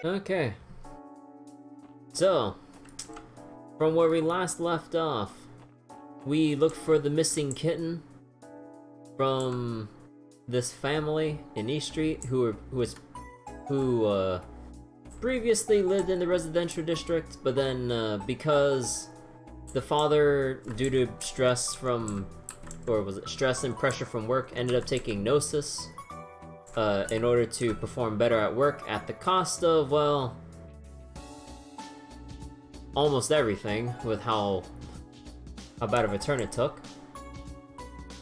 Okay. So, from where we last left off, we looked for the missing kitten from this family in East Street who previously lived in the residential district, but then because the father, due to stress from, or was it stress and pressure from work, ended up taking Gnosis in order to perform better at work at the cost of, well, almost everything with how bad of a turn it took.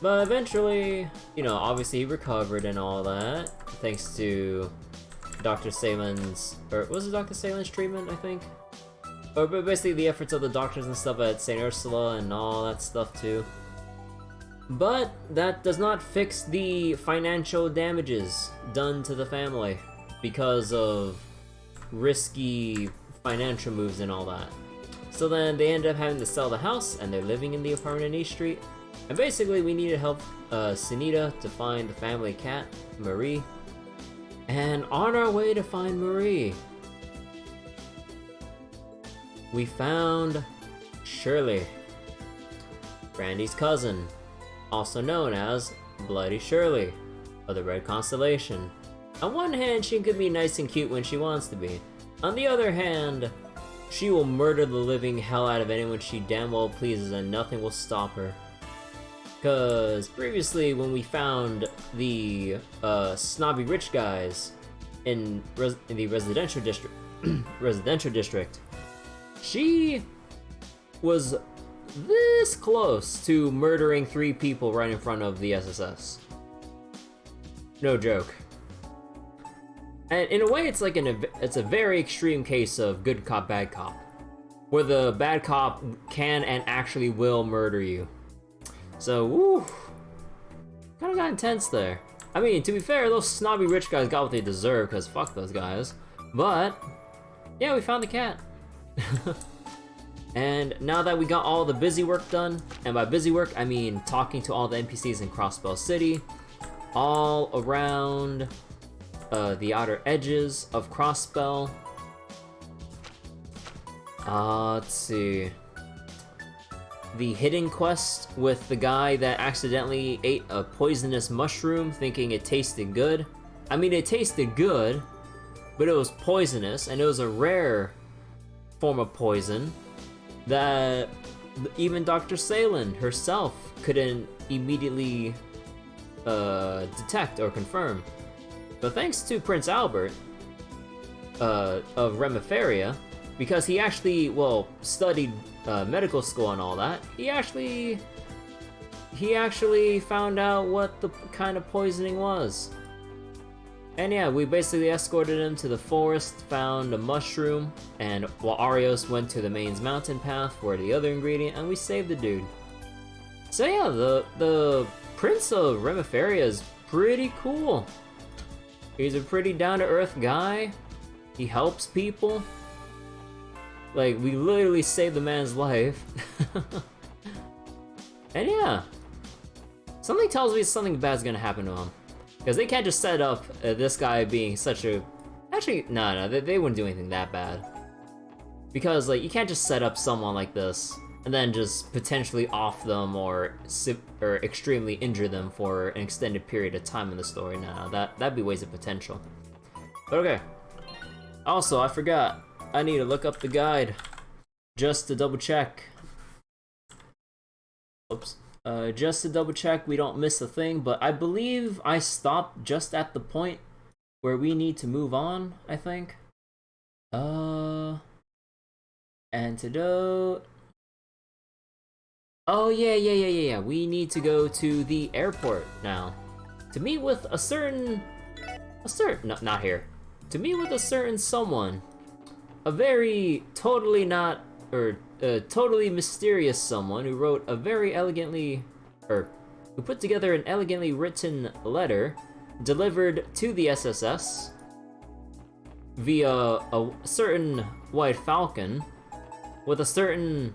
But eventually, you know, obviously he recovered and all that, thanks to Dr. Salen's, or was it Dr. Salen's treatment, I think? Or basically the efforts of the doctors and stuff at St. Ursula and all that stuff too. But that does not fix the financial damages done to the family because of risky financial moves and all that. So then they end up having to sell the house and they're living in the apartment in East Street. And basically we need to help Sunita to find the family cat, Marie. And on our way to find Marie, we found Shirley, Brandy's cousin, also known as Bloody Shirley, of the Red Constellation. On one hand, she can be nice and cute when she wants to be. On the other hand, she will murder the living hell out of anyone she damn well pleases and nothing will stop her. Cause previously when we found the snobby rich guys in the residential district, she was this close to murdering 3 people right in front of the SSS. No joke. And in a way, it's like it's a very extreme case of good cop, bad cop, where the bad cop can and actually will murder you. So, woo, kind of got intense there. I mean, to be fair, those snobby rich guys got what they deserve, because fuck those guys. But, yeah, we found the cat. And now that we got all the busy work done, and by busy work, I mean talking to all the NPCs in Crossbell City, all around the outer edges of Crossbell. Let's see. The hidden quest with the guy that accidentally ate a poisonous mushroom thinking it tasted good. I mean, it tasted good, but it was poisonous, and it was a rare form of poison that even Dr. Salen herself couldn't immediately detect or confirm. But thanks to Prince Albert of Remiferia, because he actually, well, studied medical school and all that, he actually found out what the kind of poisoning was. And yeah, we basically escorted him to the forest, found a mushroom, and while Arios went to the main mountain path for the other ingredient, and we saved the dude. So yeah, the Prince of Remiferia is pretty cool. He's a pretty down-to-earth guy. He helps people. Like, we literally saved the man's life. And yeah, something tells me something bad's gonna happen to him. Because they can't just set up this guy being such a... Actually, no, they wouldn't do anything that bad. Because, like, you can't just set up someone like this and then just potentially off them or extremely injure them for an extended period of time in the story. No, that'd be wasted potential. But okay. Also, I forgot. I need to look up the guide just to double check. Oops. Just to double check we don't miss a thing, but I believe I stopped just at the point where we need to move on, I think. Antidote. Oh yeah. We need to go to the airport now to meet with a certain no, not here. To meet with a certain someone. A very totally mysterious someone who wrote a very elegantly, or who put together an elegantly written letter delivered to the SSS via a certain White Falcon with a certain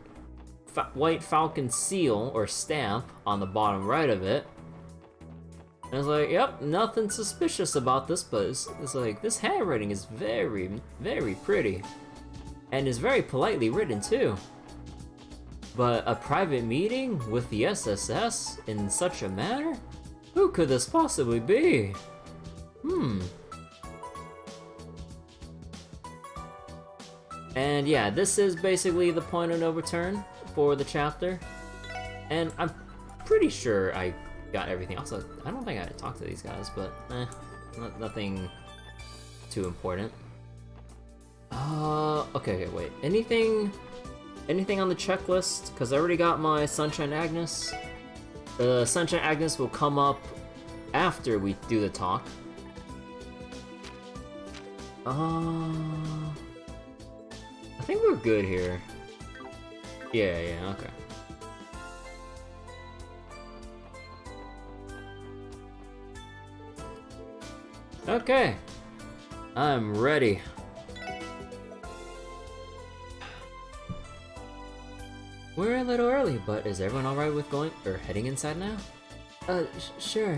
White Falcon seal or stamp on the bottom right of it. I was like, yep, nothing suspicious about this, but it's like, this handwriting is very, very pretty. And is very politely written too. But a private meeting with the SSS in such a manner? Who could this possibly be? And yeah, this is basically the point of no return for the chapter. And I'm pretty sure I got everything. Also, I don't think I talked to these guys, but nothing too important. Okay, wait. Anything on the checklist? Because I already got my Sunshine Agnes. The Sunshine Agnes will come up after we do the talk. I think we're good here. Yeah, okay. Okay, I'm ready. We're a little early, but is everyone alright with going or heading inside now? Sure.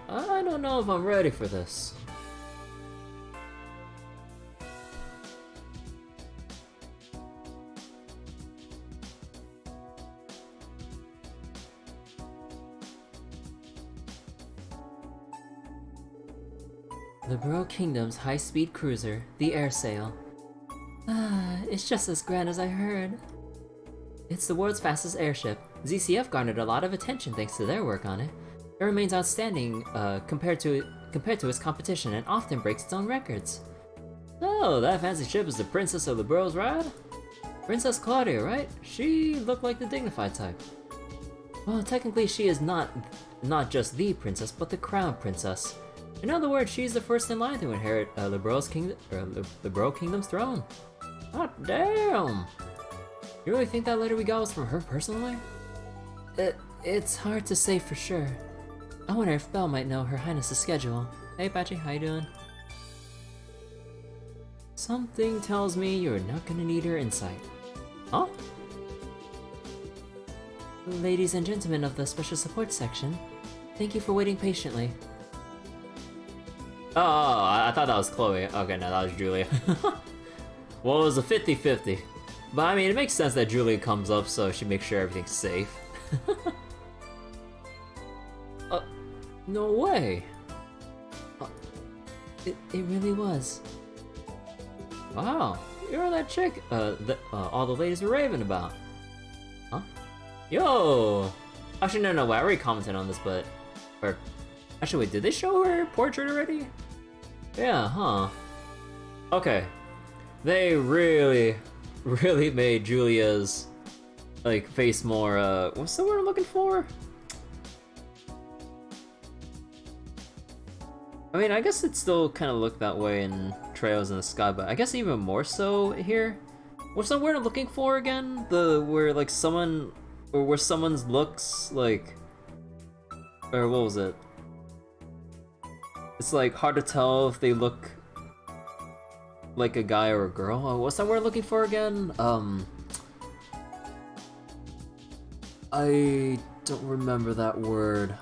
I don't know if I'm ready for this. The Borough Kingdom's high-speed cruiser, the Arseille. It's just as grand as I heard. It's the world's fastest airship. ZCF garnered a lot of attention thanks to their work on it. It remains outstanding compared to its competition and often breaks its own records. Oh, that fancy ship is the Princess of the Borough's ride? Princess Klaudia, right? She looked like the dignified type. Well, technically she is not just the princess, but the crown princess. In other words, she's the first in line to inherit the Borough Kingdom's throne. Oh, damn! You really think that letter we got was from her personally? It's hard to say for sure. I wonder if Belle might know Her Highness's schedule. Hey Patchy, how you doing? Something tells me you're not gonna need her insight. Huh? Ladies and gentlemen of the special support section, thank you for waiting patiently. Oh, I thought that was Chloe. Okay, no, that was Julia. Well, it was a 50-50. But I mean, it makes sense that Julia comes up so she makes sure everything's safe. No way! It really was. Wow, you're that chick all the ladies were raving about. Huh? Yo! Actually, no, I already commented on this, but... Actually, wait, did they show her portrait already? Yeah, huh. Okay. They really made Julia's, like, face more, what's the word I'm looking for? I mean, I guess it still kind of looked that way in Trails in the Sky, but I guess even more so here. What's the word I'm looking for again? Where someone's looks like, or what was it? It's like hard to tell if they look like a guy or a girl. Oh, what's that word I'm looking for again? I don't remember that word,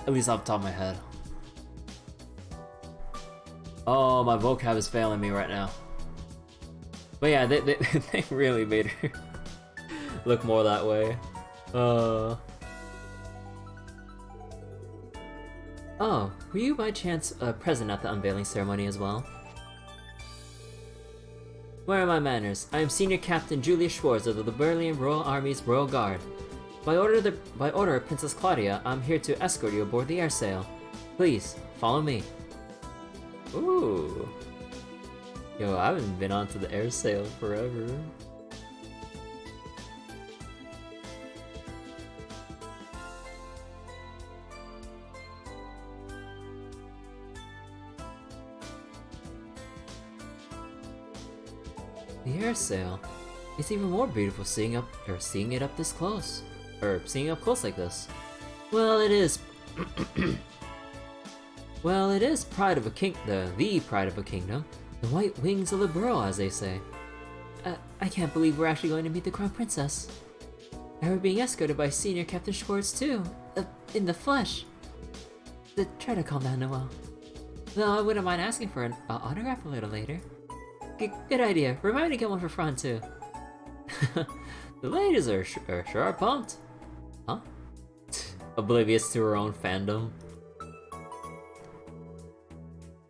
at least off the top of my head. Oh, my vocab is failing me right now. But yeah, they really made her look more that way. Oh, were you by chance present at the unveiling ceremony as well? Where are my manners? I am Senior Captain Julia Schwartz of the Berlin Royal Army's Royal Guard. By order of Princess Klaudia, I'm here to escort you aboard the Arseille. Please, follow me. Ooh. Yo, I haven't been onto the Arseille forever. The Arseille. It's even more beautiful seeing it up this close. Or seeing it up close like this. Well, it is. Well, it is pride of a the pride of a kingdom. The white wings of the borough, as they say. I can't believe we're actually going to meet the Crown Princess. And we're being escorted by Senior Captain Schwartz too. In the flesh. Try to calm down, Noel. Though I wouldn't mind asking for an autograph a little later. Good idea. Remind me to get one for Fran too. The ladies are sure pumped. Huh? Oblivious to her own fandom.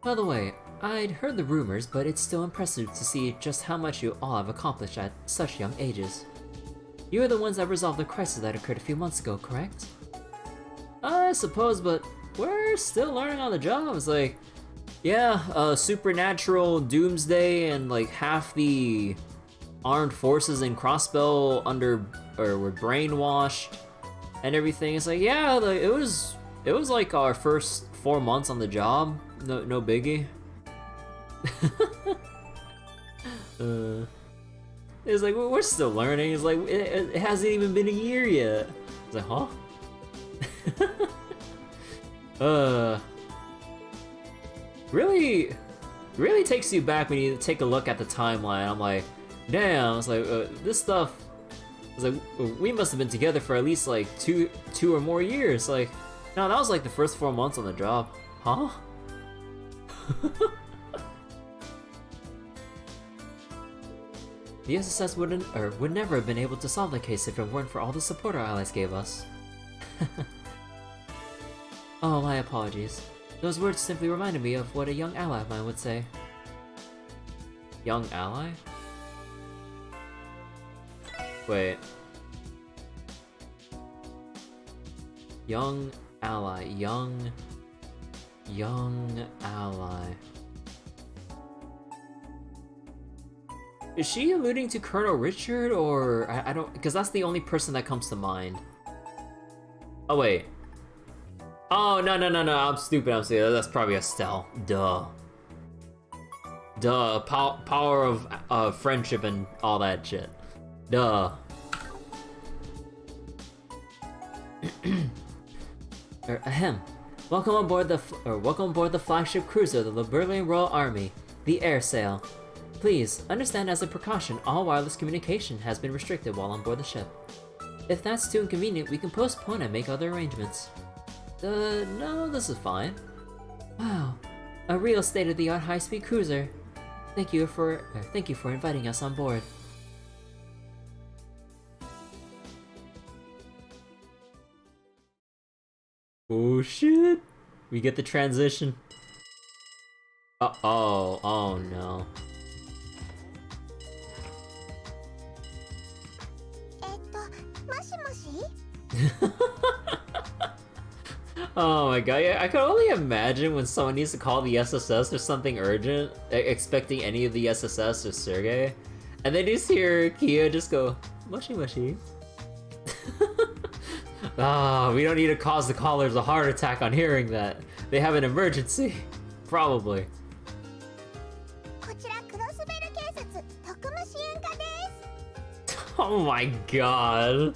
By the way, I'd heard the rumors, but it's still impressive to see just how much you all have accomplished at such young ages. You are the ones that resolved the crisis that occurred a few months ago, correct? I suppose, but we're still learning on the job. It's like, yeah, supernatural doomsday and like half the armed forces in Crossbell were brainwashed and everything. It's like, yeah, like, it was like our first 4 months on the job. No biggie. It's like, we're still learning. It's like, it hasn't even been a year yet. It's like, huh? Really takes you back when you take a look at the timeline. I'm like, damn, it's like, this stuff, it's like, we must have been together for at least like two or more years. Like, no, that was like the first 4 months on the job. Huh? The SSS would never have been able to solve the case if it weren't for all the support our allies gave us. Oh, my apologies. Those words simply reminded me of what a young ally of mine would say. Young ally? Wait. Young ally, young ally. Is she alluding to Colonel Richard, or I don't, because that's the only person that comes to mind. Oh wait. Oh no, I'm stupid. That's probably Estelle. Duh. Power of friendship and all that shit. Duh. Ahem. Welcome aboard the flagship cruiser of the Liberalian Royal Army, the Arseille. Please, understand as a precaution, all wireless communication has been restricted while on board the ship. If that's too inconvenient, we can postpone and make other arrangements. No, this is fine. Wow, a real state-of-the-art high-speed cruiser. Thank you for inviting us on board. Oh shit! We get the transition. Oh no. Oh my god, yeah, I can only imagine when someone needs to call the SSS or something urgent, expecting any of the SSS or Sergei, and they just hear Kia just go, mushy mushy. We don't need to cause the callers a heart attack on hearing that. They have an emergency. Probably. Oh my god.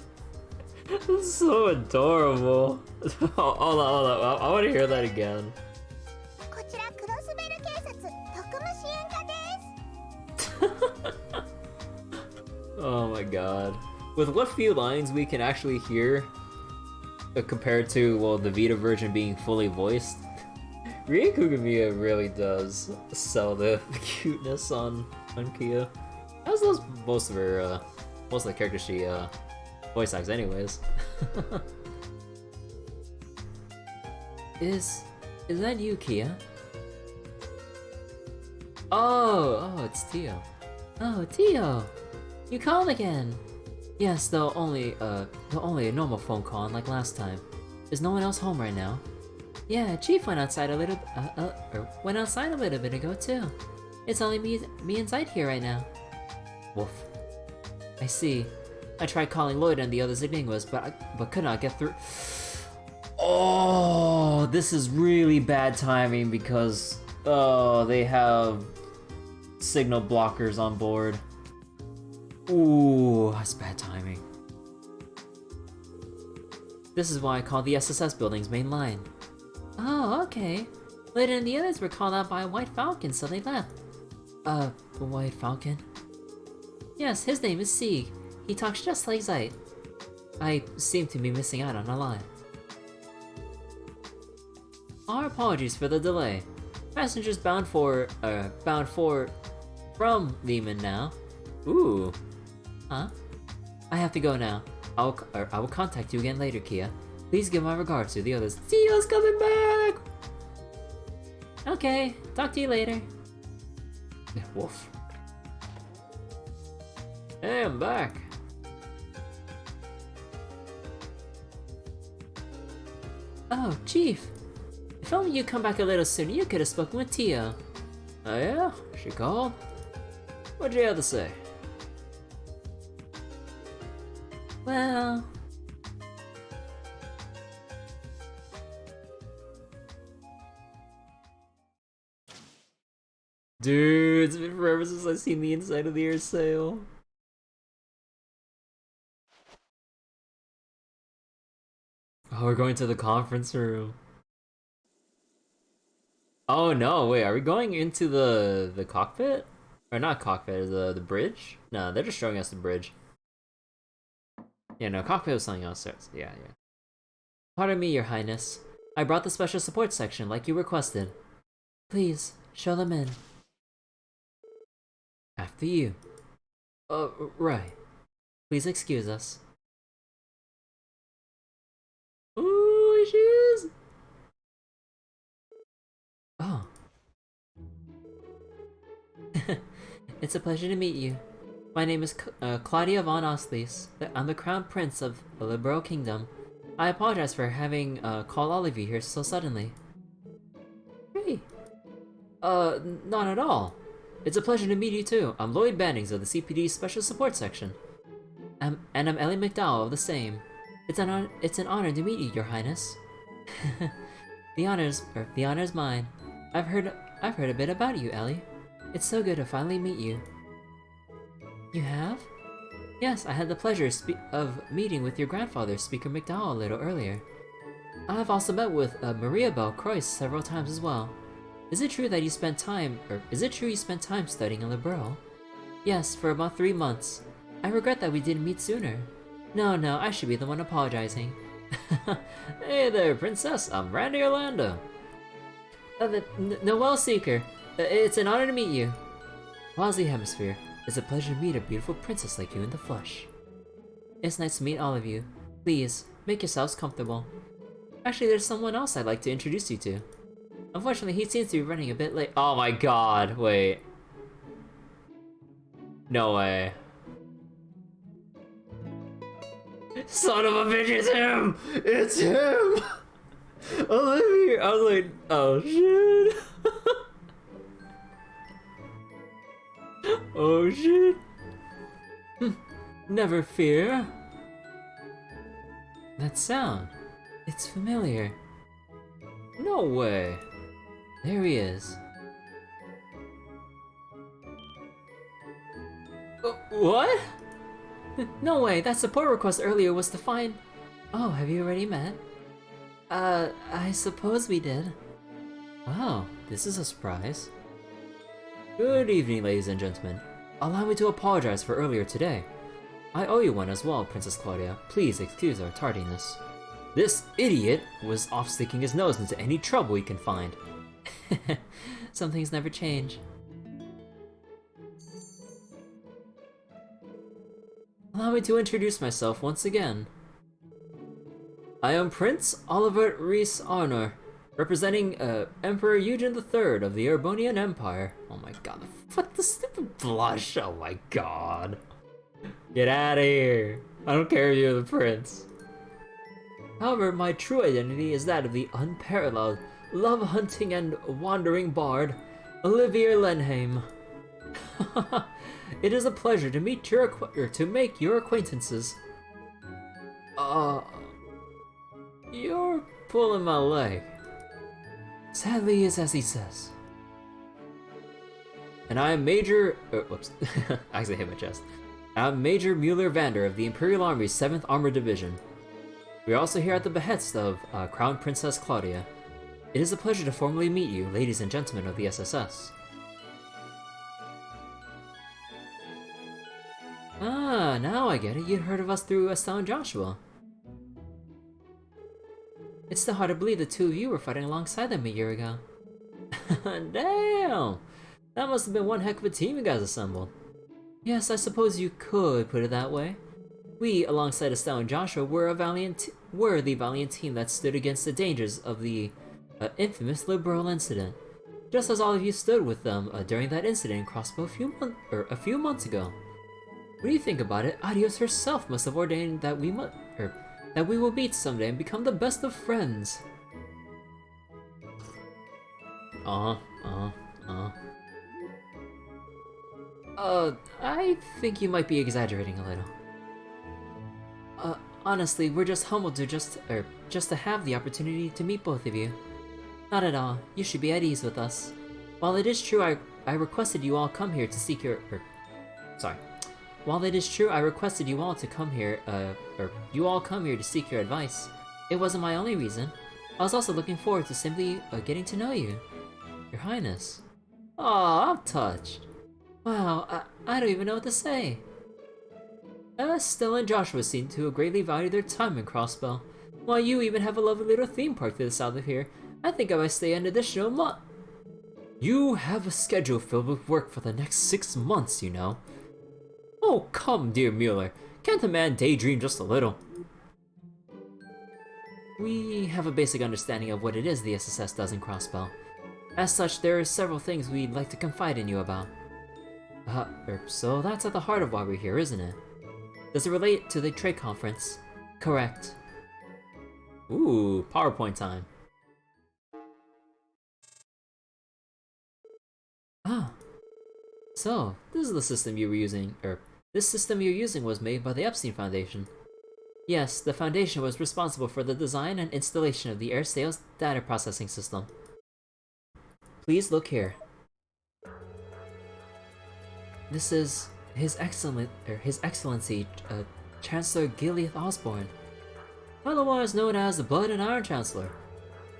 That's so adorable. Hold on. I want to hear that again. Oh my god. With what few lines we can actually hear, compared to, well, the Vita version being fully voiced, Rie Kugamiya really does sell the cuteness on Kia. As does most of the characters she voice acts anyways. Is that you, Kia? Oh, it's Tio. Oh, Tio! You called again! Yes, though only a normal phone call, unlike last time. Is no one else home right now? Yeah, Chief went outside a little bit ago too. It's only me inside here right now. Woof. I see. I tried calling Lloyd and the others enigmas, but could not get through. Oh, this is really bad timing because they have signal blockers on board. Ooh, that's bad timing. This is why I call the SSS building's main line. Oh, okay. Lloyd and the others were called out by a White Falcon, so they left. White Falcon? Yes, his name is Sieg. He talks just like Zeit. I seem to be missing out on a line. Our apologies for the delay. Passengers bound for from Lehman now. Ooh. Huh? I have to go now. I will contact you again later, Kia. Please give my regards to the others. Tio's coming back! Okay, talk to you later. Woof. Hey, I'm back. Oh, Chief. If only you'd come back a little sooner, you could have spoken with Tio. Oh yeah? She called? What'd you have to say? Well... Dude, it's been forever since I've seen the inside of the Arseille. Oh, we're going to the conference room. Oh no, wait, are we going into the cockpit? Or not cockpit, the bridge? No, they're just showing us the bridge. Yeah, no, cockpit was something else. Yeah. Pardon me, Your Highness. I brought the special support section like you requested. Please, show them in. After you. Right. Please excuse us. Ooh, she is! Oh. It's a pleasure to meet you. My name is Klaudia von Oslies. I'm the Crown Prince of the Liberal Kingdom. I apologize for having called all of you here so suddenly. Hey. Not at all. It's a pleasure to meet you too. I'm Lloyd Bannings of the CPD's Special Support Section. And I'm Ellie McDowell of the same. It's an honor to meet you, Your Highness. The honor's mine. I've heard a bit about you, Ellie. It's so good to finally meet you. You have? Yes, I had the pleasure of meeting with your grandfather, Speaker McDowell, a little earlier. I have also met with Maria Bell Croix several times as well. Is it true you spent time studying in Liberal? Yes, for about 3 months. I regret that we didn't meet sooner. No, I should be the one apologizing. Hey there, Princess. I'm Randy Orlando. The Noel Seeker. It's an honor to meet you. Wazzy Hemisphere. It's a pleasure to meet a beautiful princess like you in the flesh. It's nice to meet all of you. Please, make yourselves comfortable. Actually, there's someone else I'd like to introduce you to. Unfortunately, he seems to be running a bit late. Oh my god, wait. No way. Son of a bitch, it's him! It's him! Olivert! I was like, oh shit. Oh shit. Never fear. That sound. It's familiar. No way. There he is. What? No way, that support request earlier was to find... Oh, have you already met? I suppose we did. Wow, this is a surprise. Good evening, ladies and gentlemen. Allow me to apologize for earlier today. I owe you one as well, Princess Klaudia. Please excuse our tardiness. This idiot was off sticking his nose into any trouble he can find. Some things never change. Allow me to introduce myself once again. I am Prince Olivert Reese Arnor, representing Emperor Eugen III of the Erbonian Empire. Oh my god, what the stupid blush, oh my god. Get out of here. I don't care if you're the prince. However, my true identity is that of the unparalleled, love-hunting and wandering bard, Olivert Lenheim. It is a pleasure to meet to make your acquaintances. You're pulling my leg. Sadly, it's as he says. And I am Major... whoops. I accidentally hit my chest. I'm Major Mueller Vander of the Imperial Army's 7th Armored Division. We are also here at the behest of Crown Princess Klaudia. It is a pleasure to formally meet you, ladies and gentlemen of the SSS. Ah, now I get it. You'd heard of us through Estelle and Joshua. It's still hard to believe the two of you were fighting alongside them a year ago. Damn! That must have been one heck of a team you guys assembled. Yes, I suppose you could put it that way. We, alongside Estelle and Joshua, were the valiant team that stood against the dangers of the infamous liberal incident. Just as all of you stood with them during that incident in Crossbell a few months ago. When you think about it, Adios herself must have ordained that we will meet someday and become the best of friends. I think you might be exaggerating a little. Honestly, we're just humbled to just to have the opportunity to meet both of you. Not at all. You should be at ease with us. While it is true I requested you all come here to seek your While it is true I requested you all to come here to seek your advice, it wasn't my only reason. I was also looking forward to simply getting to know you. Your Highness. Aw, I'm touched. Wow, I don't even know what to say. Stella and Joshua seem to greatly value their time in Crossbell. While you even have a lovely little theme park to the south of here, I think I might stay an additional month. You have a schedule filled with work for the next 6 months, you know. Oh, come, dear Mueller. Can't a man daydream just a little? We have a basic understanding of what it is the SSS does in Crossbell. As such, there are several things we'd like to confide in you about. So that's at the heart of why we're here, isn't it? Does it relate to the trade conference? Correct. Ooh, PowerPoint time. So, this is the system you were using, this system you're using was made by the Epstein Foundation. Yes, the Foundation was responsible for the design and installation of the air sales data processing system. Please look here. This is His Excellency, Chancellor Gilead Osborne, otherwise known as the Blood and Iron Chancellor.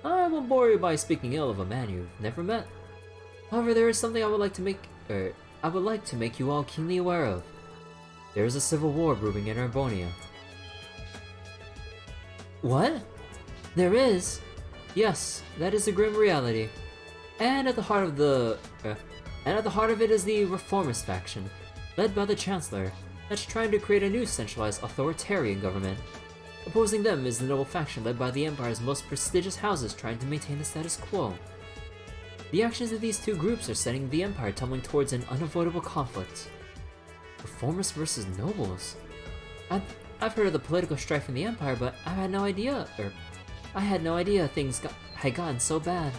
I won't bore you by speaking ill of a man you've never met. However, there is something I would like to make you all keenly aware of. There is a civil war brewing in Erbonia. What? There is? Yes, that is a grim reality. And at the heart of it is the Reformist faction, led by the Chancellor, that's trying to create a new centralized authoritarian government. Opposing them is the noble faction led by the Empire's most prestigious houses trying to maintain the status quo. The actions of these two groups are sending the Empire tumbling towards an unavoidable conflict. Reformers versus nobles? I've heard of the political strife in the Empire, but I had no idea things had gotten so bad.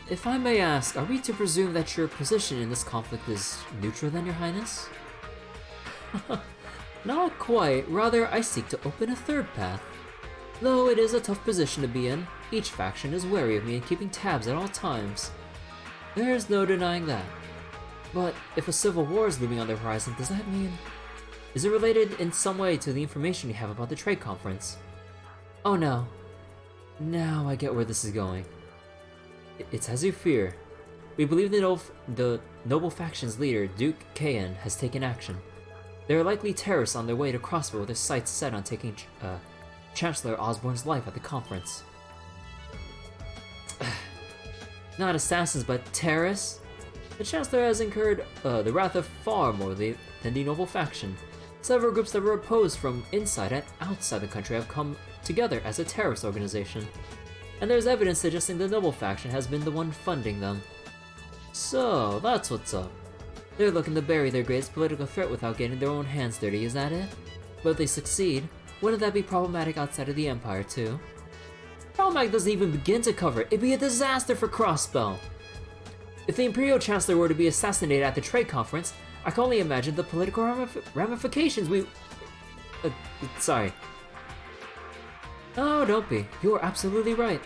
If I may ask, are we to presume that your position in this conflict is neutral then, Your Highness? Not quite, rather I seek to open a third path. Though it is a tough position to be in, each faction is wary of me and keeping tabs at all times. There's no denying that. But if a civil war is looming on the horizon, does that mean... Is it related in some way to the information you have about the trade conference? Oh no. Now I get where this is going. It's as you fear. We believe the noble faction's leader, Duke Kayan, has taken action. There are likely terrorists on their way to Crossbell with their sights set on taking Chancellor Osborne's life at the conference. Not assassins, but terrorists? The Chancellor has incurred the wrath of far more than the noble faction. Several groups that were opposed from inside and outside the country have come together as a terrorist organization. And there's evidence suggesting the noble faction has been the one funding them. So, that's what's up. They're looking to bury their greatest political threat without getting their own hands dirty, is that it? But if they succeed, wouldn't that be problematic outside of the Empire too? Problematic doesn't even begin to cover it. It'd be a disaster for Crossbell. If the Imperial Chancellor were to be assassinated at the trade conference, I can only imagine the political ramifications sorry. Oh, don't be. You are absolutely right.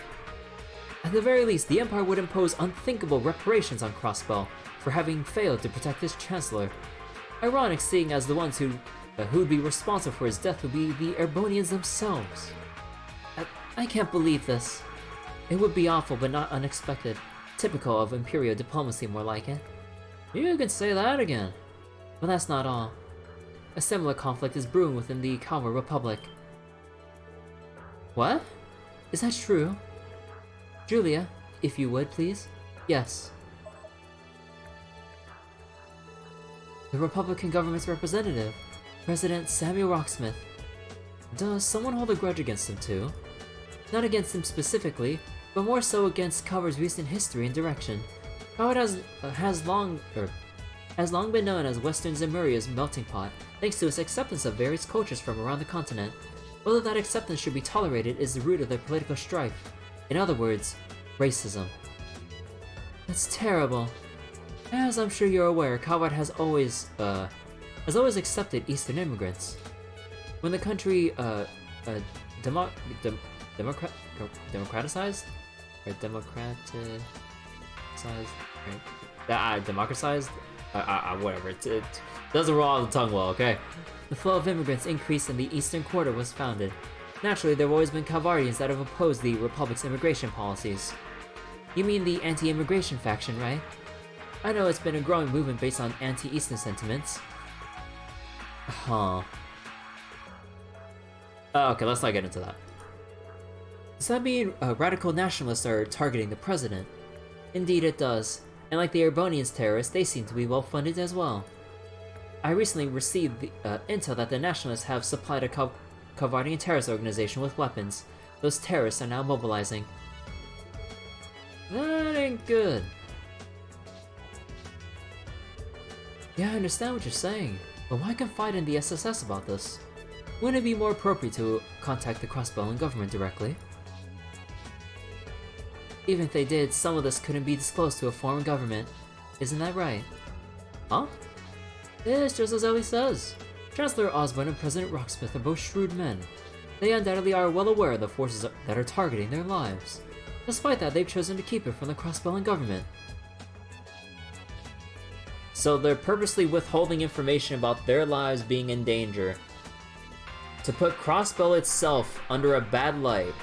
At the very least, the Empire would impose unthinkable reparations on Crossbell for having failed to protect his Chancellor. Ironic, seeing as the ones who'd be responsible for his death would be the Erbonians themselves. I can't believe this. It would be awful, but not unexpected. Typical of Imperial diplomacy, more like it. You can say that again. But that's not all. A similar conflict is brewing within the Kalmar Republic. What? Is that true? Julia, if you would, please. Yes. The Republican government's representative, President Samuel Rocksmith. Does someone hold a grudge against him too? Not against him specifically, but more so against Calvard's recent history and direction. Calvard has long been known as Western Zemuria's melting pot, thanks to its acceptance of various cultures from around the continent. Whether that acceptance should be tolerated is the root of their political strife. In other words, racism. That's terrible. As I'm sure you're aware, Calvard has always accepted Eastern immigrants. When the country democratized? Whatever. It doesn't roll off the tongue well, okay? The flow of immigrants increased and the Eastern Quarter was founded. Naturally, there have always been Calvardians that have opposed the Republic's immigration policies. You mean the anti-immigration faction, right? I know it's been a growing movement based on anti-Eastern sentiments. Huh. Okay, let's not get into that. Does that mean radical nationalists are targeting the president? Indeed it does, and like the Erebonians terrorists, they seem to be well funded as well. I recently received the intel that the nationalists have supplied a Calvardian terrorist organization with weapons. Those terrorists are now mobilizing. That ain't good. Yeah, I understand what you're saying, but why confide in the SSS about this? Wouldn't it be more appropriate to contact the Crossbell government directly? Even if they did, some of this couldn't be disclosed to a foreign government. Isn't that right? Huh? It's just as Ellie says. Chancellor Osborne and President Rocksmith are both shrewd men. They undoubtedly are well aware of the forces that are targeting their lives. Despite that, they've chosen to keep it from the Crossbell government. So they're purposely withholding information about their lives being in danger to put Crossbell itself under a bad light,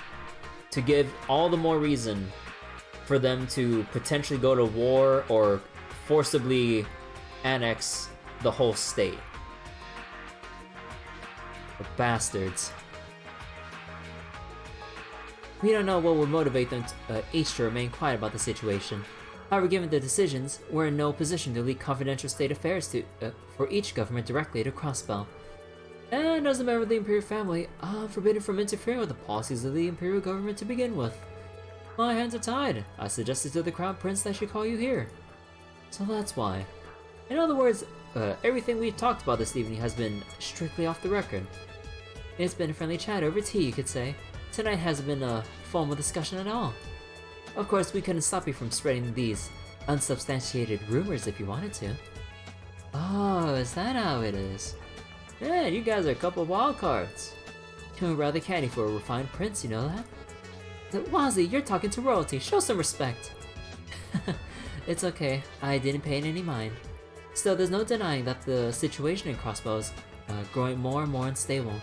to give all the more reason for them to potentially go to war or forcibly annex the whole state. The bastards. We don't know what would motivate them each to remain quiet about the situation. However, given the decisions, we're in no position to leak confidential state affairs for each government directly to Crossbell. And as a member of the Imperial family, I'm forbidden from interfering with the policies of the Imperial government to begin with. My hands are tied. I suggested to the Crown Prince that I should call you here. So that's why. In other words, everything we've talked about this evening has been strictly off the record. It's been a friendly chat over tea, you could say. Tonight hasn't been a formal discussion at all. Of course, we couldn't stop you from spreading these unsubstantiated rumors if you wanted to. Oh, is that how it is? Man, you guys are a couple of wild cards. You're rather candy for a refined prince, you know that? Wazzy, you're talking to royalty. Show some respect. It's okay. I didn't pay any mind. Still, there's no denying that the situation in Crossbell is growing more and more unstable.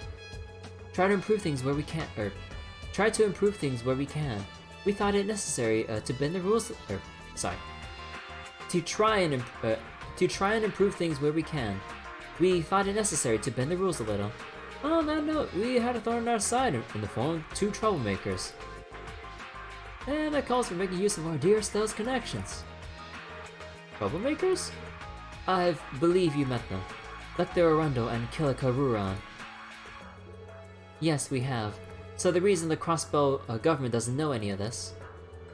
Try to improve things where we can. We thought it necessary to bend the rules. To try and improve things where we can. We thought it necessary to bend the rules a little. On that note, we had a thorn on our side in the form of 2 troublemakers. And that calls for making use of our dear Stell's connections. Troublemakers? I believe you met them. Lecter Arundo and Kilika Ruran. Yes, we have. So the reason the Crossbell government doesn't know any of this,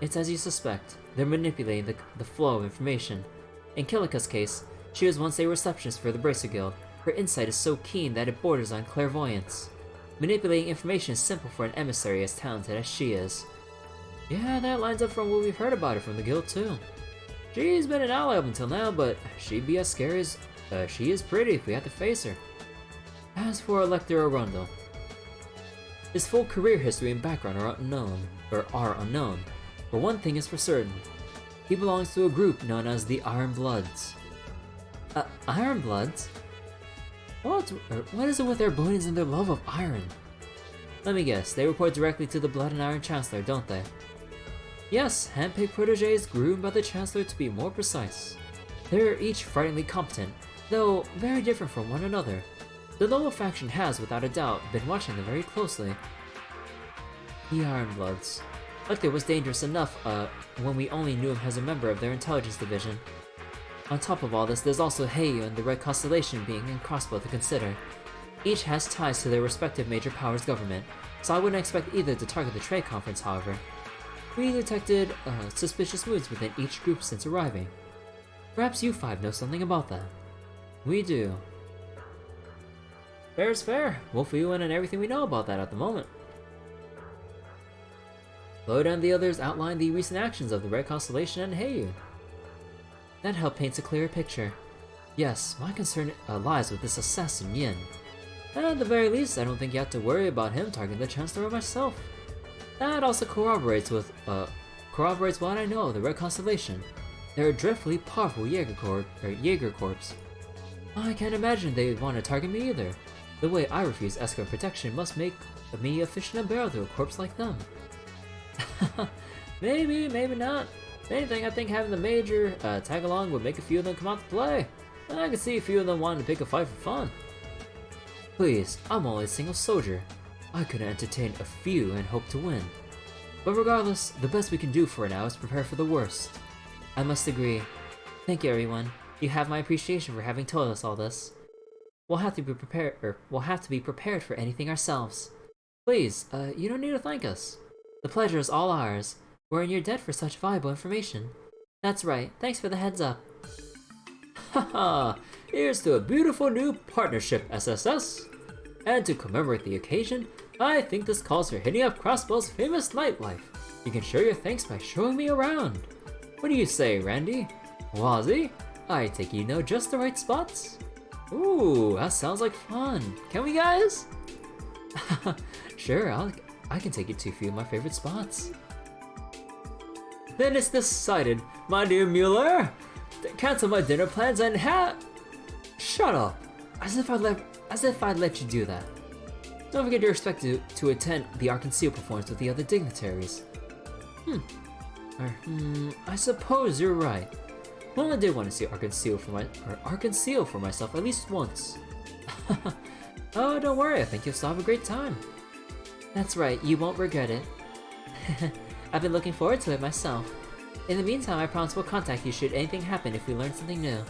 it's as you suspect. They're manipulating the flow of information. In Kilika's case, she was once a receptionist for the Bracer Guild. Her insight is so keen that it borders on clairvoyance. Manipulating information is simple for an emissary as talented as she is. Yeah, that lines up from what we've heard about her from the guild too. She's been an ally up until now, but she'd be as scary as she is pretty if we had to face her. As for Lecter Arundo, his full career history and background are unknown, but one thing is for certain. He belongs to a group known as the Iron Bloods. Iron Bloods? What is it with Erebonians and their love of iron? Let me guess, they report directly to the Blood and Iron Chancellor, don't they? Yes, handpicked protégés groomed by the Chancellor to be more precise. They're each frighteningly competent, though very different from one another. The Noble faction has, without a doubt, been watching them very closely. The Ironbloods. Lecter was dangerous enough, when we only knew him as a member of their intelligence division. On top of all this, there's also Heiyu and the Red Constellation being in Crossbell to consider. Each has ties to their respective major powers' government, so I wouldn't expect either to target the trade conference, however. We detected, suspicious moods within each group since arriving. Perhaps you five know something about that. We do. Fair's fair. We'll fill you in on everything we know about that at the moment. Klaudia and the others outlined the recent actions of the Red Constellation and Heiyu. That helped paint a clearer picture. Yes, my concern lies with this assassin Yin. At the very least, I don't think you have to worry about him targeting the Chancellor or myself. That also corroborates what I know of the Red Constellation. They're a dreadfully powerful Jaeger Corps. I can't imagine they would want to target me either. The way I refuse escort protection must make me a fish in a barrel to a corpse like them. Maybe, maybe not. If anything, I think having the Major tag along would make a few of them come out to play. I could see a few of them wanting to pick a fight for fun. Please, I'm only a single soldier. I could entertain a few and hope to win. But regardless, the best we can do for now is prepare for the worst. I must agree. Thank you, everyone. You have my appreciation for having told us all this. We'll have to be prepared for anything ourselves. Please, you don't need to thank us. The pleasure is all ours. We're in your debt for such valuable information. That's right. Thanks for the heads up. Haha! Here's to a beautiful new partnership, SSS! And to commemorate the occasion, I think this calls for hitting up Crossbell's famous nightlife. You can show your thanks by showing me around. What do you say, Randy? Wazzy? I take you know just the right spots? Ooh, that sounds like fun. Can we, guys? Sure, I can take you to a few of my favorite spots. Then it's decided, my dear Mueller, to cancel my dinner plans and Shut up! As if I'd let you do that. Don't forget you're expected to attend the Arseille performance with the other dignitaries. I suppose you're right. Well, I did want to see Arseille for myself at least once. Oh, don't worry, I think you'll still have a great time. That's right, you won't regret it. I've been looking forward to it myself. In the meantime, I promise we'll contact you should anything happen if we learn something new.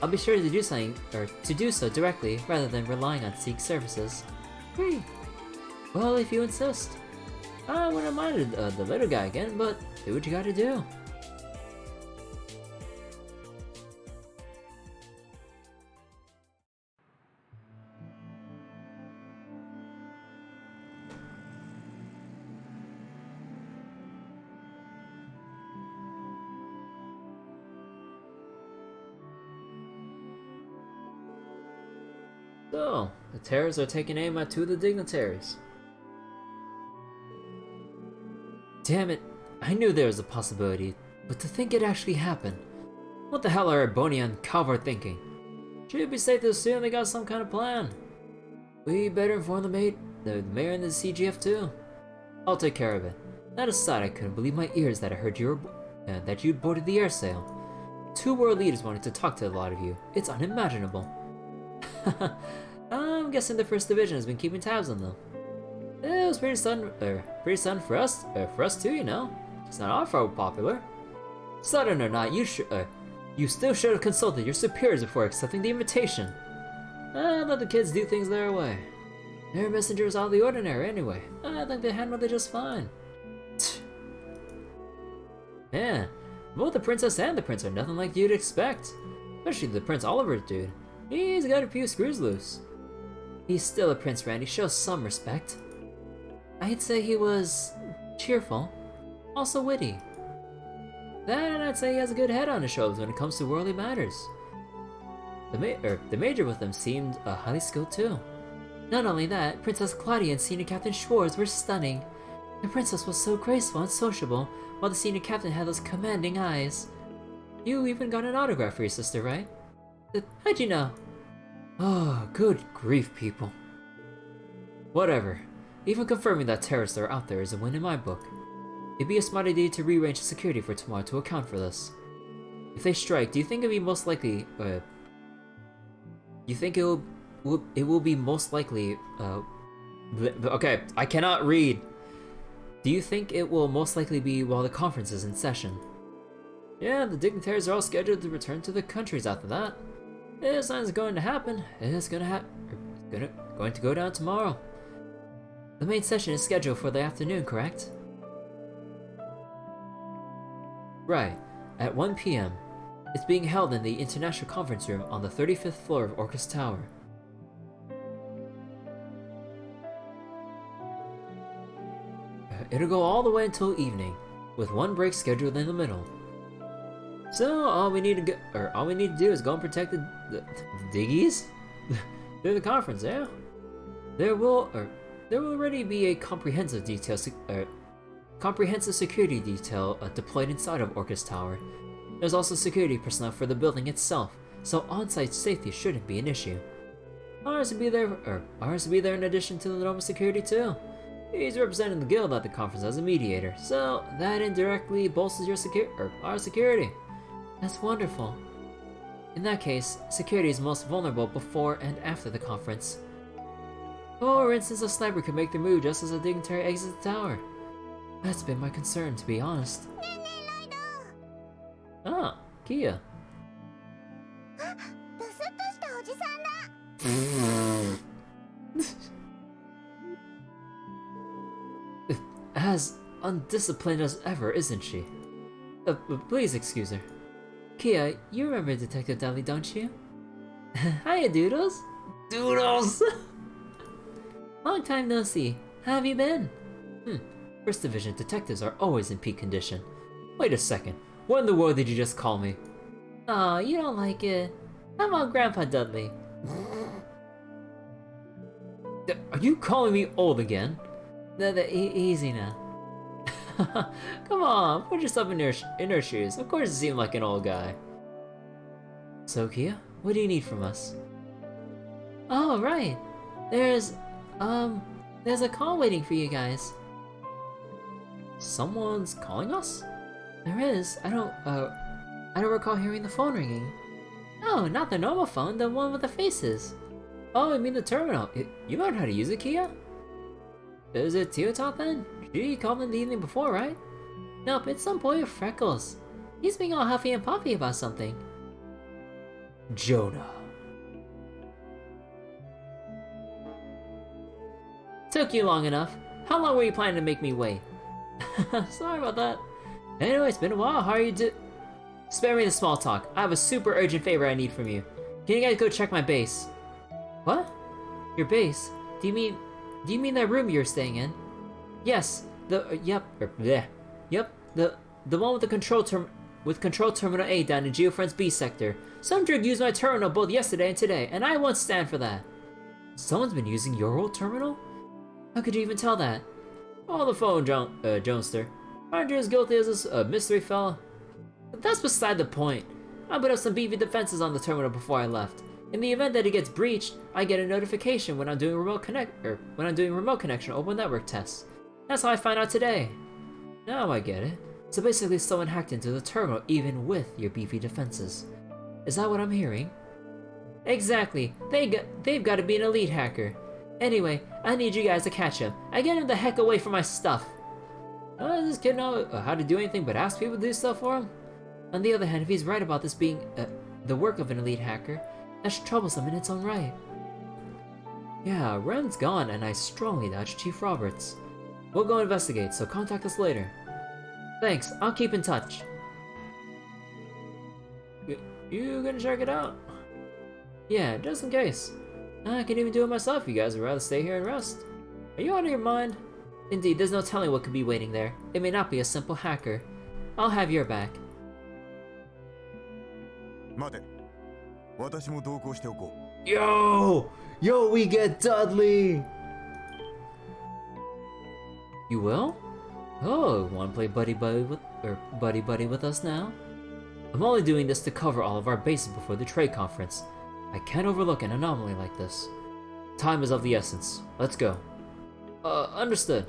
I'll be sure to do so directly rather than relying on Sieg services. Great. Well, if you insist. I wouldn't mind the little guy again, but do what you gotta do. So, the terrorists are taking aim at two of the dignitaries. Damn it, I knew there was a possibility, but to think it actually happened. What the hell are Bonnie and Calvert thinking? Should it be safe to assume they got some kind of plan? We better inform the mayor and the CGF too. I'll take care of it. That aside, I couldn't believe my ears that I heard that you'd boarded the Arseille. Two world leaders wanted to talk to a lot of you. It's unimaginable. I'm guessing the First Division has been keeping tabs on them. It was pretty sudden for us too, you know. It's not our fault we're popular. Sudden or not, you still should have consulted your superiors before accepting the invitation. Let the kids do things their way. Their messengers out of the ordinary anyway. I think they handled it just fine. Man, both the princess and the prince are nothing like you'd expect. Especially the Prince Olivert dude. He's got a few screws loose. He's still a prince, Randy. Show some respect. I'd say he was cheerful, also witty. Then I'd say he has a good head on his shoulders when it comes to worldly matters. The major with them seemed highly skilled too. Not only that, Princess Klaudia and Senior Captain Schwartz were stunning. The princess was so graceful and sociable, while the senior captain had those commanding eyes. You even got an autograph for your sister, right? How'd you know? Oh, good grief, people. Whatever. Even confirming that terrorists are out there is a win in my book. It'd be a smart idea to rearrange security for tomorrow to account for this. If they strike, do you think it'd be most likely, you think it will be most likely, okay, I cannot read. Do you think it will most likely be while the conference is in session? Yeah, the dignitaries are all scheduled to return to their countries after that. If something's going to happen, it's going to go down tomorrow. The main session is scheduled for the afternoon, correct? Right, at 1 p.m. It's being held in the International Conference Room on the 35th floor of Orcus Tower. It'll go all the way until evening, with one break scheduled in the middle. So all we need to do is go and protect the diggies through the conference. Yeah, there will already be a comprehensive security detail deployed inside of Orcus Tower. There's also security personnel for the building itself, so on-site safety shouldn't be an issue. Ours will be there in addition to the normal security too. He's representing the guild at the conference as a mediator, so that indirectly bolsters our security. That's wonderful. In that case, security is most vulnerable before and after the conference. For instance, a sniper could make their move just as a dignitary exits the tower. That's been my concern, to be honest. Ah, Kia. As undisciplined as ever, isn't she? Please excuse her. Kia, you remember Detective Dudley, don't you? Hiya, Doodles! Doodles! Long time no see. How have you been? First Division detectives are always in peak condition. Wait a second. What in the world did you just call me? Aw, you don't like it. How about Grandpa Dudley? Are you calling me old again? Easy now. Come on, put yourself in her shoes. Of course you seem like an old guy. So Kia, what do you need from us? Oh, right. There's a call waiting for you guys. Someone's calling us? There is. I don't recall hearing the phone ringing. No, not the normal phone, the one with the faces. Oh, I mean the terminal. You learned how to use it, Kia? Is it Teotot then? You called him the evening before, right? Nope, it's some boy with freckles. He's being all huffy and puffy about something. Jonah. Took you long enough. How long were you planning to make me wait? Sorry about that. Anyway, it's been a while. How are you Spare me the small talk. I have a super urgent favor I need from you. Can you guys go check my base? What? Your base? Do you mean that room you're staying in? Yes. Yep. The one with the control terminal A down in GeoFriend's B sector. Some jerk used my terminal both yesterday and today, and I won't stand for that. Someone's been using your old terminal? How could you even tell that? On the phone, Jonester. Aren't you as guilty as this mystery fella? But that's beside the point. I put up some beefy defenses on the terminal before I left. In the event that it gets breached, I get a notification when I'm doing remote connection open network tests. That's how I found out today. Now I get it. So basically someone hacked into the terminal even with your beefy defenses. Is that what I'm hearing? Exactly. They've got to be an elite hacker. Anyway, I need you guys to catch him. I get him the heck away from my stuff. Does this kid know how to do anything but ask people to do stuff for him? On the other hand, if he's right about this being the work of an elite hacker, that's troublesome in its own right. Yeah, Ren's gone and I strongly doubt Chief Roberts. We'll go investigate, so contact us later. Thanks, I'll keep in touch. You gonna check it out? Yeah, just in case. I can even do it myself if you guys would rather stay here and rest. Are you out of your mind? Indeed, there's no telling what could be waiting there. It may not be a simple hacker. I'll have your back. Yo! Yo, we get Dudley! You will? Oh, wanna play buddy with us now? I'm only doing this to cover all of our bases before the trade conference. I can't overlook an anomaly like this. Time is of the essence. Let's go. Understood.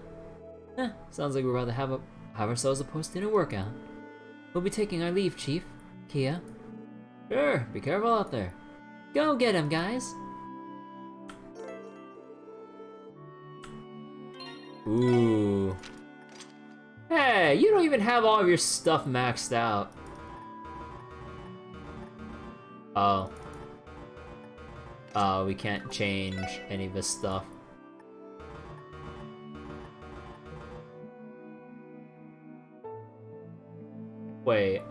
Sounds like we'd rather have ourselves a post-in and workout. We'll be taking our leave, Chief. Kia? Sure, be careful out there. Go get him, guys! Ooh. Hey, you don't even have all of your stuff maxed out. Oh. Oh, we can't change any of his stuff. Wait.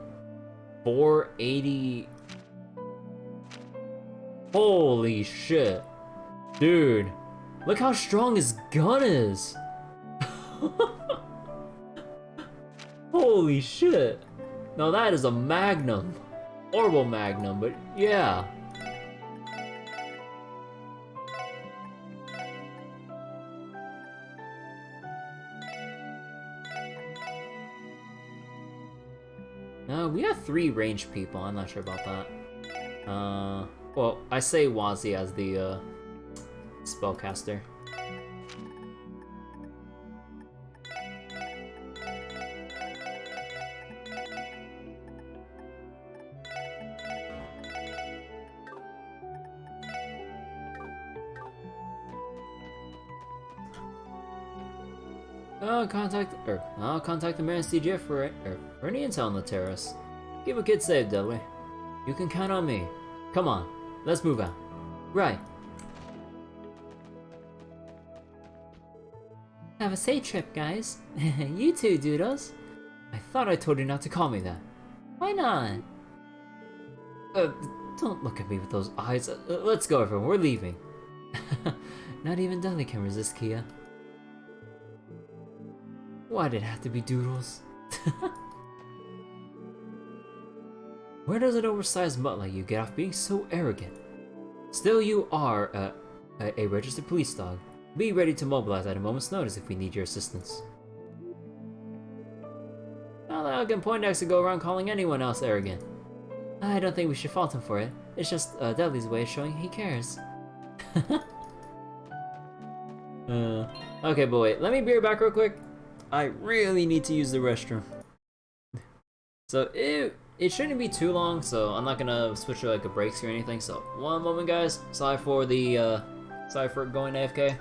480... Holy shit. Dude. Look how strong his gun is. Holy shit. Now that is a magnum. Horrible magnum, but yeah. We have 3 ranged people. I'm not sure about that. Well, I say Wazi as the spellcaster. I'll contact the mayor CJ for any intel on the terrace. Keep a kid safe, Dudley. You can count on me. Come on, let's move out. Right. Have a safe trip, guys. You too, Doodles. I thought I told you not to call me that. Why not? Don't look at me with those eyes. Let's go, everyone. We're leaving. Not even Dudley can resist Kia. Why did it have to be Doodles? Where does an oversized mutt like you get off being so arrogant? Still, you are a registered police dog. Be ready to mobilize at a moment's notice if we need your assistance. Not that I can Poindexter go around calling anyone else arrogant. I don't think we should fault him for it. It's just Dudley's way of showing he cares. Okay, but wait, let me be right back real quick. I really need to use the restroom. So it shouldn't be too long, so I'm not gonna switch to like a breaks or anything. So one moment, guys. Sorry for going AFK.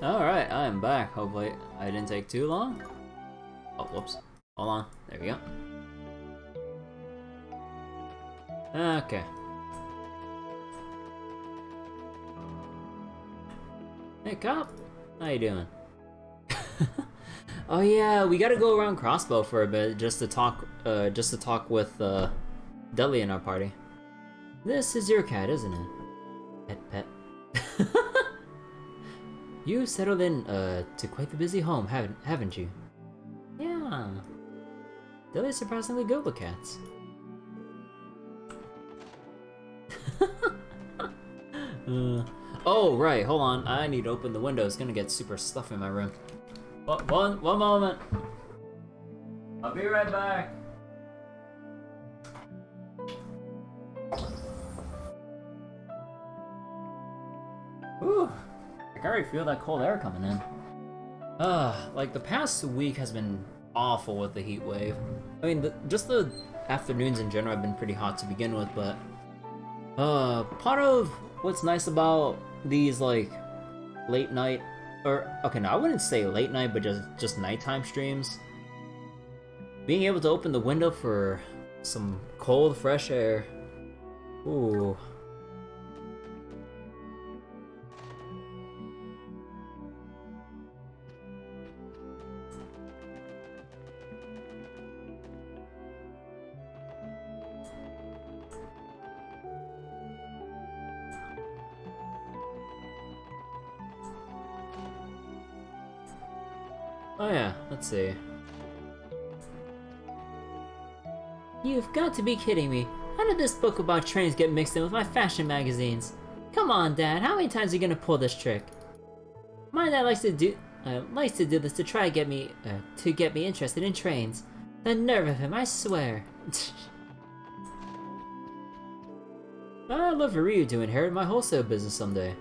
Alright, I am back. Hopefully I didn't take too long. Oh, whoops. Hold on. There we go. Okay. Hey, cop. How you doing? Oh yeah, we gotta go around Crossbell for a bit just to talk with Dudley in our party. This is your cat, isn't it? Pet. You've settled in to quite the busy home, haven't you? Yeah. They're surprisingly good with cats. Oh right, hold on. I need to open the window. It's gonna get super stuffy in my room. One moment. I'll be right back. Ooh, I can already feel that cold air coming in. Like the past week has been awful with the heat wave. I mean, just the afternoons in general have been pretty hot to begin with, but part of what's nice about these like late night, or okay, no, I wouldn't say late night, but just nighttime streams. Being able to open the window for some cold, fresh air. Ooh. Oh yeah, let's see. You've got to be kidding me. How did this book about trains get mixed in with my fashion magazines? Come on, Dad, how many times are you gonna pull this trick? My dad likes to do this to try to get me interested in trains. The nerve of him, I swear. I'd love for Ryu to inherit my wholesale business someday.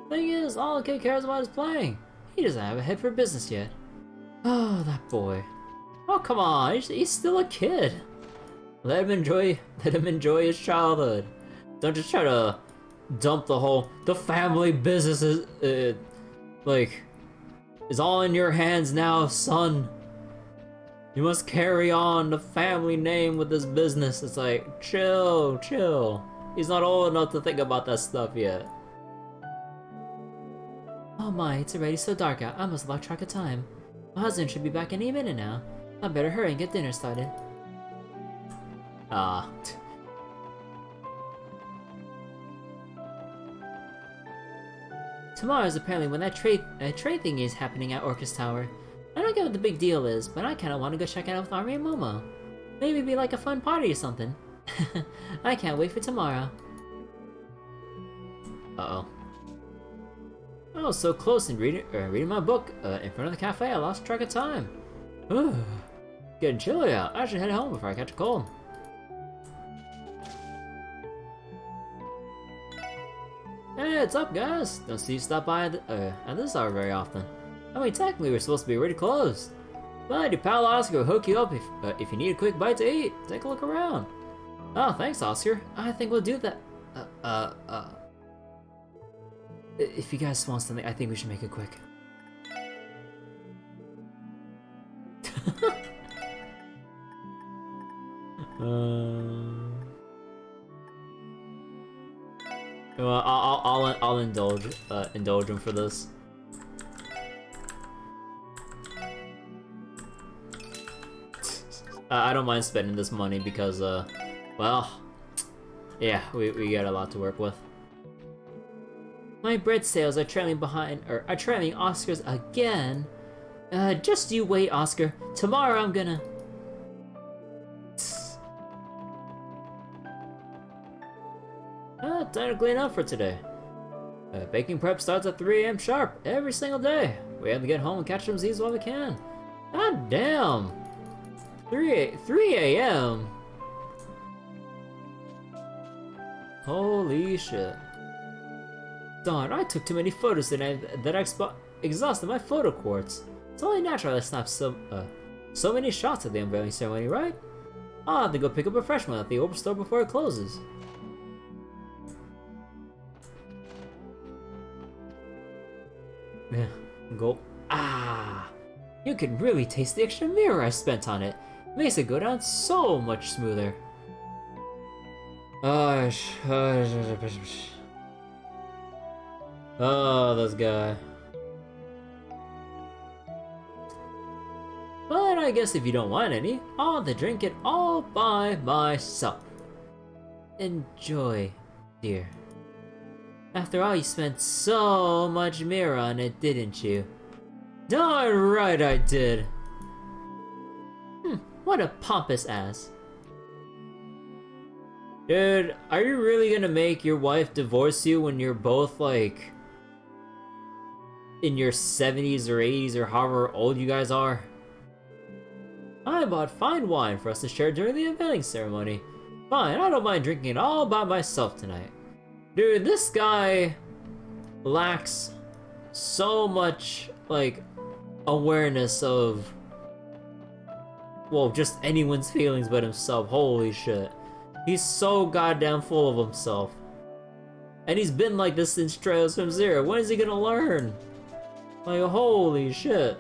Thing is, all the kid cares about is playing. He doesn't have a head for business yet. Oh, that boy. Oh, come on, he's still a kid. Let him enjoy his childhood. Don't just try to dump the family business is, like, is all in your hands now, son. You must carry on the family name with this business. It's like, chill. He's not old enough to think about that stuff yet. Oh my, it's already so dark out. I must have lost track of time. My husband should be back any minute now. I better hurry and get dinner started. Tomorrow is apparently when that trade thing is happening at Orcus Tower. I don't get what the big deal is, but I kinda wanna go check it out with Ari and Momo. Maybe it'd be like a fun party or something. I can't wait for tomorrow. Uh-oh. I was so close in reading my book in front of the cafe, I lost track of time. Ooh, getting chilly out. I should head home before I catch a cold. Hey, what's up, guys? Don't see you stop by at this hour very often. I mean, technically we're supposed to be already closed. But your pal Oscar will hook you up if you need a quick bite to eat. Take a look around. Oh, thanks, Oscar. I think we'll do that. If you guys want something, I think we should make it quick. Well, I'll indulge him for this. I don't mind spending this money because, well, yeah, we got a lot to work with. My bread sales are trailing Oscar's again. Just you wait, Oscar. Tomorrow I'm gonna... Time to clean up for today. Baking prep starts at 3 AM sharp every single day. We have to get home and catch some Z's while we can. God damn! 3 AM? Holy shit. Darn, I took too many photos today that I exhausted my photo quartz. It's only natural I snapped so many shots at the unveiling ceremony, right? I'll have to go pick up a fresh one at the open store before it closes. Yeah, go. You can really taste the extra mirror I spent on it. Makes it go down so much smoother. Oh, this guy. But I guess if you don't want any, I'll have to drink it all by myself. Enjoy. dear. After all, you spent so much mirror on it, didn't you? Darn right I did! What a pompous ass. Dude, are you really gonna make your wife divorce you when you're both, like, in your 70s or 80s or however old you guys are? I bought fine wine for us to share during the unveiling ceremony. Fine, I don't mind drinking it all by myself tonight. Dude, this guy lacks so much, like, awareness of, well, just anyone's feelings but himself. Holy shit. He's so goddamn full of himself. And he's been like this since Trails from Zero. When is he gonna learn? Like, holy shit.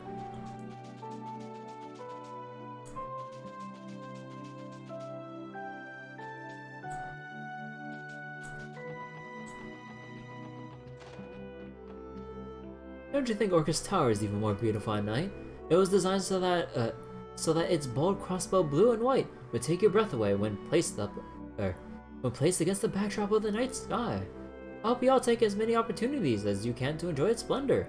Don't you think Orcus Tower is even more beautiful at night? It was designed so that its bold crossbow blue and white would take your breath away when placed against the backdrop of the night sky. I hope you all take as many opportunities as you can to enjoy its splendor.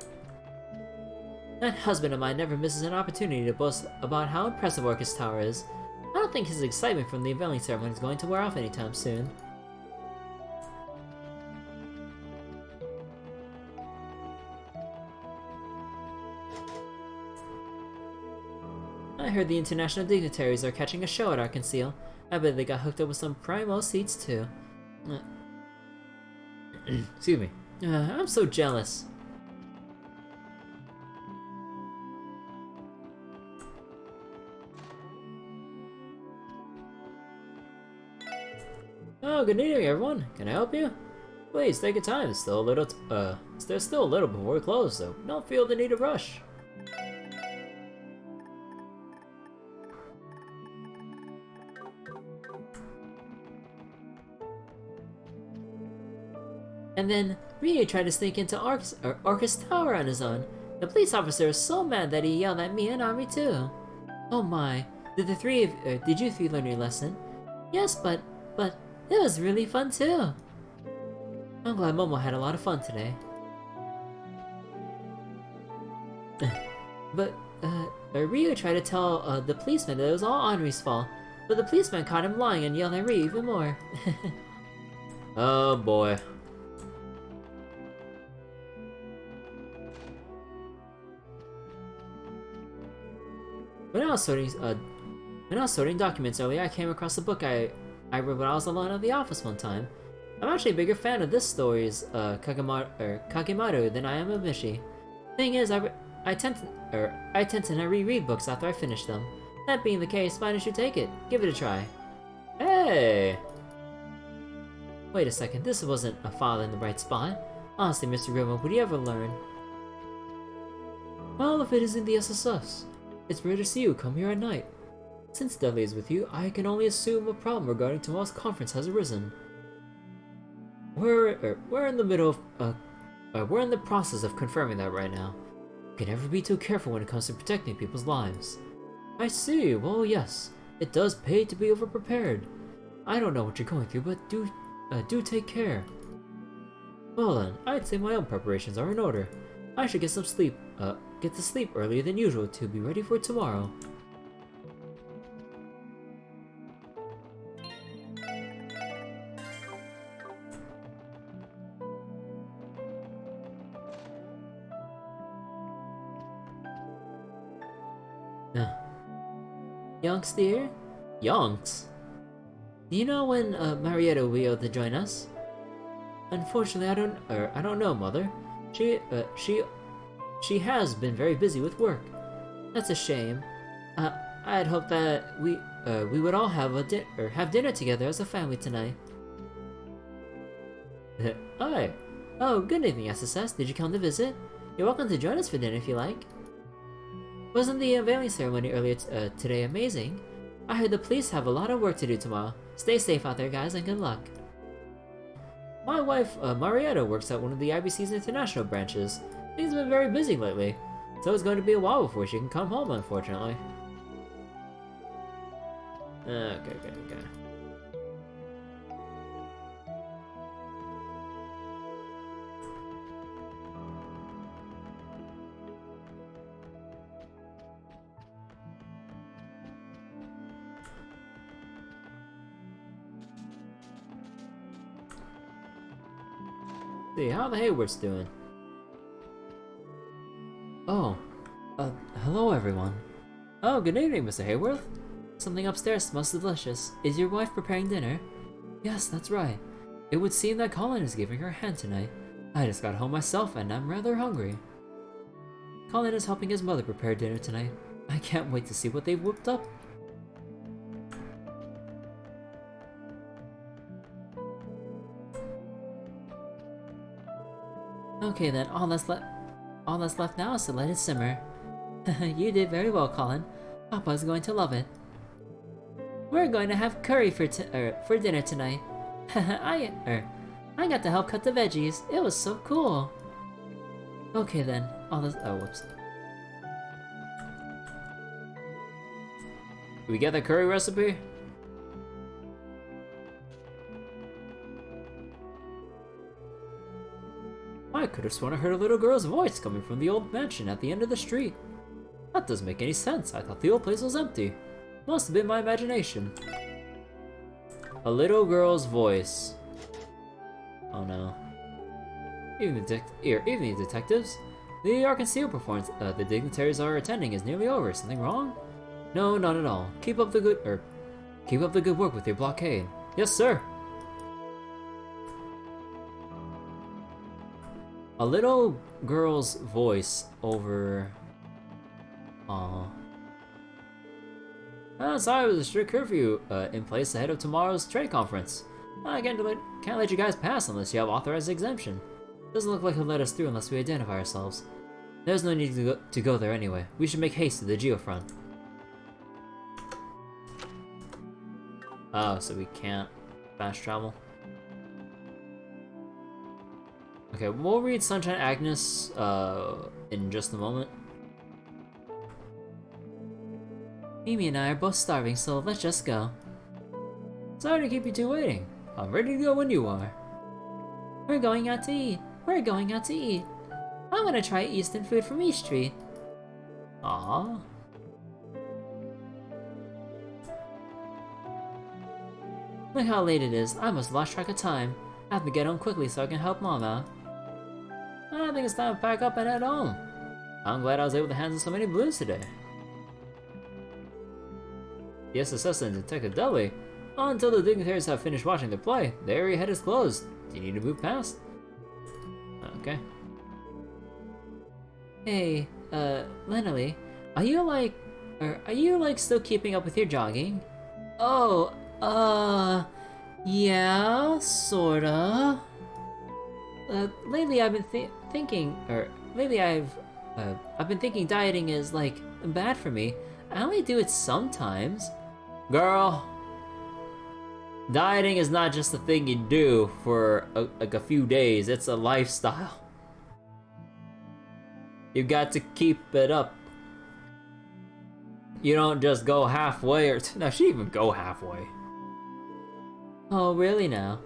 That husband of mine never misses an opportunity to boast about how impressive Orcus Tower is. I don't think his excitement from the unveiling ceremony is going to wear off anytime soon. I heard the international dignitaries are catching a show at Arseille. I bet they got hooked up with some primo seats too. Excuse me. I'm so jealous. Oh, good evening, everyone. Can I help you? Please take your time. There's still a little before we close, so don't feel the need to rush. And then Ryu tried to sneak into Orcus Tower on his own. The police officer was so mad that he yelled at me and Army too. Oh my, did you three learn your lesson? Yes, but it was really fun too. I'm glad Momo had a lot of fun today. But Ryu tried to tell the policeman that it was all Henri's fault, but the policeman caught him lying and yelled at Ryu even more. Oh boy. When I was sorting documents earlier, I came across a book I read when I was alone at the office one time. I'm actually a bigger fan of this story's Kakemaru than I am of Mishi. Thing is, I tend to not reread books after I finish them. That being the case, why don't you take it? Give it a try. Hey! Wait a second, this wasn't a file in the right spot. Honestly, Mr. Grimmo, would you ever learn? Well, if it isn't the SSS. It's rare to see you come here at night. Since Dudley is with you, I can only assume a problem regarding tomorrow's conference has arisen. We're in the process of confirming that right now. You can never be too careful when it comes to protecting people's lives. I see. Well, yes, it does pay to be overprepared. I don't know what you're going through, but do take care. Well then, I'd say my own preparations are in order. I should get some sleep. Get to sleep earlier than usual to be ready for tomorrow. Yonks, dear? Yonks? Do you know when Marietta will be able to join us? Unfortunately, I don't know, Mother. She has been very busy with work. That's a shame. I had hoped that we would all have dinner together as a family tonight. Hi. Oh, good evening, SSS. Did you come to visit? You're welcome to join us for dinner if you like. Wasn't the unveiling ceremony earlier today amazing? I heard the police have a lot of work to do tomorrow. Stay safe out there, guys, and good luck. My wife, Marietta, works at one of the IBC's international branches. Things have been very busy lately, so it's going to be a while before she can come home, unfortunately. Okay. See, how the Haywards doing? Oh, hello everyone. Oh, good evening, Mr. Hayworth. Something upstairs smells delicious. Is your wife preparing dinner? Yes, that's right. It would seem that Colin is giving her a hand tonight. I just got home myself and I'm rather hungry. Colin is helping his mother prepare dinner tonight. I can't wait to see what they've whipped up. Okay then, all that's left now is to let it simmer. You did very well, Colin. Papa's going to love it. We're going to have curry for dinner tonight. I got to help cut the veggies. It was so cool. Okay then, whoops. We get the curry recipe? I could have sworn I heard a little girl's voice coming from the old mansion at the end of the street. That doesn't make any sense. I thought the old place was empty. Must have been my imagination. A little girl's voice. Oh no. Evening detectives. The Arseille performance the dignitaries are attending is nearly over. Something wrong? No, not at all. Keep up the good work with your blockade. Yes, sir. A little girl's voice over. Sorry, there's a strict curfew in place ahead of tomorrow's trade conference. I can't let you guys pass unless you have authorized exemption. Doesn't look like he'll let us through unless we identify ourselves. There's no need to go there anyway. We should make haste to the geofront. Oh, so we can't fast travel. Okay, we'll read Sunshine Agnes in just a moment. Mimi and I are both starving, so let's just go. Sorry to keep you two waiting. I'm ready to go when you are. We're going out to eat. We're going out to eat. I want to try Eastern food from East Street. Aww. Look how late it is. I must lost track of time. I have to get home quickly so I can help Mom out. I think it's time to pack up and head home. I'm glad I was able to handle so many blues today. The SSS and Detective Dudley. Until the dignitaries have finished watching the play, the area ahead is closed. Do you need to move past? Okay. Hey, Lenely, are you like still keeping up with your jogging? Oh, yeah, sorta. Lately I've been I've been thinking dieting is like bad for me. I only do it sometimes. Girl, dieting is not just a thing you do for like a few days, it's a lifestyle. You got to keep it up. You don't just go halfway or no, she didn't even go halfway. Oh, really now?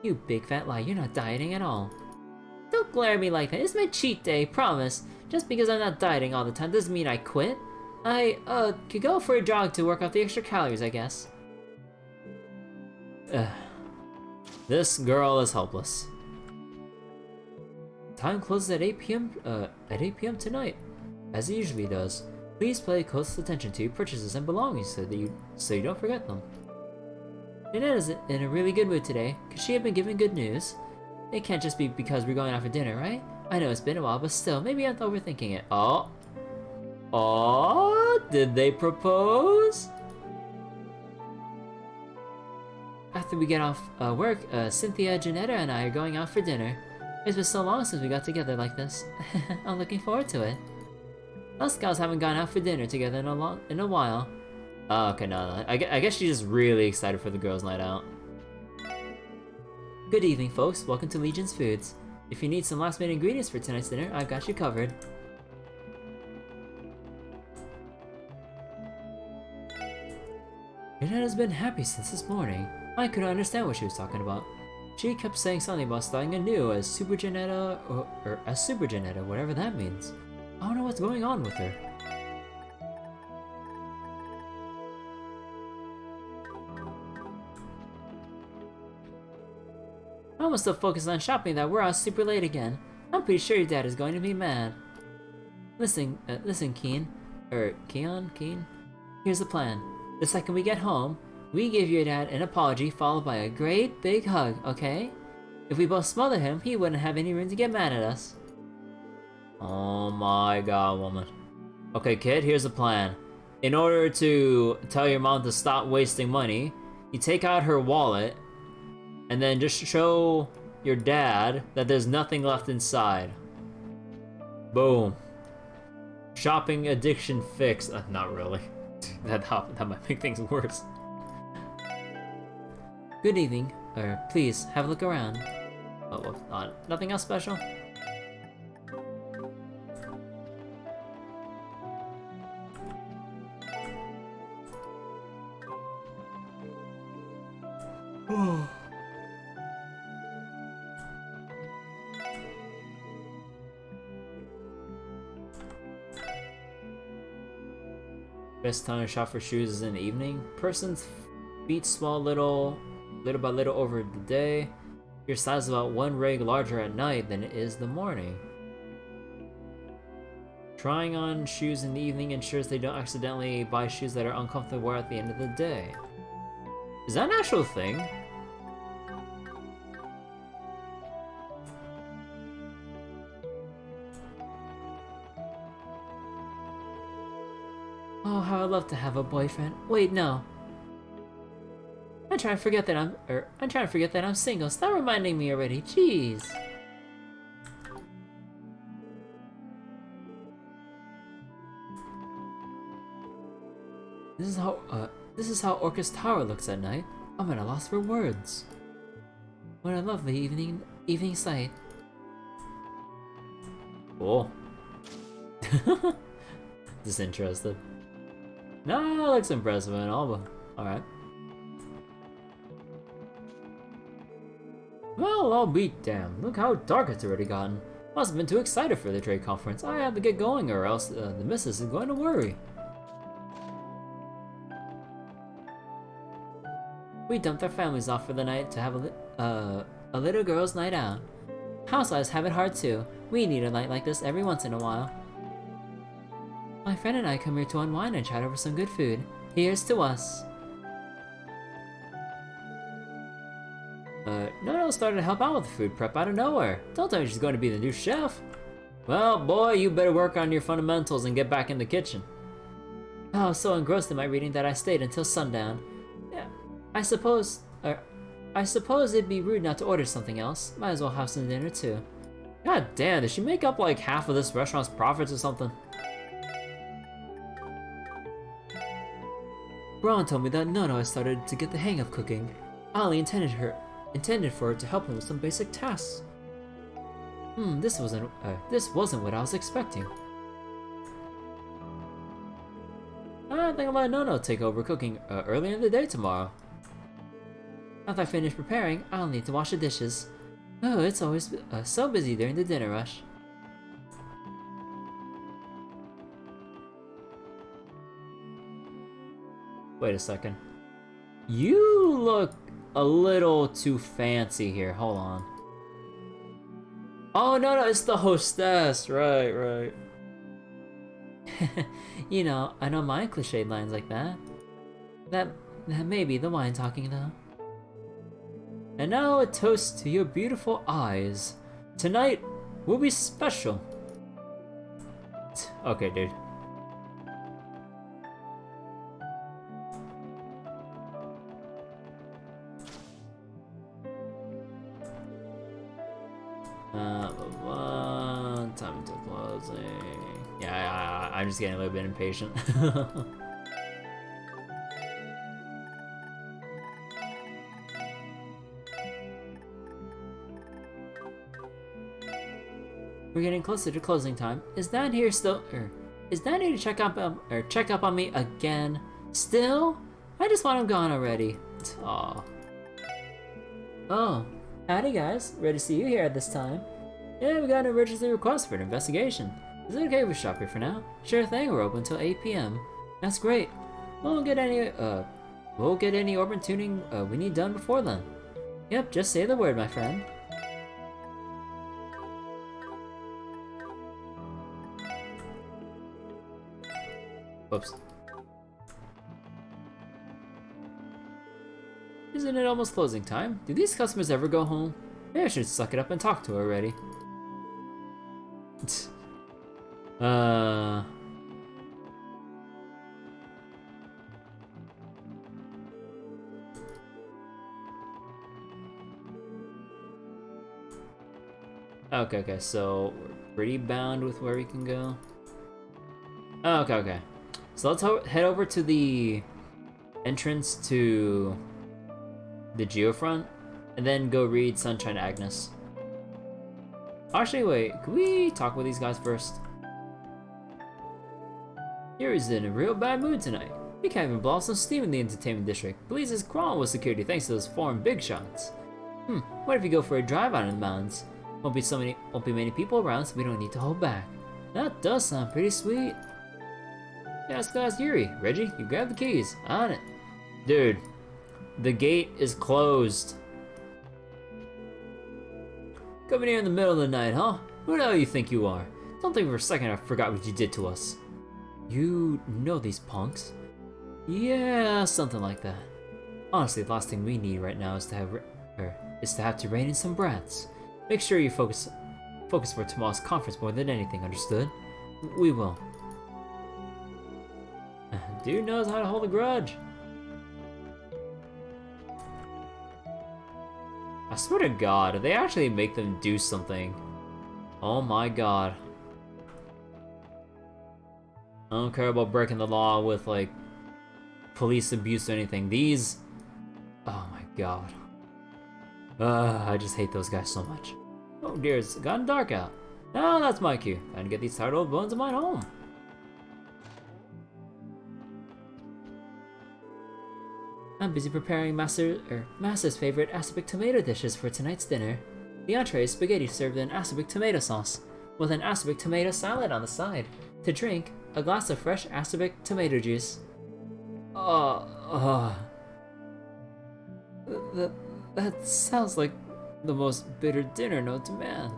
You big fat lie, you're not dieting at all. Don't glare at me like that, it's my cheat day, promise. Just because I'm not dieting all the time doesn't mean I quit. I, could go for a jog to work off the extra calories, I guess. This girl is hopeless. Time closes at 8 p.m. tonight, as it usually does. Please pay close attention to your purchases and belongings so you don't forget them. Jeanette is in a really good mood today. Could she have been given good news? It can't just be because we're going out for dinner, right? I know it's been a while, but still, maybe I'm overthinking it. Oh, did they propose? After we get off work, Cynthia, Janetta, and I are going out for dinner. It's been so long since we got together like this. I'm looking forward to it. Us gals haven't gone out for dinner together in a while. Oh, okay, no. I guess she's just really excited for the girls' night out. Good evening, folks. Welcome to Legion's Foods. If you need some last-minute ingredients for tonight's dinner, I've got you covered. Janetta's been happy since this morning. I couldn't understand what she was talking about. She kept saying something about starting anew as Super Janetta, or as Super Janetta, whatever that means. I don't know what's going on with her. I'm still focused on shopping that we're out super late again. I'm pretty sure your dad is going to be mad. Listen, Keen. Keen? Here's the plan. The second we get home, we give your dad an apology followed by a great big hug, okay? If we both smother him, he wouldn't have any room to get mad at us. Oh my god, woman. Okay, kid, here's the plan. In order to tell your mom to stop wasting money, you take out her wallet and then just show your dad that there's nothing left inside. Boom. Shopping addiction fixed. Not really. that might make things worse. Good evening. Please, have a look around. Oh, well, nothing else special? Best time to shop for shoes is in the evening. Person's feet swell little by little over the day. Your size is about one rig larger at night than it is in the morning. Trying on shoes in the evening ensures they don't accidentally buy shoes that are uncomfortable to wear at the end of the day. Is that an actual thing? Oh, how I'd love to have a boyfriend. Wait, no. I'm trying to forget that I'm single. Stop reminding me already. Jeez. This is how Orcus Tower looks at night. I'm at a loss for words. What a lovely evening sight. Cool. Disinterested. No, it looks impressive and all, but alright. Well, I'll be damned. Look how dark it's already gotten. Must have been too excited for the trade conference. I have to get going or else the missus is going to worry. We dumped our families off for the night to have a little girl's night out. Housewives have it hard too. We need a night like this every once in a while. My friend and I come here to unwind and chat over some good food. Here's to us. Nono started to help out with the food prep out of nowhere. Don't tell me she's going to be the new chef. Well, boy, you better work on your fundamentals and get back in the kitchen. I was so engrossed in my reading that I stayed until sundown. Yeah, I suppose it'd be rude not to order something else. Might as well have some dinner too. God damn, did she make up like half of this restaurant's profits or something? Braun told me that Nono has started to get the hang of cooking. Ali intended for her to help him with some basic tasks. This wasn't what I was expecting. I think I'll let Nono take over cooking early in the day tomorrow. After I finish preparing, I'll need to wash the dishes. Oh, it's always so busy during the dinner rush. Wait a second. You look a little too fancy here. Hold on. Oh, no, it's the hostess. Right. You know, I don't mind cliched lines like that. That may be the wine talking though. And now a toast to your beautiful eyes. Tonight will be special. Okay, dude. Time until closing. Yeah, I'm just getting a little bit impatient. We're getting closer to closing time. Is Dan here still? Is Dan here to check up on me again? Still? I just want him gone already. Aw. Oh, howdy guys. Ready to see you here at this time. Yeah, we got an emergency request for an investigation. Is it okay if we shop here for now? Sure thing. We're open until 8 p.m. That's great. We'll get any orbit tuning we need done before then. Yep, just say the word, my friend. Whoops. Isn't it almost closing time? Do these customers ever go home? Maybe I should suck it up and talk to her already. Okay, so we're pretty bound with where we can go. Okay. So let's head over to the entrance to the Geofront, and then go read Sunshine Agnes. Actually, wait, can we talk with these guys first? Yuri's in a real bad mood tonight. We can't even blow some steam in the entertainment district. Believes is crawling with security thanks to those foreign big shots. What if we go for a drive out in the mountains? Won't be many people around, so we don't need to hold back. That does sound pretty sweet. Yeah, let's go ask Yuri. Reggie, you grab the keys. On it. Dude, the gate is closed. Coming here in the middle of the night, huh? Who the hell you think you are? Don't think for a second I forgot what you did to us. You know these punks? Yeah, something like that. Honestly, the last thing we need right now is to have to rein in some brats. Make sure you focus for tomorrow's conference more than anything, understood? We will. Dude knows how to hold a grudge. I swear to God, they actually make them do something. Oh my God. I don't care about breaking the law with, like, police abuse or anything. These... Oh my God. I just hate those guys so much. Oh dear, it's gotten dark out. Oh, that's my cue. Time to get these tired old bones of mine home. I'm busy preparing Master's favorite aspic tomato dishes for tonight's dinner. The entree is spaghetti served in aspic tomato sauce, with an aspic tomato salad on the side. To drink, a glass of fresh aspic tomato juice. That sounds like the most bitter dinner known to man.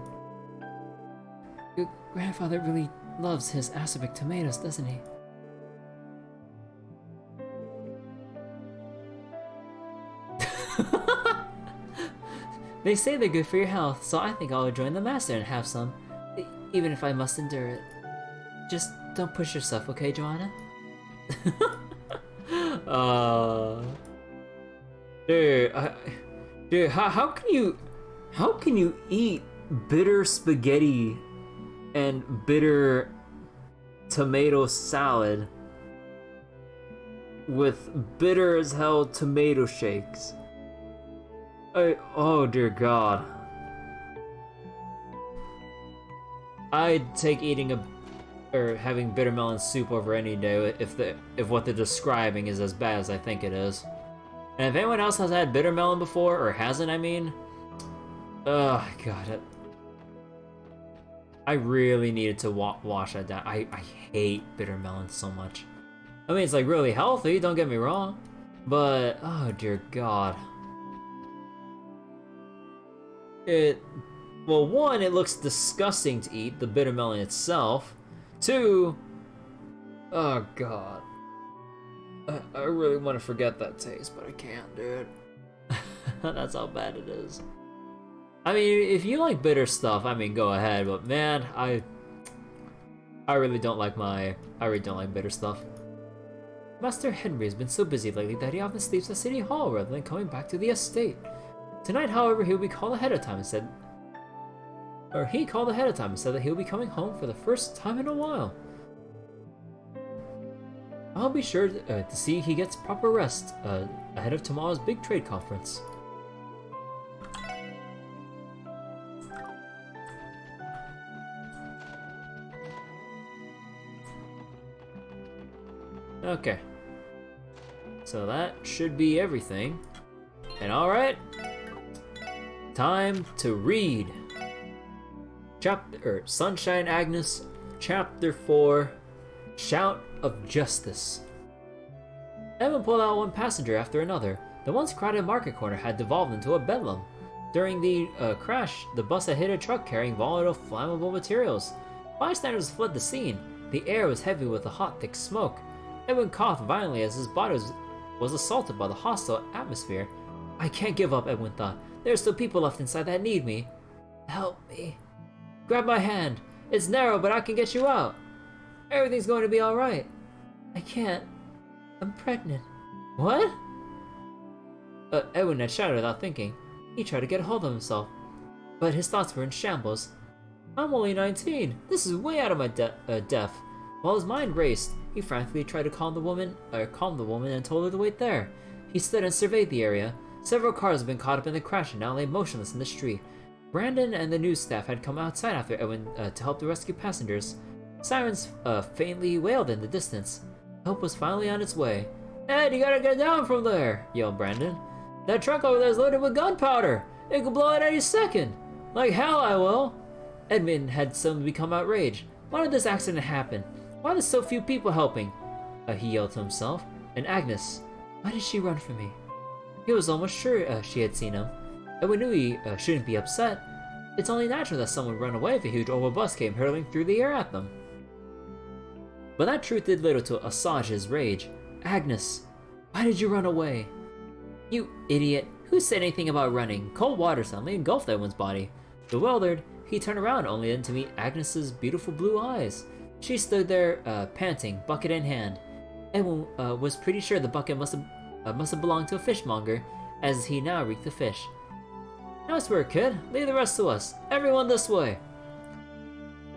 Your grandfather really loves his aspic tomatoes, doesn't he? They say they're good for your health, so I think I'll join the master and have some, even if I must endure it. Just don't push yourself, okay, Joanna? Dude, how can you eat bitter spaghetti and bitter tomato salad with bitter as hell tomato shakes? Oh dear God. I'd take eating or having bitter melon soup over any day if what they're describing is as bad as I think it is. And if anyone else has had bitter melon before, or hasn't, I mean, oh God, I really needed to wash that down. I hate bitter melon so much. I mean, it's like really healthy, don't get me wrong, but oh dear God. Well, one, it looks disgusting to eat, the bitter melon itself. Two, oh God. I really want to forget that taste, but I can't, dude. That's how bad it is. I mean, if you like bitter stuff, I mean, go ahead, but man, I really don't like bitter stuff. Master Henry has been so busy lately that he often sleeps at City Hall rather than coming back to the estate. Tonight, however, he called ahead of time and said that he'll be coming home for the first time in a while. I'll be sure to see he gets proper rest ahead of tomorrow's big trade conference. Okay. So that should be everything. And alright. Time to read. Sunshine Agnes, Chapter 4, Shout of Justice. Evan pulled out one passenger after another. The once crowded market corner had devolved into a bedlam. During the crash, the bus had hit a truck carrying volatile, flammable materials. Bystanders fled the scene. The air was heavy with a hot, thick smoke. Edwin coughed violently as his body was assaulted by the hostile atmosphere. I can't give up, Edwin thought. There are still people left inside that need me. Help me. Grab my hand. It's narrow, but I can get you out. Everything's going to be alright. I can't. I'm pregnant. What? Edwin had shouted without thinking. He tried to get a hold of himself, but his thoughts were in shambles. I'm only 19. This is way out of my depth. While his mind raced, he frantically tried to calm the woman and told her to wait there. He stood and surveyed the area. Several cars had been caught up in the crash and now lay motionless in the street. Brandon and the news staff had come outside after Edwin to help the rescue passengers. Sirens faintly wailed in the distance. Help was finally on its way. Ed, you gotta get down from there, yelled Brandon. That truck over there is loaded with gunpowder. It could blow at any second. Like hell I will. Edmund had suddenly become outraged. Why did this accident happen? Why are there so few people helping? He yelled to himself. And Agnes, why did she run from me? He was almost sure she had seen him. Edwin knew he shouldn't be upset. It's only natural that someone would run away if a huge oval bus came hurtling through the air at them. But that truth did little to assuage his rage. Agnes, why did you run away? You idiot. Who said anything about running? Cold water suddenly engulfed Edwin's body. Bewildered, he turned around only then to meet Agnes's beautiful blue eyes. She stood there, panting, bucket in hand. Edwin was pretty sure the bucket must have belonged to a fishmonger, as he now reeked the fish. Nice work, kid. Leave the rest to us. Everyone this way.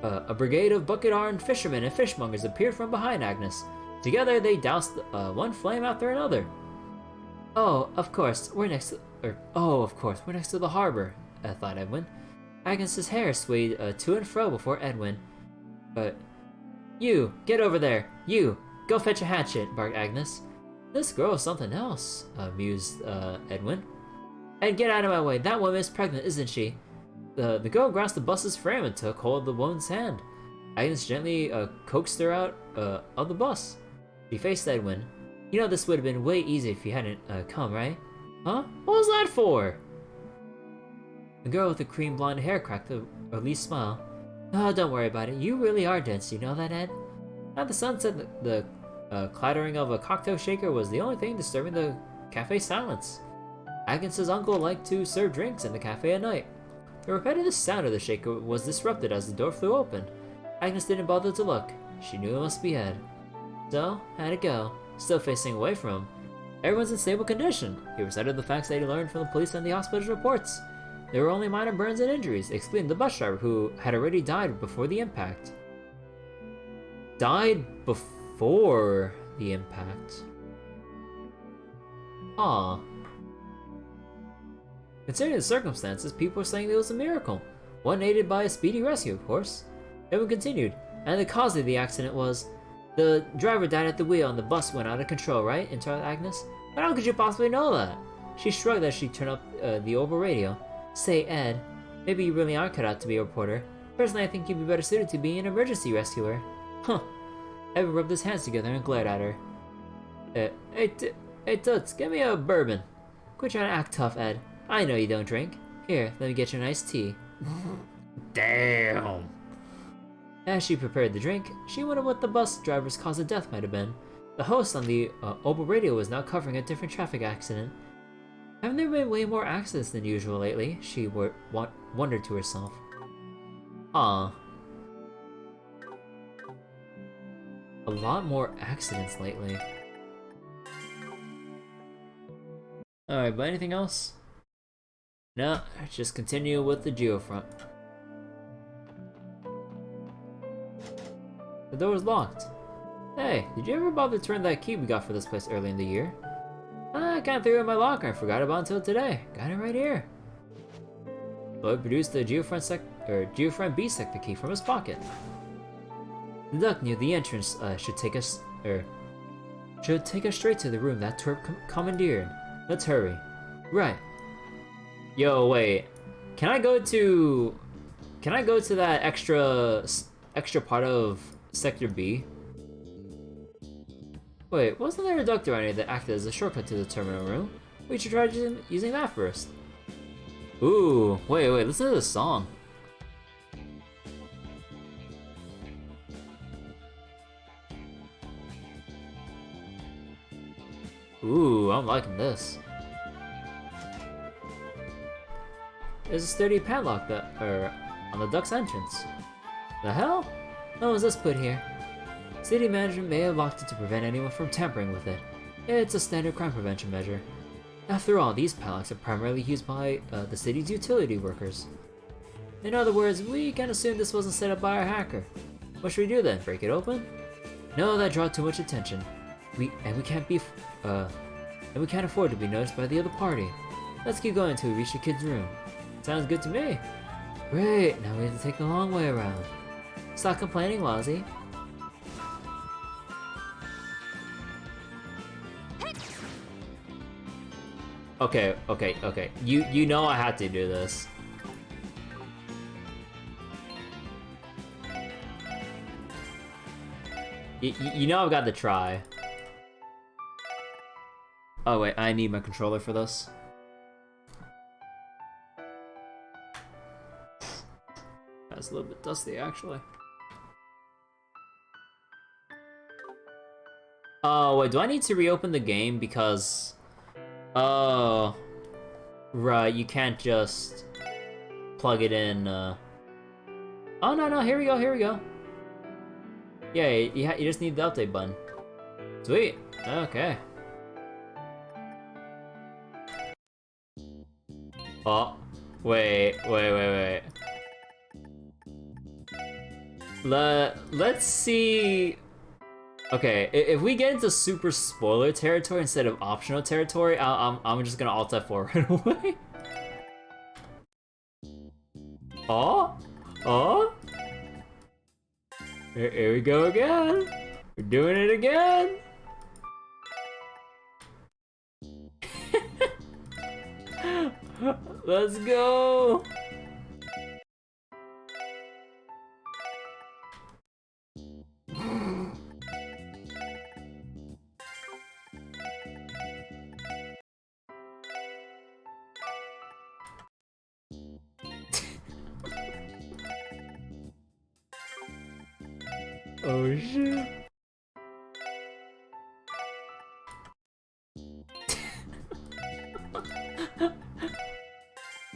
A brigade of bucket-armed fishermen and fishmongers appeared from behind Agnes. Together, they doused one flame after another. Of course, we're next to the harbor, thought Edwin. Agnes's hair swayed to and fro before Edwin. You, get over there. You, go fetch a hatchet, barked Agnes. This girl is something else, mused Edwin. Ed, get out of my way. That woman is pregnant, isn't she? The girl grasped the bus's frame and took hold of the woman's hand. Agnes gently coaxed her out of the bus. She faced Edwin. You know this would have been way easier if you hadn't come, right? Huh? What was that for? The girl with the cream blonde hair cracked a released smile. Oh, don't worry about it. You really are dense, you know that, Ed? At the sunset, the clattering of a cocktail shaker was the only thing disturbing the cafe silence. Agnes's uncle liked to serve drinks in the cafe at night. The repetitive sound of the shaker was disrupted as the door flew open. Agnes didn't bother to look. She knew it must be Ed. So, how'd it go? Still facing away from him. Everyone's in stable condition. He recited the facts that he learned from the police and the hospital reports. There were only minor burns and injuries, excluding the bus driver who had already died before the impact. Died before the impact? Aw. Considering the circumstances, people were saying it was a miracle. One aided by a speedy rescue, of course. Edwin continued, and the cause of the accident was... The driver died at the wheel and the bus went out of control, right? Interrupted Agnes. But how could you possibly know that? She shrugged as she turned up the oval radio. Say, Ed, maybe you really aren't cut out to be a reporter. Personally, I think you'd be better suited to being an emergency rescuer. Huh. Edwin rubbed his hands together and glared at her. Hey Toots, get me a bourbon. Quit trying to act tough, Ed. I know you don't drink. Here, let me get you a nice tea. Damn. As she prepared the drink, she wondered what the bus driver's cause of death might have been. The host on the Opal radio was now covering a different traffic accident. Haven't there been way more accidents than usual lately? She wondered to herself. A lot more accidents lately. Alright, but anything else? No, just continue with the geofront. The door was locked. Hey, did you ever bother to turn that key we got for this place early in the year? I kind of threw it in my locker and forgot about it until today. Got it right here. Lloyd produced the geofront B sector key from his pocket. The duct near the entrance should take us straight to the room that Twerp commandeered. Let's hurry. Right. Yo, wait. Can I go to that extra part of Sector B? Wait, wasn't there a duct around here that acted as a shortcut to the terminal room? We should try using that first. Ooh, wait, listen to this song. Ooh, I'm liking this. There's a sturdy padlock on the duck's entrance. The hell? How was this put here? City management may have locked it to prevent anyone from tampering with it. It's a standard crime prevention measure. After all, these padlocks are primarily used by the city's utility workers. In other words, we can assume this wasn't set up by a hacker. What should we do then? Break it open? No, that draw too much attention. We can't afford to be noticed by the other party. Let's keep going until we reach the kid's room. Sounds good to me. Great, now we have to take the long way around. Stop complaining, Wazzy. Okay. You know I had to do this. You know I've got to try. Oh wait, I need my controller for this. That's a little bit dusty actually. Oh wait, do I need to reopen the game because... Oh, right, you can't just plug it in, Oh, no, here we go. Yeah, you just need the update button. Sweet, okay. Oh, wait. Let's see... Okay, if we get into super spoiler territory instead of optional territory, I'm just gonna Alt F4 right away. Oh! Here we go again. We're doing it again. Let's go. Oh shit.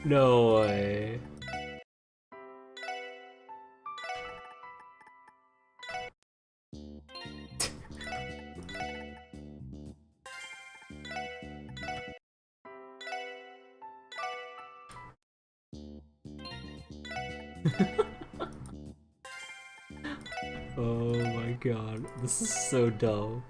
No way. Oh my god, this is so dull.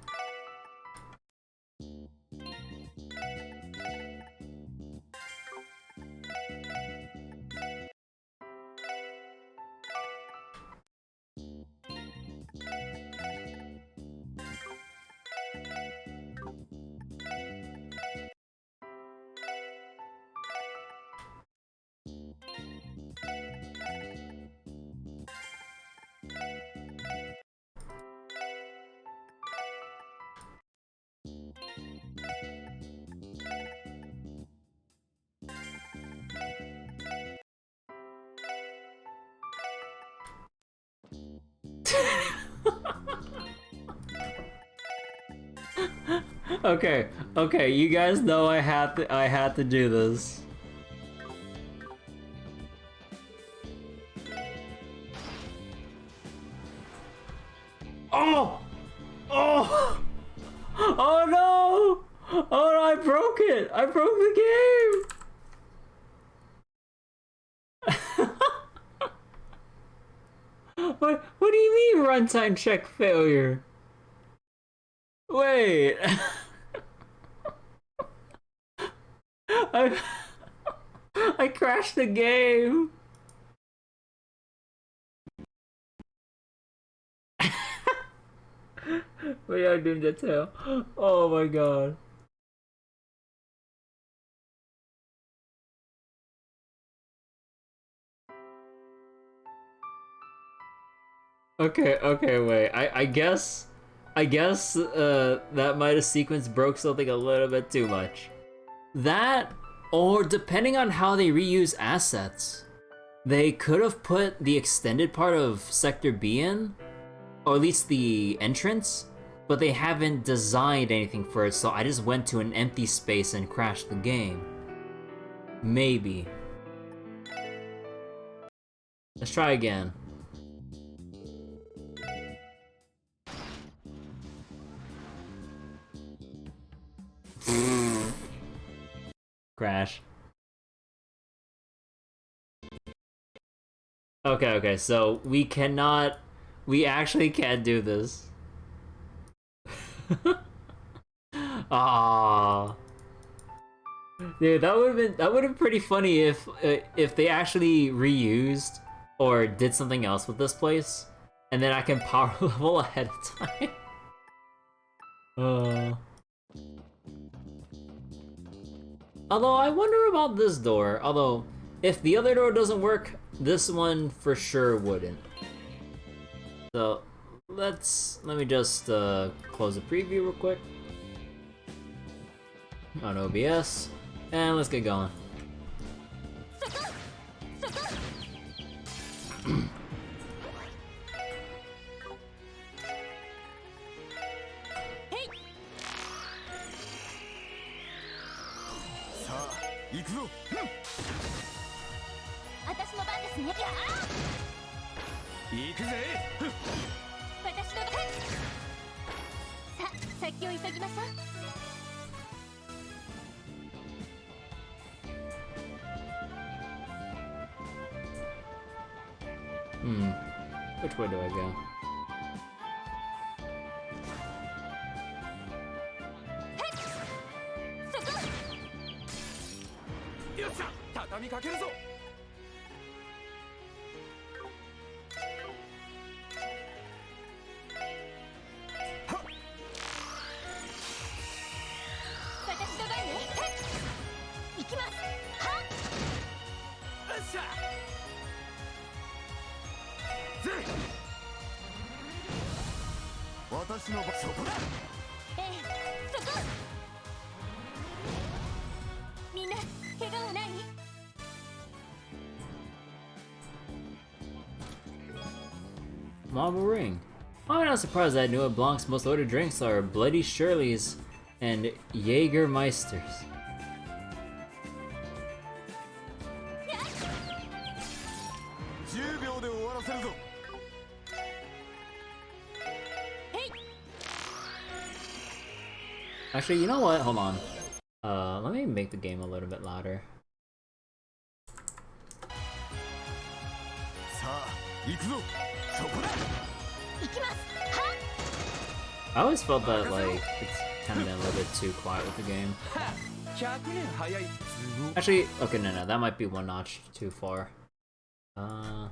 Okay, you guys know I had to do this. Oh! Oh! Oh no! Oh no, I broke it! I broke the game! What do you mean runtime check failure? Wait. I crashed the game. Wait, I'm doing that too. Oh my god. Okay, wait. I guess that might have sequence broke something a little bit too much. That, or depending on how they reuse assets, they could have put the extended part of Sector B in, or at least the entrance, but they haven't designed anything for it, so I just went to an empty space and crashed the game. Maybe. Let's try again. Crash. Okay, so we actually can't do this. Ah, dude, that would have been pretty funny if they actually reused or did something else with this place, and then I can power level ahead of time. Although I wonder about this door. Although if the other door doesn't work, this one for sure wouldn't. So let me just close the preview real quick on OBS, and let's get going. Which way do I go? Marble Ring. I'm not surprised that Nuit Blanc's most ordered drinks are Bloody Shirley's and Jägermeisters. Actually, you know what? Hold on. Let me make the game a little bit louder. I always felt that like it's kind of been a little bit too quiet with the game. Actually, okay, no, that might be one notch too far. Come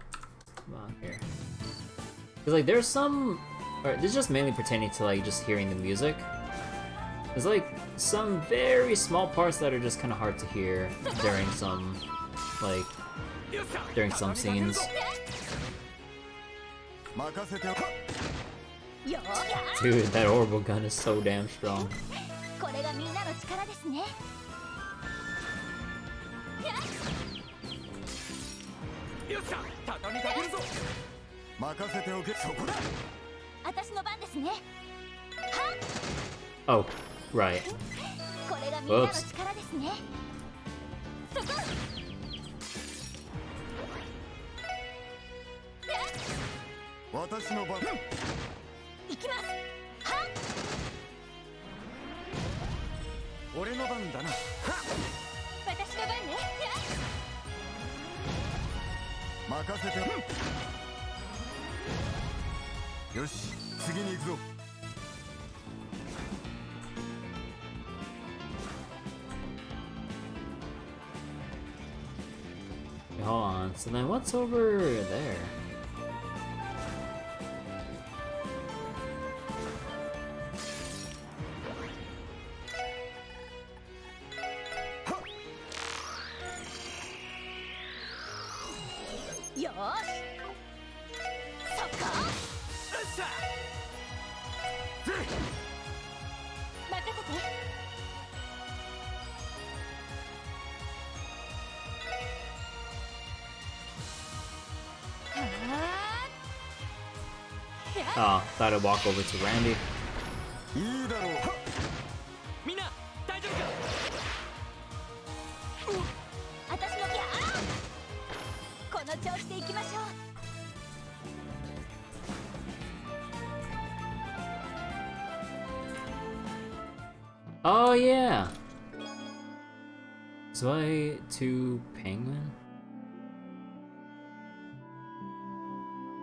on here. Cause like there's some, or this is just mainly pertaining to like just hearing the music. There's like some very small parts that are just kind of hard to hear during some scenes. Dude, that orbital gun is so damn strong. Oh, right. Whoops. Hold on, so then what's over there? Oh, thought I'd walk over to Randy. Oh yeah! Zwei to Penguin?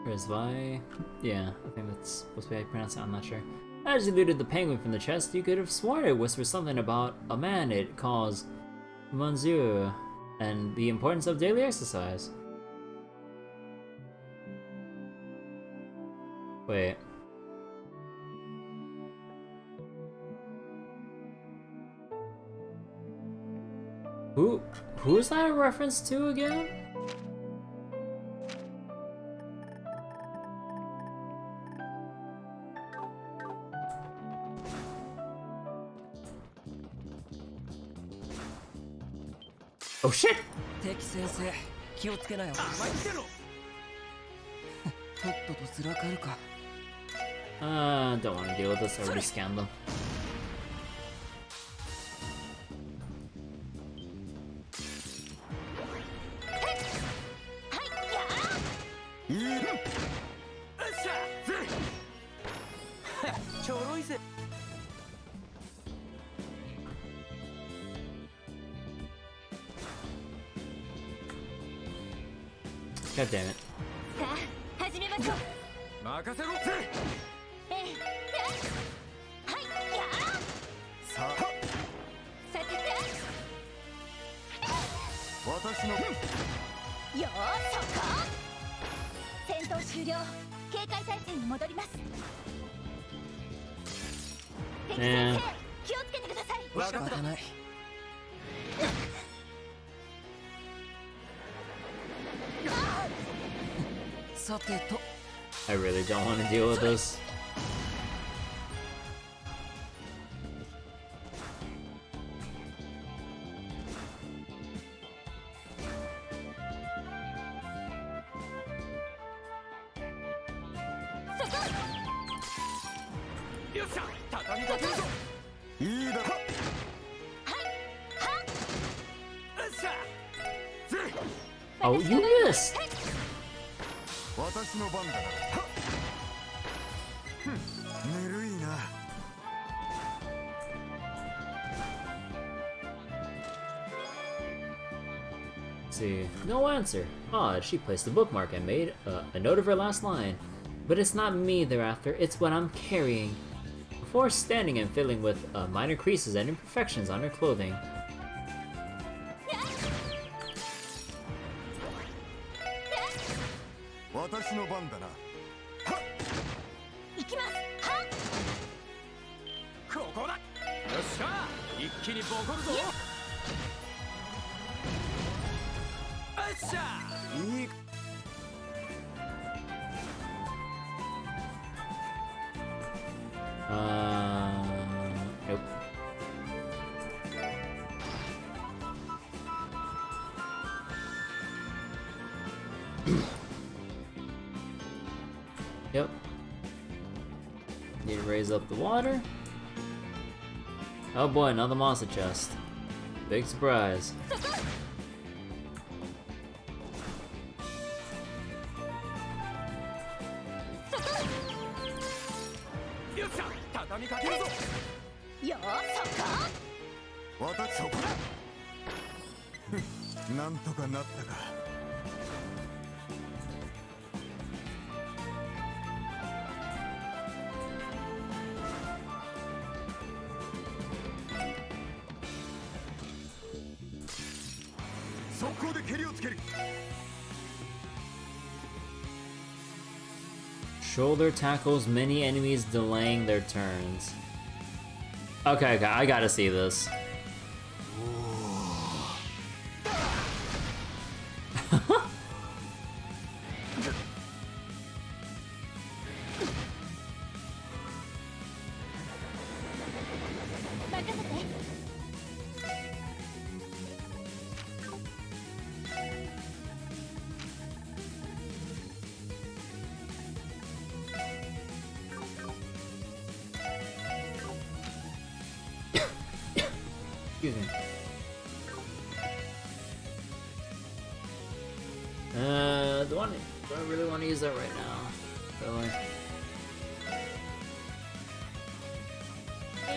Or Zwei? Yeah, I think that's supposed to be how you pronounce it, I'm not sure. As you looted the penguin from the chest, you could have sworn it whispered something about a man it calls Monsieur and the importance of daily exercise. Wait. Who is that a reference to again? Oh shit! Don't want to deal with this, I already scanned them. God damn it. Man. I really don't want to deal with this. Oh, you missed! Let's see, no answer. Odd, she placed a bookmark and made a note of her last line. But it's not me they're after, it's what I'm carrying. Before standing and fiddling with minor creases and imperfections on her clothing. Nope. Yep. Need to raise up the water. Oh boy, another monster chest. Big surprise. Shoulder tackles many enemies, delaying their turns. Okay, I gotta see this. Excuse me. Do I really want to use that right now? Really? I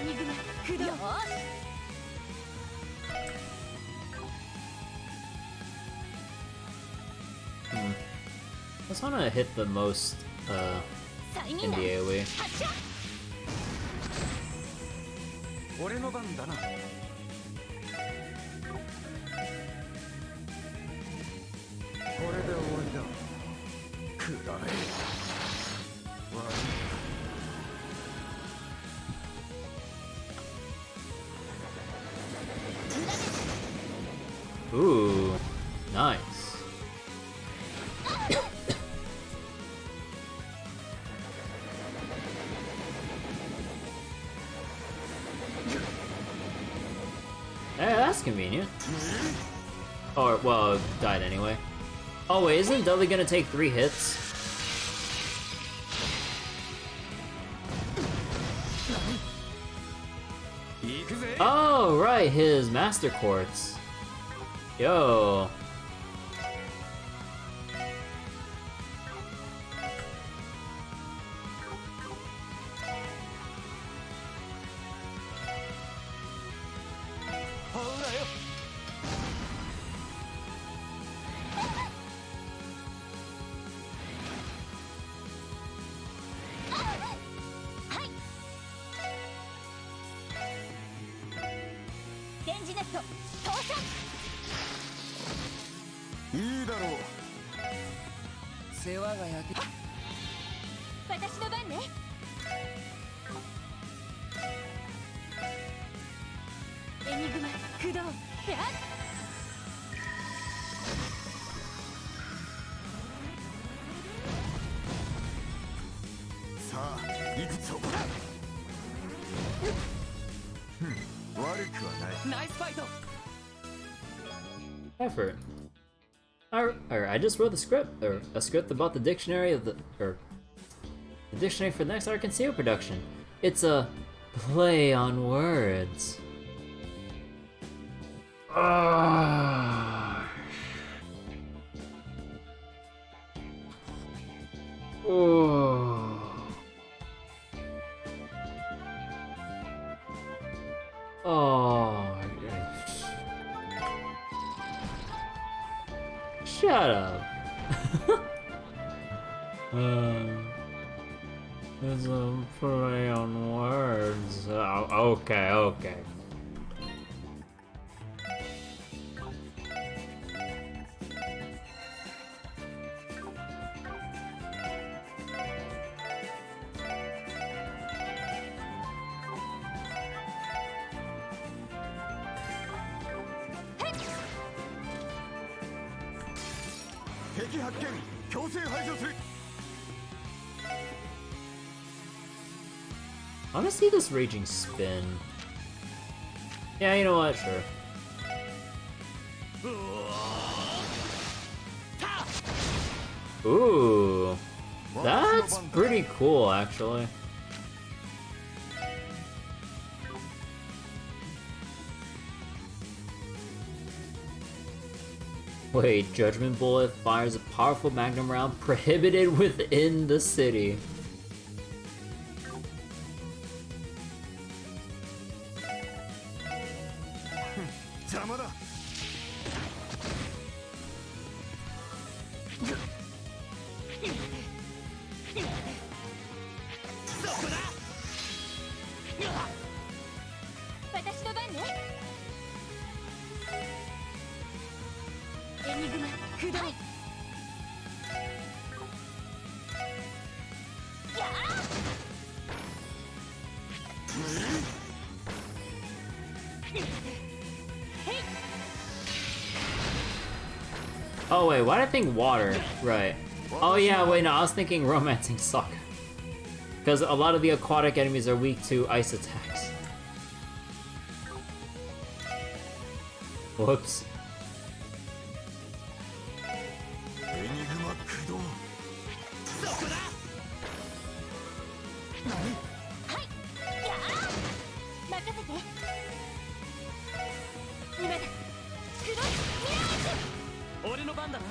just want to hit the most in the AoE. 俺の番だな。これで終わりだ。くだらねえ。悪い。 Ooh, nice. Hey, that's convenient. Or, well, died anyway. Oh wait, isn't Dudley gonna take 3 hits? Oh, right, his Master Quartz. Yo. Effort. I just wrote the script, or a script about the dictionary of the dictionary for the next Arc and Seal production. It's a play on words. Oh. Oh. Shut up. It's a play on words. Okay, okay. I wanna see this raging spin. Yeah, you know what? Sure. Ooh, that's pretty cool, actually. Wait, Judgment Bullet fires a powerful magnum round prohibited within the city. Oh wait, why did I think water? Right. Oh yeah, wait, no, I was thinking romancing soccer. Because a lot of the aquatic enemies are weak to ice attacks. Whoops. 番だな。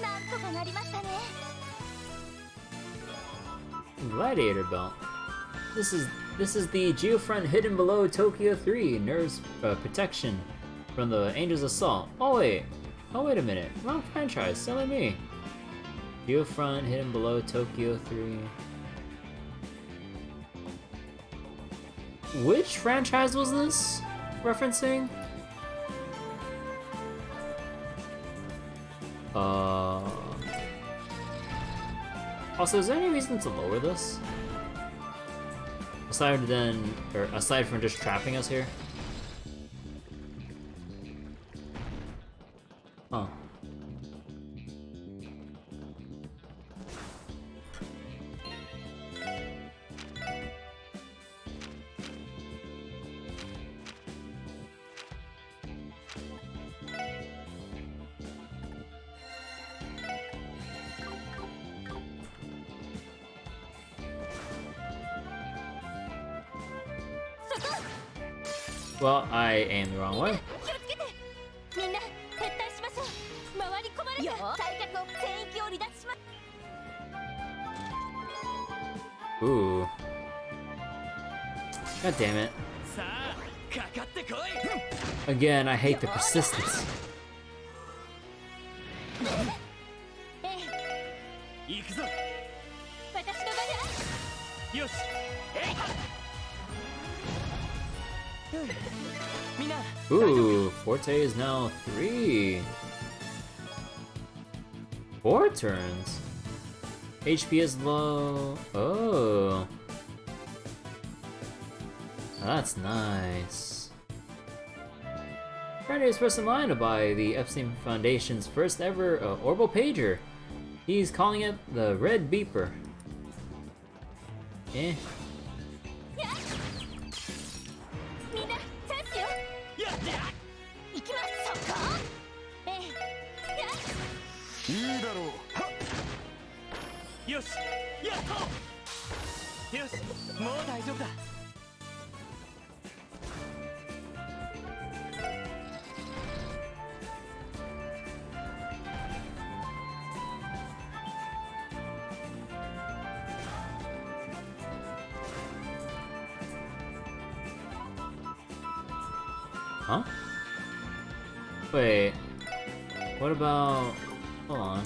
なんとかなりましたね。 Gladiator belt. This is the geofront hidden below Tokyo 3. Nerves protection from the Angel's assault. Oh wait a minute. Wrong franchise. Silly me. Geofront hidden below Tokyo 3. Which franchise was this referencing? Also, is there any reason to lower this? Aside from just trapping us here? Huh. Well, I aimed the wrong way. 気をつけて。みんな撤退しましょう。回り込まれた。退却を戦域を離脱します。 Ooh. God damn it. さあ、かかってこい。 Again, I hate the persistence. 行くぞ。私の番だ。よし。みんな。 Ooh, Forte is now 3. 4 turns. HP is low. Oh. That's nice. Friday is first in line to buy the Epstein Foundation's first ever Orbital Pager. He's calling it the Red Beeper. Eh. みんなチャンスよ。やっ行きます。そこ。いいだろう。よし、やっと。よし、もう大丈夫だ。Huh? Wait. What about... Hold on.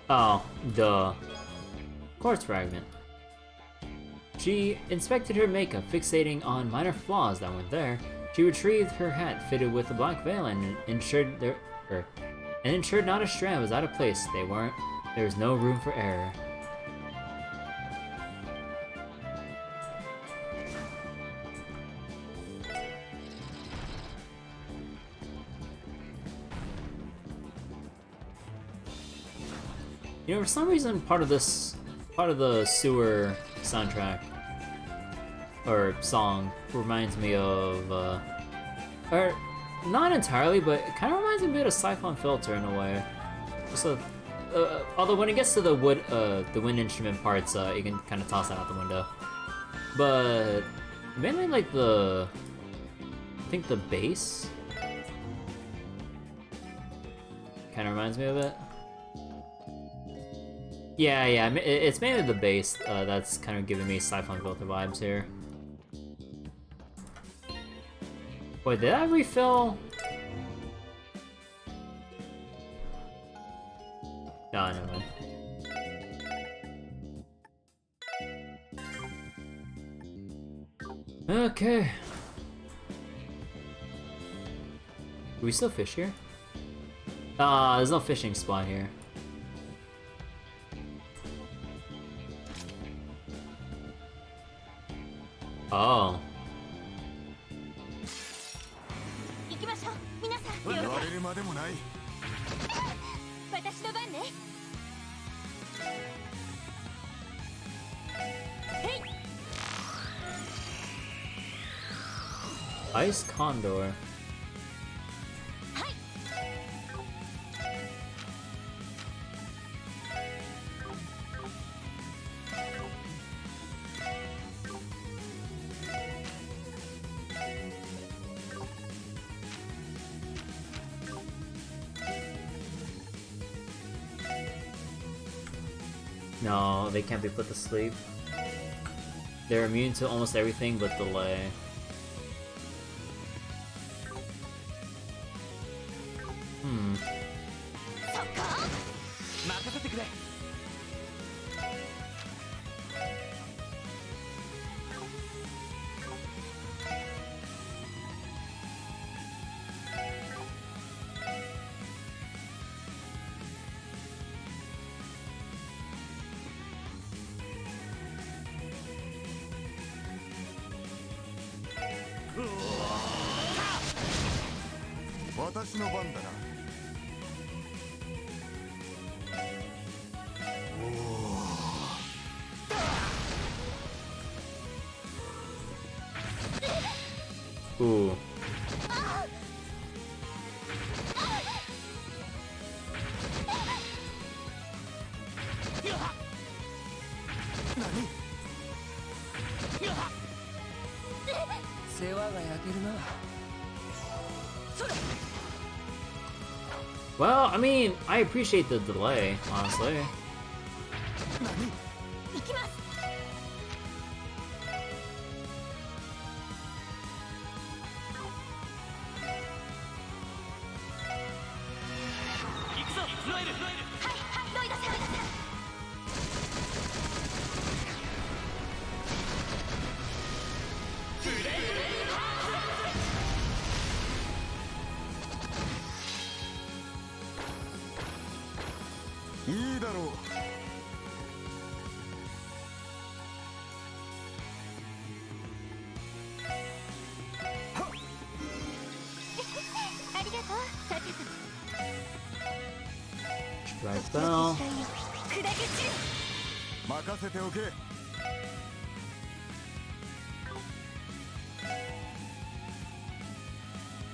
Oh, duh. Quartz fragment. She inspected her makeup, fixating on minor flaws that weren't there. She retrieved her hat fitted with a black veil and ensured not a strand was out of place. There was no room for error. You know, for some reason, part of the sewer soundtrack or song reminds me of, or not entirely, but it kind of reminds me a bit of Siphon Filter in a way. So, although when it gets to the wind instrument parts, you can kind of toss that out the window. But mainly like I think the bass kind of reminds me of it. Yeah, it's mainly the bass that's kind of giving me Siphon Filter vibes here. Wait, did I refill? No, never mind. Okay. Do we still fish here? There's no fishing spot here. Oh. 行きましょう皆さん。言われるまでもない。私の番ね。へい。 Ice Condor. No, they can't be put to sleep. They're immune to almost everything but delay. Hmm. 任せてくれ。私の番だな。Ooh. Well, I mean, I appreciate the delay, honestly. 行きます。 行くぞ、ロイル。はいはいロイドさん。いいだろう。ありがとうサテさん。 Strike Bell. 砕け散る。任せておけ。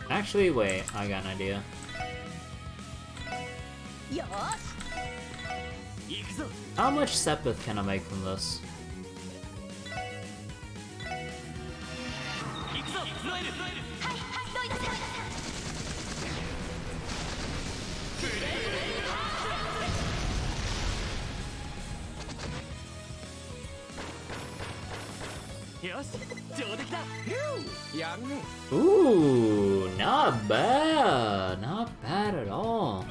Actually, wait, I got an idea. よーし。 行くぞ。 How much Sepith can I make from this? 行くぞ、ロイル。はいはいロイドさん。 よし、上出来だ。やるね。 Ooh, not bad. Not bad at all.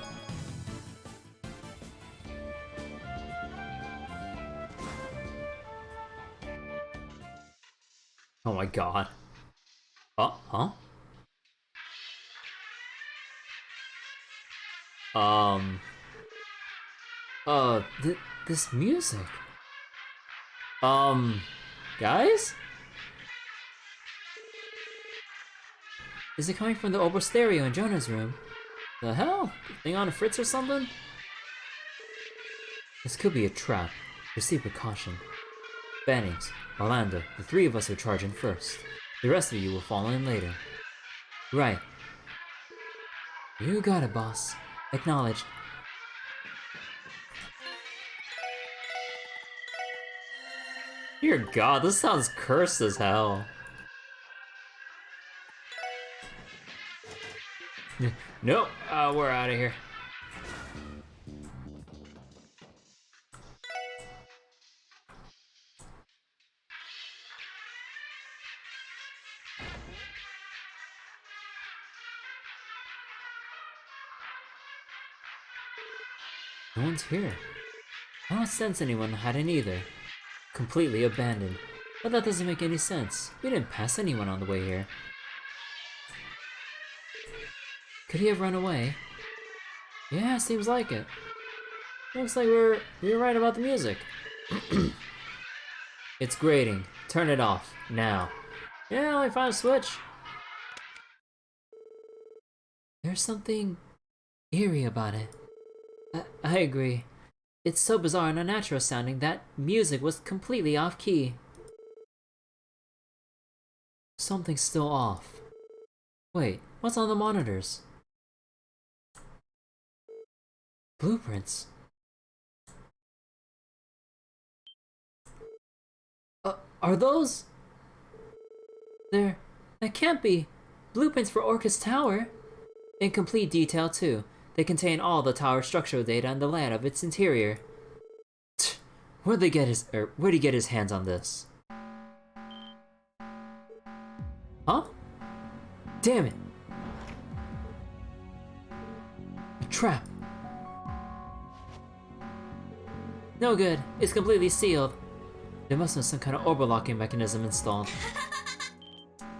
Oh my god. Huh? This music. Guys? Is it coming from the Obo stereo in Jonah's room? The hell? Thing on a fritz or something? This could be a trap. Proceed with caution. Bannings, Orlando, the three of us are charging first. The rest of you will fall in later. Right. You got it, boss. Acknowledged. Dear God, this sounds cursed as hell. Nope, we're out of here. No one's here. I don't sense anyone hiding either. Completely abandoned. But that doesn't make any sense. We didn't pass anyone on the way here. Could he have run away? Yeah, seems like it. Looks like we're right about the music. It's grating. Turn it off. Now. Yeah, I found a switch. There's something eerie about it. I agree. It's so bizarre and unnatural sounding that music was completely off key. Something's still off. Wait, what's on the monitors? Blueprints. Are those? That can't be. Blueprints for Orcus Tower. In complete detail too. They contain all the tower structural data and the layout of its interior. Where'd he get his hands on this? Huh? Damn it! A trap. No good. It's completely sealed. There must have been some kind of overlocking mechanism installed.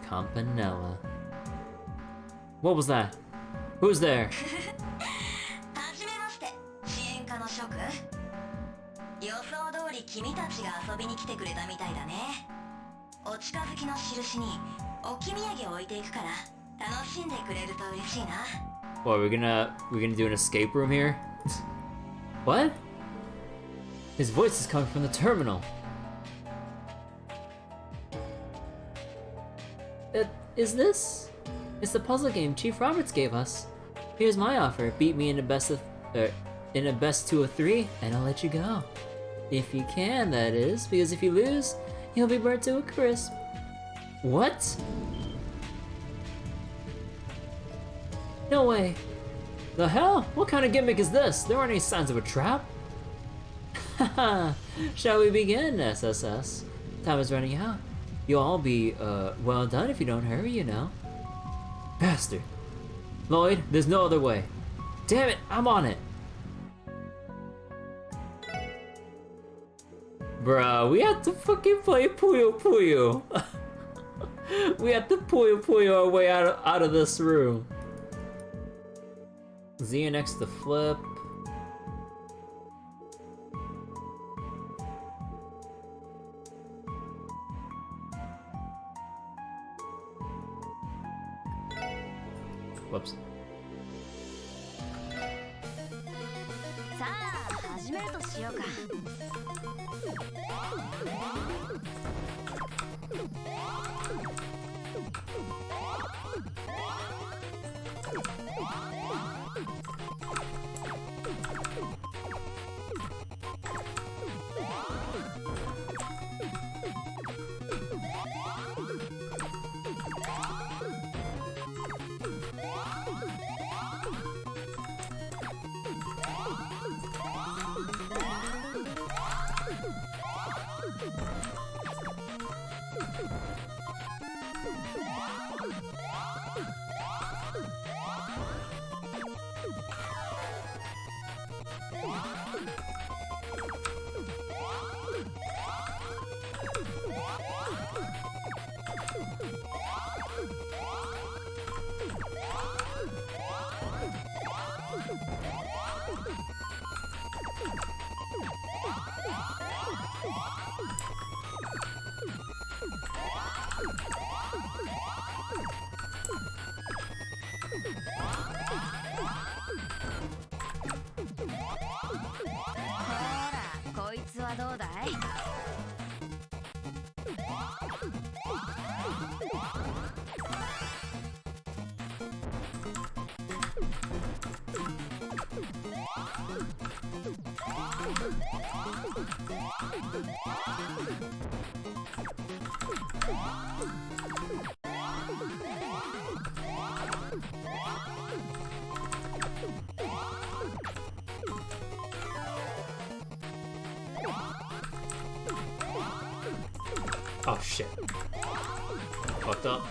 Campanella. What was that? Who's there? はじめまして、支援課の諸君。予想通り君たちが遊びに来てくれたみたいだね。お近づきの印にお気土産を置いていくから楽しんでくれると嬉しいな。What, we're gonna do an escape room here? What? His voice is coming from the terminal. Is this? It's the puzzle game Chief Roberts gave us. Here's my offer. Beat me in a best 2 of 3, and I'll let you go. If you can, that is, because if you lose, you'll be burnt to a crisp. What? No way. The hell? What kind of gimmick is this? There aren't any signs of a trap. Haha. Shall we begin, SSS? Time is running out. You'll all be, well done if you don't hurry, you know. Bastard. Lloyd, there's no other way. Damn it, I'm on it. Bruh, we have to fucking play Puyo Puyo. We have to Puyo Puyo our way out of this room. Z and X to flip. Whoops. さあ、始めるとしようか。こいつはどうだい? Oh shit. Fucked up.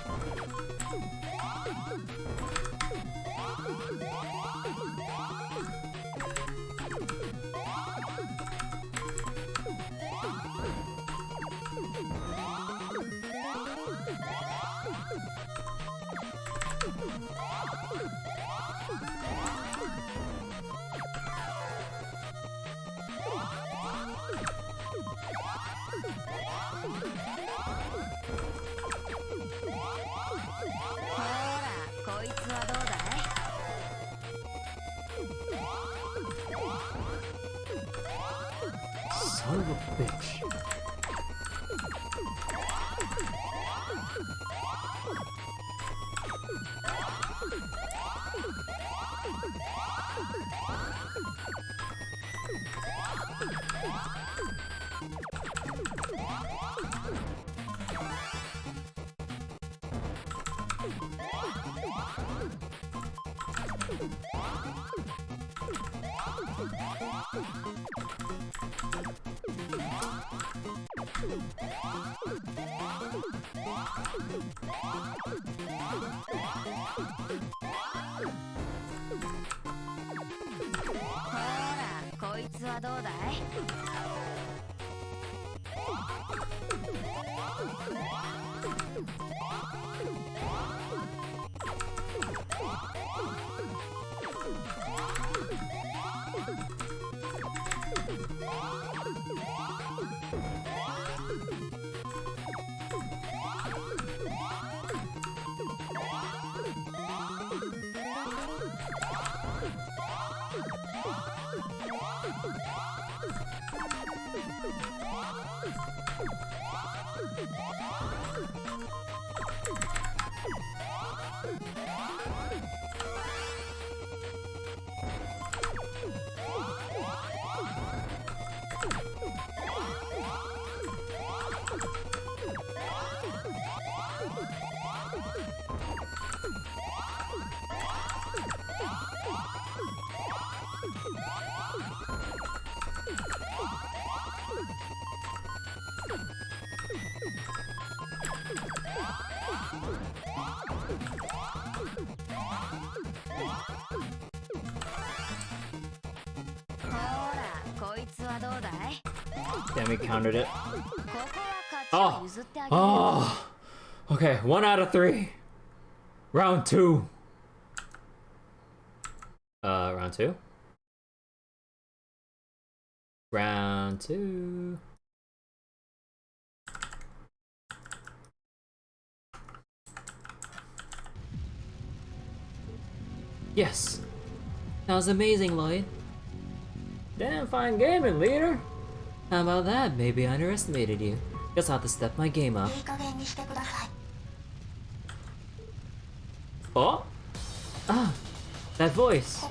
Son of a bitch. Damn, we countered it. Oh! Oh! Okay, 1 out of 3. Round 2. Round 2? Round 2. Yes! That was amazing, Lloyd. Damn fine gaming, leader! How about that? Maybe I underestimated you. Guess I'll have to step my game up. Oh? Ah, that voice.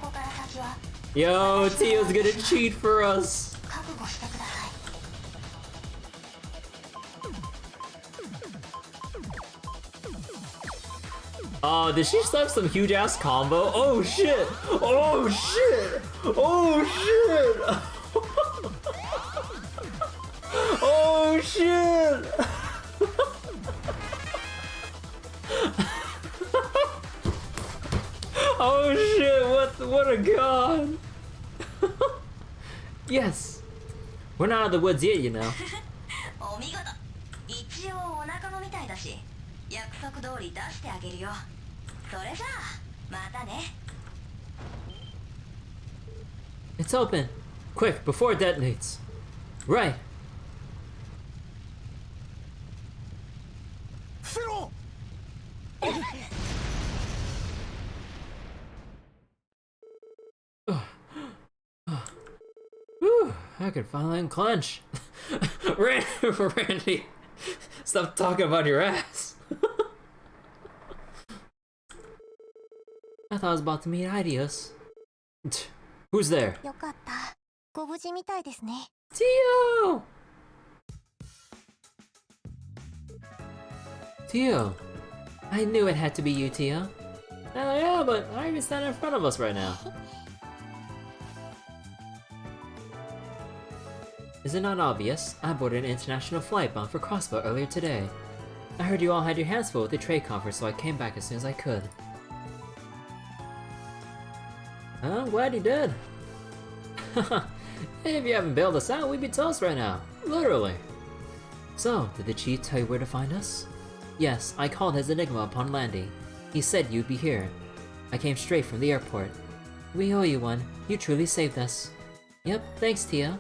Yo, Tio's gonna cheat for us! Oh, did she slap some huge ass combo? Oh shit! Oh shit! Oh shit! Oh shit! Oh shit, what a god! Yes! We're not out of the woods yet, you know. It's open! Quick, before it detonates. Right! Whew, I could finally unclench. Randy, stop talking about your ass. I thought I was about to meet Ideas. Who's there? よかった。ご無事みたいですね。 Tio! Tio! I knew it had to be you, Tio. Yeah, but why are you standing in front of us right now? Is it not obvious? I boarded an international flight bound for Crossbell earlier today. I heard you all had your hands full with the trade conference, so I came back as soon as I could. I'm glad you did. If you haven't bailed us out, we'd be toast right now. Literally. So, did the chief tell you where to find us? Yes, I called his Enigma upon landing. He said you'd be here. I came straight from the airport. We owe you one. You truly saved us. Yep, thanks, Tia.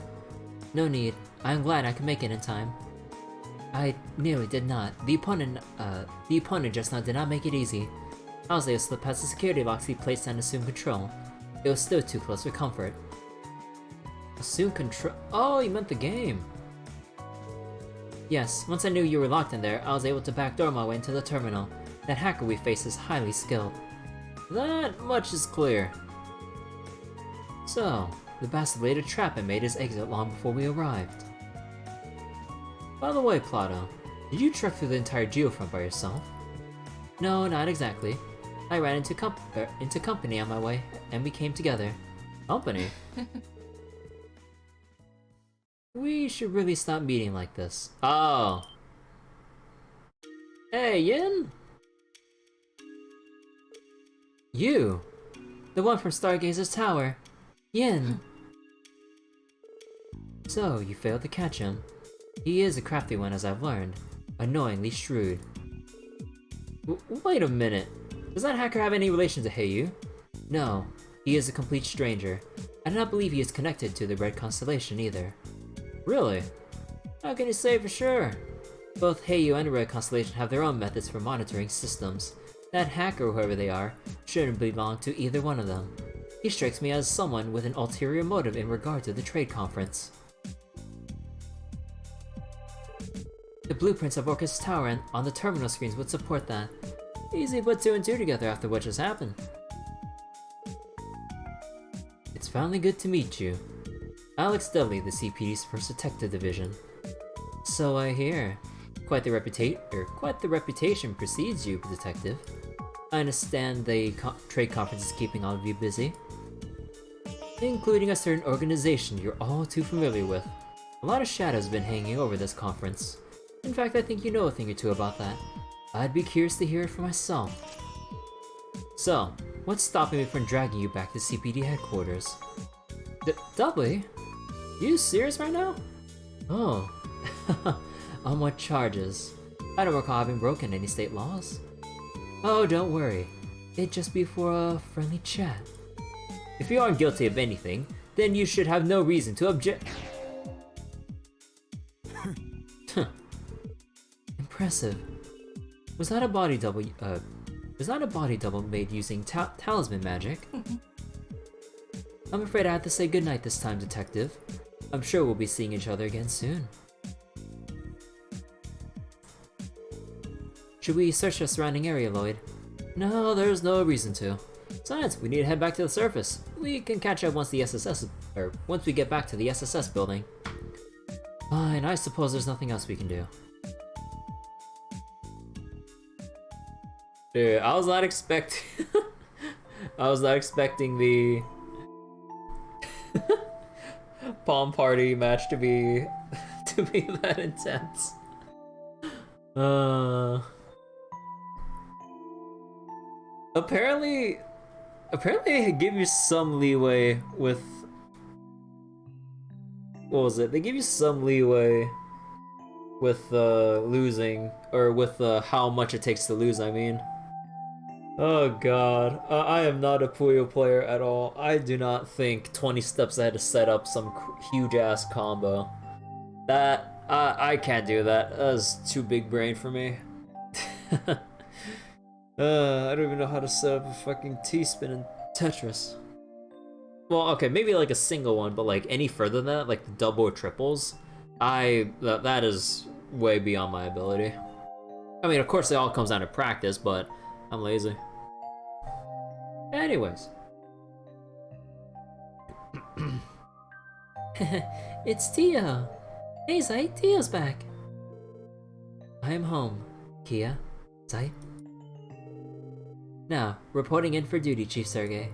No need. I'm glad I could make it in time. I nearly did not. The opponent just now did not make it easy. I was able to slip past the security locks he placed and assume control. It was still too close for comfort. Assume control. Oh, you meant the game. Yes, once I knew you were locked in there, I was able to backdoor my way into the terminal. That hacker we face is highly skilled. That much is clear. So, the bastard laid a trap and made his exit long before we arrived. By the way, Plato, did you trek through the entire geofront by yourself? No, not exactly. I ran into company on my way, and we came together. Company? We should really stop meeting like this. Oh. Hey, Yin? You! The one from Stargazer's Tower. Yin! So, you failed to catch him. He is a crafty one, as I've learned. Annoyingly shrewd. Wait a minute. Does that hacker have any relation to Heiyu? No, he is a complete stranger. I do not believe he is connected to the Red Constellation either. Really? How can you say for sure? Both Heiyu and the Red Constellation have their own methods for monitoring systems. That hacker, whoever they are, shouldn't belong to either one of them. He strikes me as someone with an ulterior motive in regard to the trade conference. The blueprints of Orcus Tower and on the terminal screens would support that. Easy to put 2 and 2 together after what just happened. It's finally good to meet you. Alex Dudley, the CPD's first detective division. So I hear. Quite the reputation precedes you, detective. I understand the trade conference is keeping all of you busy. Including a certain organization you're all too familiar with. A lot of shadows have been hanging over this conference. In fact, I think you know a thing or two about that. I'd be curious to hear it for myself. So, what's stopping me from dragging you back to CPD headquarters? Dudley? You serious right now? Oh. On what charges? I don't recall having broken any state laws. Oh, don't worry. It'd just be for a friendly chat. If you aren't guilty of anything, then you should have no reason to object. Impressive. Was that a body double made using talisman magic? I'm afraid I have to say goodnight this time, detective. I'm sure we'll be seeing each other again soon. Should we search the surrounding area, Lloyd? No, there's no reason to. Besides, we need to head back to the surface. We can catch up once we get back to the SSS building. Fine, I suppose there's nothing else we can do. Dude, I was not expecting the POM party match to be that intense. Apparently they give you some leeway with what was it? They give you some leeway with losing, or with how much it takes to lose, I mean. Oh god, I am not a Puyo player at all. I do not think 20 steps ahead to set up some huge ass combo. That, I can't do that. That's too big brain for me. I don't even know how to set up a fucking T-spin in Tetris. Well, okay, maybe like a single one, but like any further than that, like the double or triples, that is way beyond my ability. I mean, of course it all comes down to practice, but I'm lazy. Anyways. It's Tio! Hey Zai, Tio's back! I am home, Kia. Zai? Now, reporting in for duty, Chief Sergei.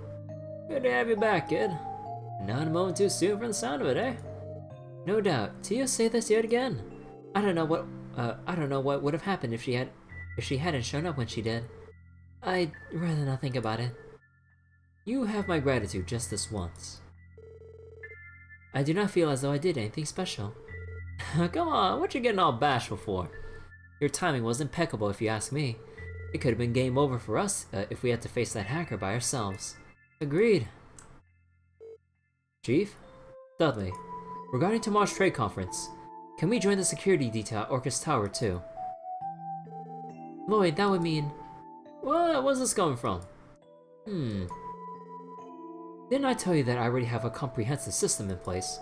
Good to have you back, kid. Not a moment too soon from the sound of it, eh? No doubt. Tio say this yet again. I don't know what would have happened if she hadn't shown up when she did. I'd rather not think about it. You have my gratitude just this once. I do not feel as though I did anything special. Come on, what you getting all bashful for? Your timing was impeccable if you ask me. It could have been game over for us if we had to face that hacker by ourselves. Agreed. Chief? Dudley, regarding tomorrow's trade conference, can we join the security detail at Orcus Tower too? Lloyd, that would mean... Where's this coming from? Didn't I tell you that I already have a comprehensive system in place?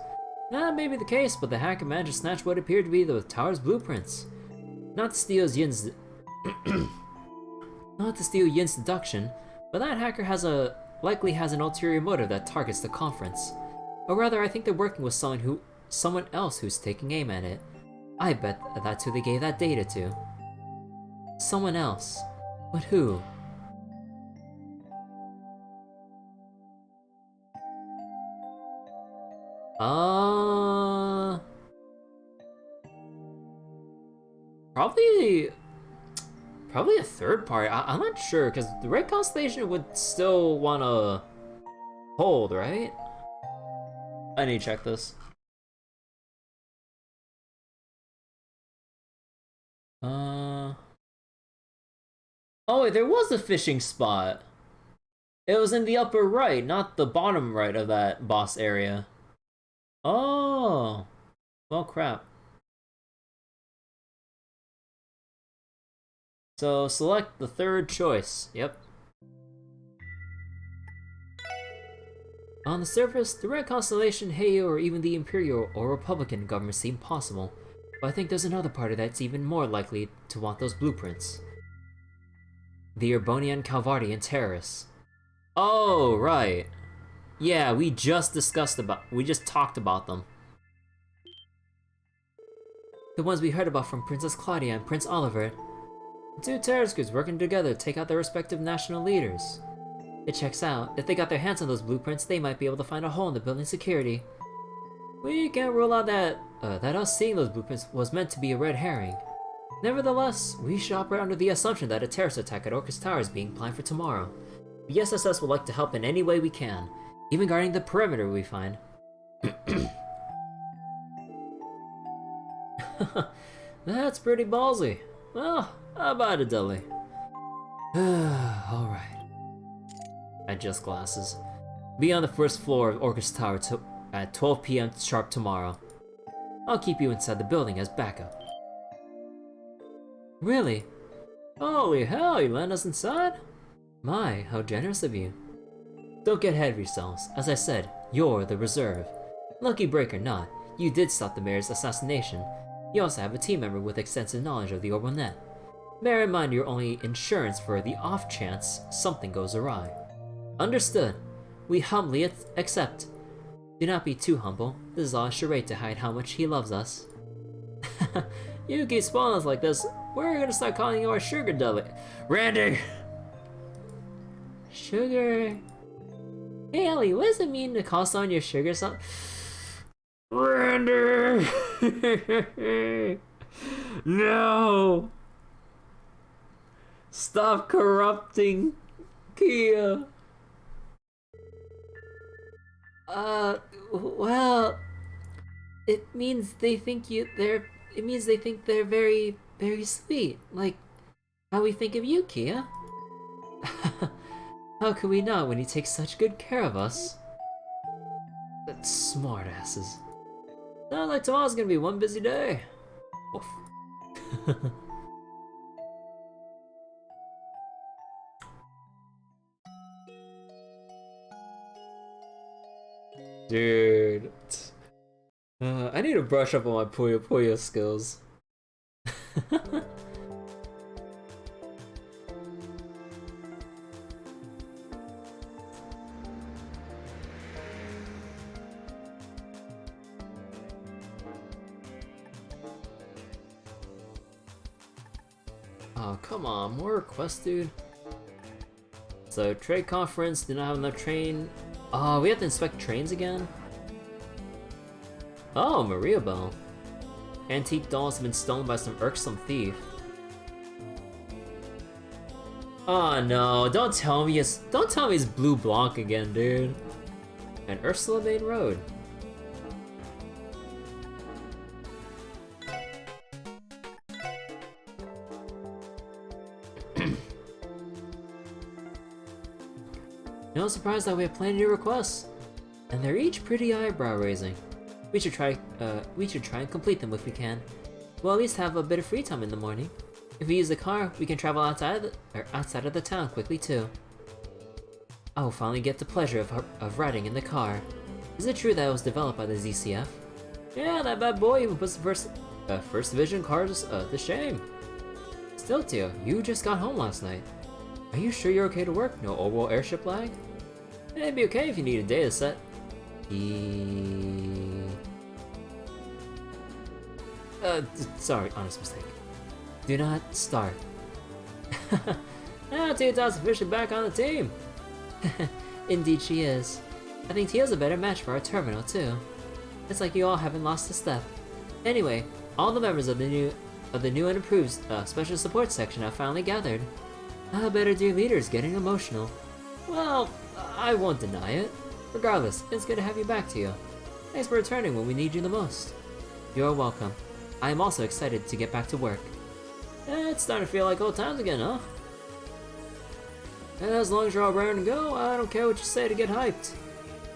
That may be the case, but the hacker managed to snatch what appeared to be the tower's blueprints. Not to steal Yin's deduction, but that hacker likely has an ulterior motive that targets the conference. Or rather, I think they're working with someone else who's taking aim at it. I bet that's who they gave that data to. Someone else. But who? Probably a third party. I'm not sure, because the Red Constellation would still wanna hold, right? I need to check this. Oh wait, there was a fishing spot. It was in the upper right, not the bottom right of that boss area. Oh, well, crap. So select the third choice. Yep. On the surface, the Red Constellation, Heyo, or even the Imperial or Republican government seem possible, but I think there's another party that's even more likely to want those blueprints. The Urbonian Calvardian terrorists. Oh, right. Yeah, we just talked about them. The ones we heard about from Princess Klaudia and Prince Olivert. The two terrorist groups working together to take out their respective national leaders. It checks out. If they got their hands on those blueprints, they might be able to find a hole in the building's security. We can't rule out that us seeing those blueprints was meant to be a red herring. Nevertheless, we should operate under the assumption that a terrorist attack at Orcus Tower is being planned for tomorrow. The SSS would like to help in any way we can, even guarding the perimeter we find. That's pretty ballsy. Well, how about it, Dudley? Alright. Adjust glasses. Be on the first floor of Orcus Tower at 12 PM sharp tomorrow. I'll keep you inside the building as backup. Really? Holy hell, you let us inside? My, how generous of you. Don't get ahead of yourselves. As I said, you're the reserve. Lucky break or not, you did stop the mayor's assassination. You also have a team member with extensive knowledge of the orbital net. Bear in mind your only insurance for the off chance something goes awry. Understood. We humbly accept. Do not be too humble. This is all a charade to hide how much he loves us. You keep spoiling us like this, we're gonna start calling you our sugar dudley. Randy! Sugar. Hey Ellie, what does it mean to call someone your sugar son? Randy! No! Stop corrupting Kia. Well, it means they think they're very, very sweet, like how we think of you, Kia. How could we not when you take such good care of us? That's smart asses. Sounds like tomorrow's gonna be one busy day. Oof. Dude. I need to brush up on my Puyo Puyo skills. Oh, come on, more requests, dude. So, trade conference, did not have enough train. Oh, we have to inspect trains again? Oh, Maria Bell. Antique dolls have been stolen by some irksome thief. Oh no, don't tell me it's Blue Blanc again, dude. And Ursula Main Road. No surprise that we have plenty of requests, and they're each pretty eyebrow-raising. We should try and complete them if we can. We'll at least have a bit of free time in the morning. If we use the car, we can travel outside of the town quickly too. I will finally get the pleasure of riding in the car. Is it true that it was developed by the ZCF? Yeah, that bad boy even puts the first division cards to shame. Still, Tio, you just got home last night. Are you sure you're okay to work? No orbital airship lag? It'd be okay if you need a data set. Sorry, honest mistake. Do not start. Tio's officially back on the team. Indeed she is. I think Tio's a better match for our terminal too. It's like you all haven't lost a step. Anyway, all the members of the new and improved special support section have finally gathered. How better dear leaders getting emotional. Well, I won't deny it. Regardless, it's good to have you back, Tio. Thanks for returning when we need you the most. You're welcome. I am also excited to get back to work. It's starting to feel like old times again, huh? As long as you're all raring to go, I don't care what you say to get hyped.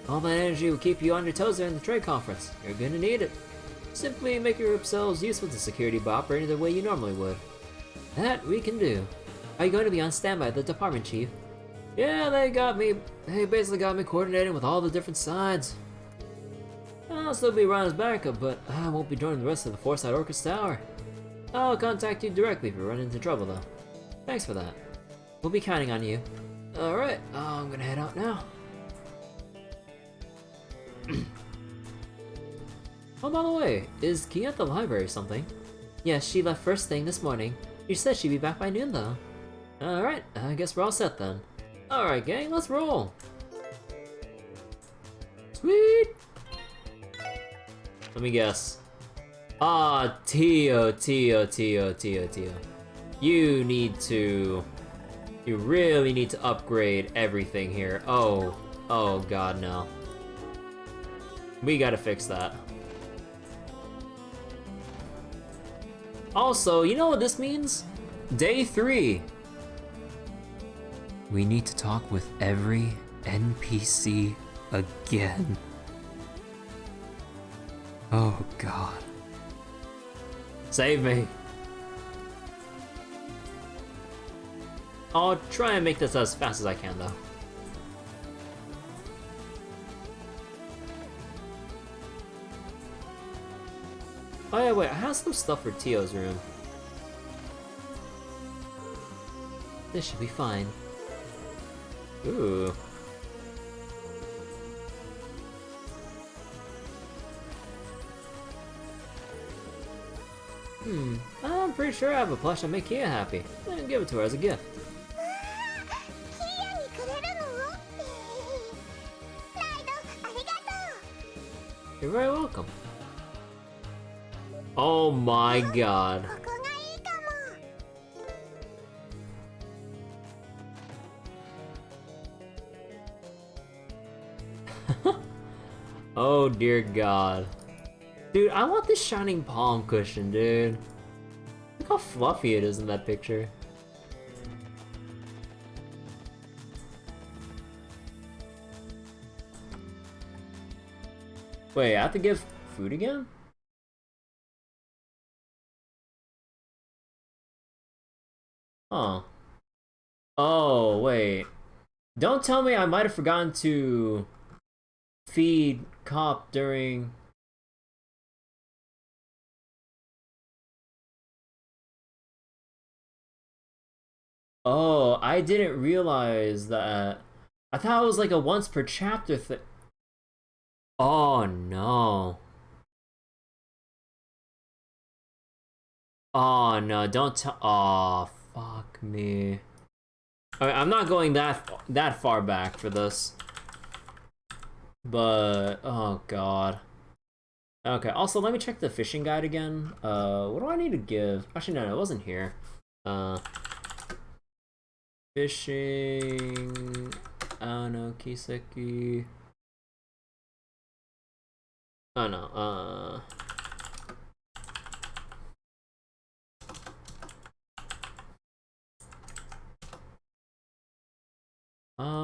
All that energy will keep you on your toes during the trade conference. You're gonna need it. Simply make yourselves useful to security by operating the way you normally would. That we can do. Are you going to be on standby at the department, Chief? Yeah, they basically got me coordinating with all the different sides. I'll still be around as backup, but I won't be joining the rest of the force at Orcus Tower. I'll contact you directly if you run into trouble, though. Thanks for that. We'll be counting on you. Alright, I'm gonna head out now. Oh, by the way, is Key at the library or something? Yes, she left first thing this morning. She said she'd be back by noon, though. Alright, I guess we're all set then. Alright, gang, let's roll! Sweet! Let me guess. Ah, Tio. You really need to upgrade everything here. Oh god, no. We gotta fix that. Also, you know what this means? Day 3. We need to talk with every NPC again. Oh god. Save me. I'll try and make this as fast as I can, though. Oh yeah, wait, I have some stuff for Tio's room. This should be fine. Ooh. I'm pretty sure I have a plush that'll make Kia happy. I'm gonna give it to her as a gift. You're very welcome. Oh my god. Oh dear god. Dude, I want this shining palm cushion, dude. Look how fluffy it is in that picture. Wait, I have to give food again? Huh. Oh, wait. Don't tell me I might have forgotten to feed Cop during... Oh, I didn't realize that. I thought it was like a once per chapter thing. Oh no. Oh no, don't tell. Oh, fuck me. Alright, I'm not going that far back for this. But, oh god. Okay, also let me check the fishing guide again. What do I need to give? Actually, no, it wasn't here. Fishing... I don't know, Kiseki... Oh no,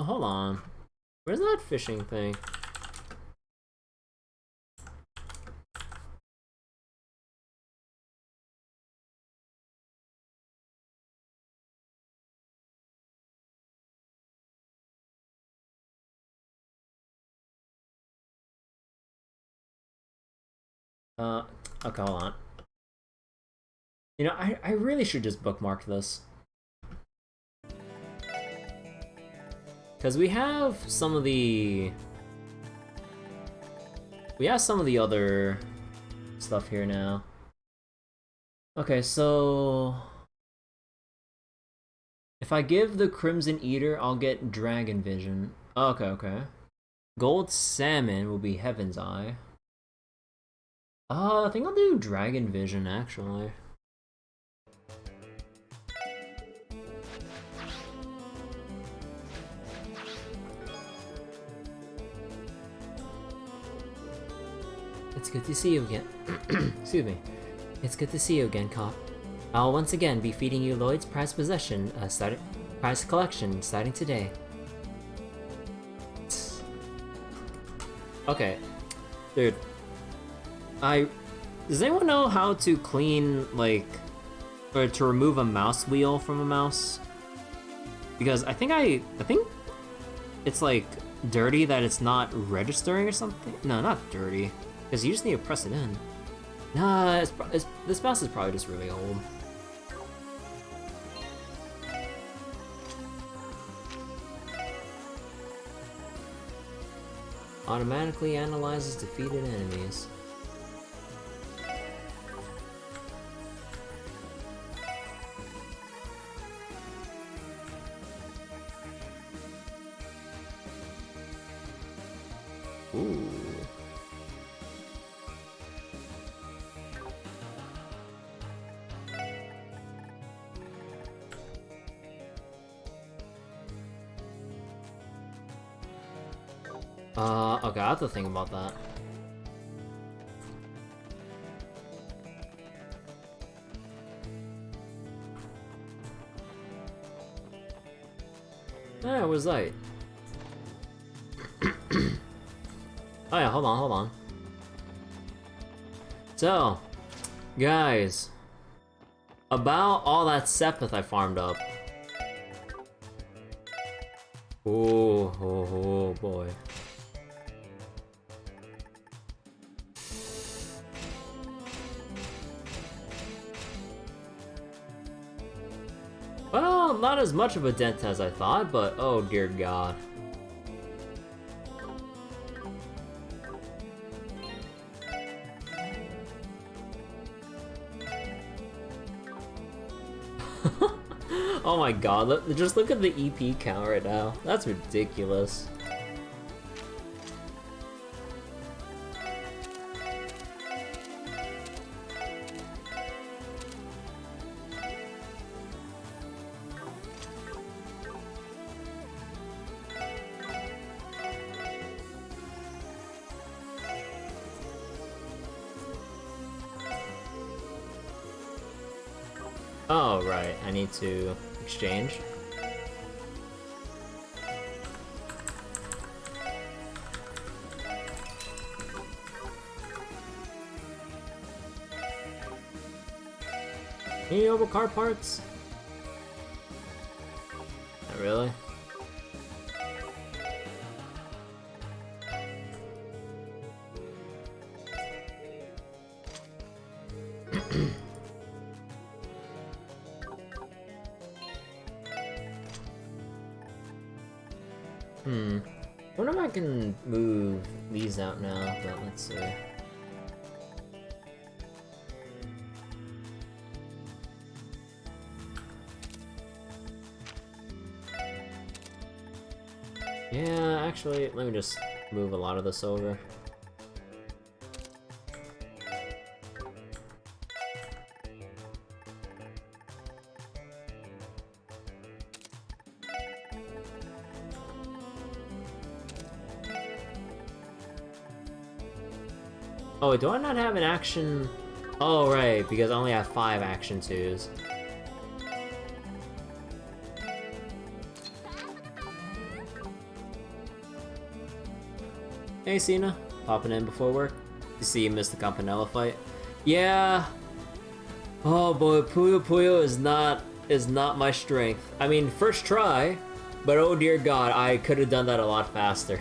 hold on. Where's that fishing thing? Okay, hold on. You know, I really should just bookmark this. Because we have some of the... We have some of the other stuff here now. Okay, so... If I give the Crimson Eater, I'll get Dragon Vision. Okay, okay. Gold Salmon will be Heaven's Eye. I think I'll do Dragon Vision, actually. It's good to see you again. Excuse me. It's good to see you again, Cop. I'll once again be feeding you Lloyd's prized possession, prized collection, starting today. Okay. Dude. Does anyone know how to clean, like, or to remove a mouse wheel from a mouse? Because I think it's like dirty that it's not registering or something. No, not dirty. Because you just need to press it in. Nah, this mouse is probably just really old. Automatically analyzes defeated enemies. Ooh. Okay, I have to think about that. Where was I? Oh yeah, hold on. So, guys, about all that Sepith I farmed up. Oh boy. Well, not as much of a dent as I thought, but oh dear God. Oh my God, just look at the EP count right now. That's ridiculous. Oh, right, I need to exchange. Any over car parts? Not really. I wonder if I can move these out now, but let's see. Yeah, actually, let me just move a lot of this over. Oh, do I not have an action? Oh, right, because I only have 5 action 2s. Hey, Cena. Popping in before work. You see you missed the Campanella fight? Yeah. Oh boy, Puyo Puyo is not my strength. I mean, first try, but oh dear God, I could have done that a lot faster.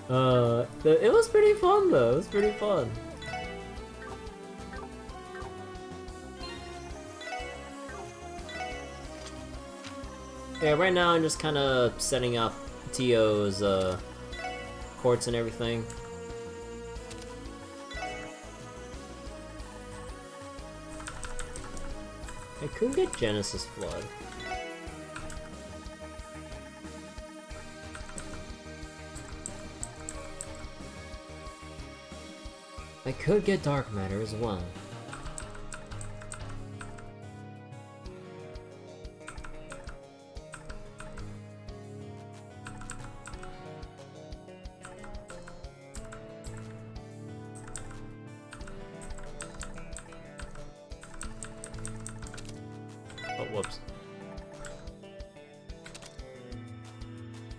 It was pretty fun though. It was pretty fun. Yeah, right now I'm just kind of setting up Tio's courts and everything. I could get Genesis Flood. I could get Dark Matter as well. Oh, whoops.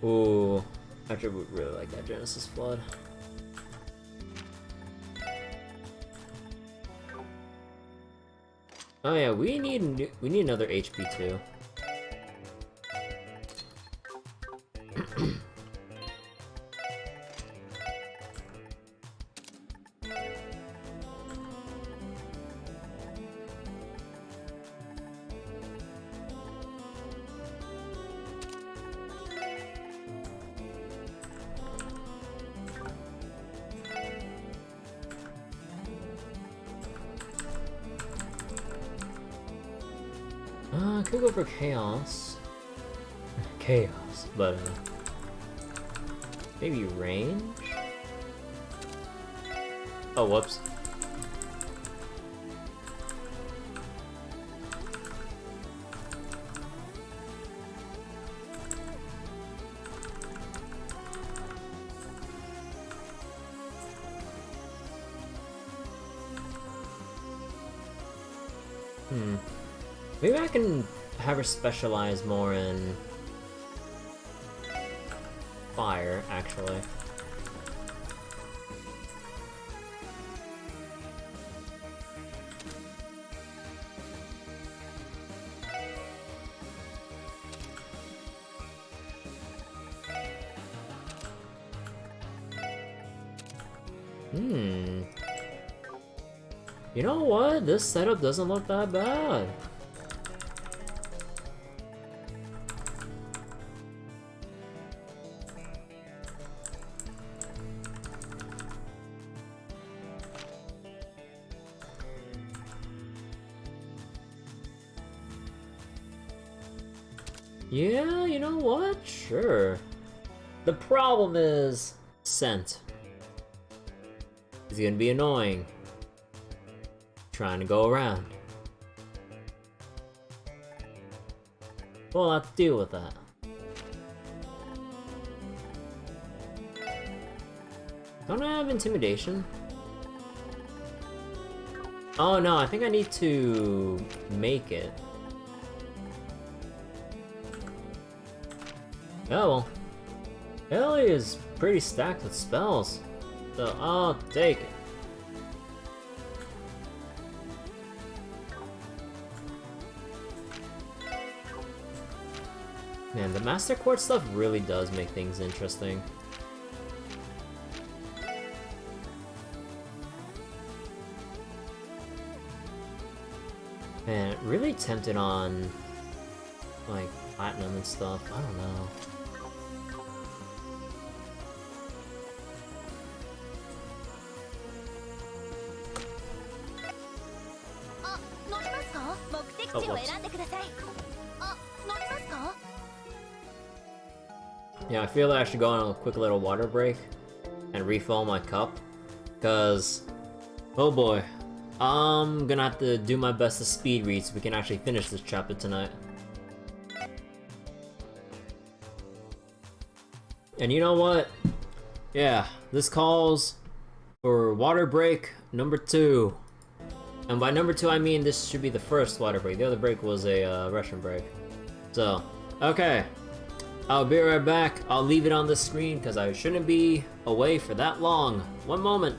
Ooh, I actually would really like that Genesis Flood. Oh yeah, we need another HP too. I could go for Chaos. Chaos, but maybe range? Oh, whoops. Maybe I can have her specialize more in fire, actually. You know what? This setup doesn't look that bad. Yeah, you know what? Sure. The problem is scent. It's gonna be annoying. Trying to go around. We'll have to deal with that. Don't I have intimidation? Oh no, I think I need to make it. Oh well. Ellie is pretty stacked with spells, so I'll take it. Man, the Master Quartz stuff really does make things interesting. Man, really tempted on like platinum and stuff. I don't know. Oh, whoops. Yeah, I feel that I should go on a quick little water break and refill my cup, cause oh boy, I'm gonna have to do my best to speed read so we can actually finish this chapter tonight. And you know what? Yeah, this calls for water break number 2. And by number 2 I mean this should be the first water break. The other break was a Russian break. So, okay. I'll be right back. I'll leave it on the screen because I shouldn't be away for that long. One moment.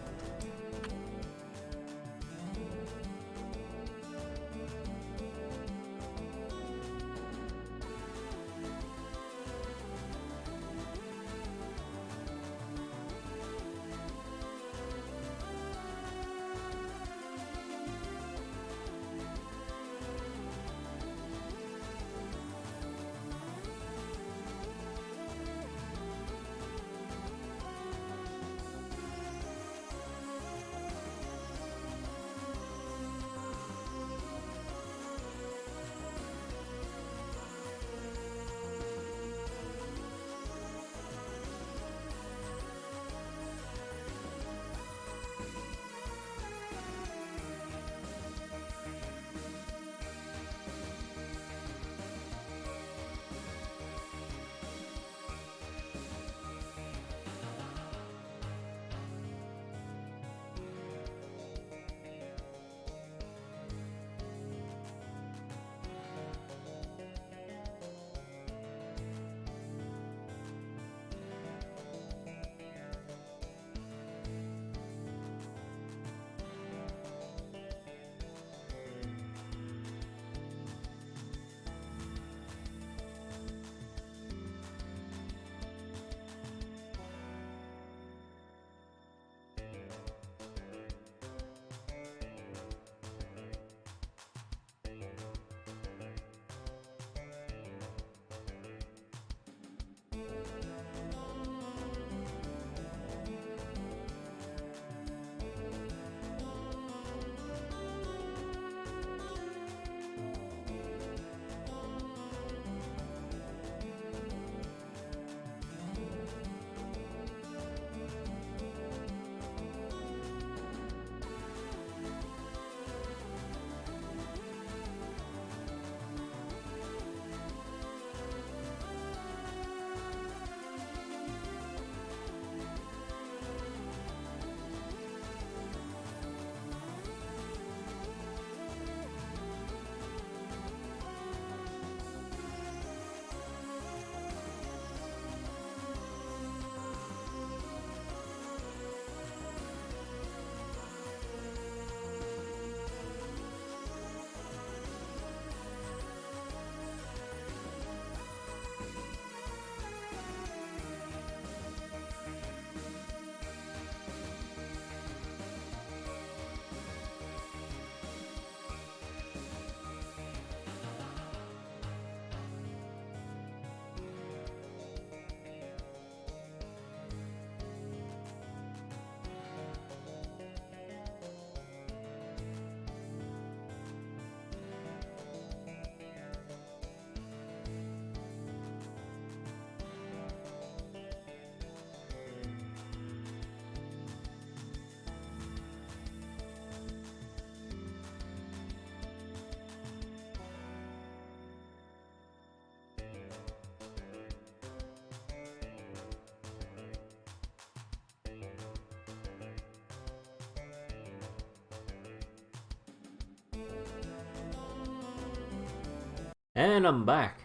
And I'm back.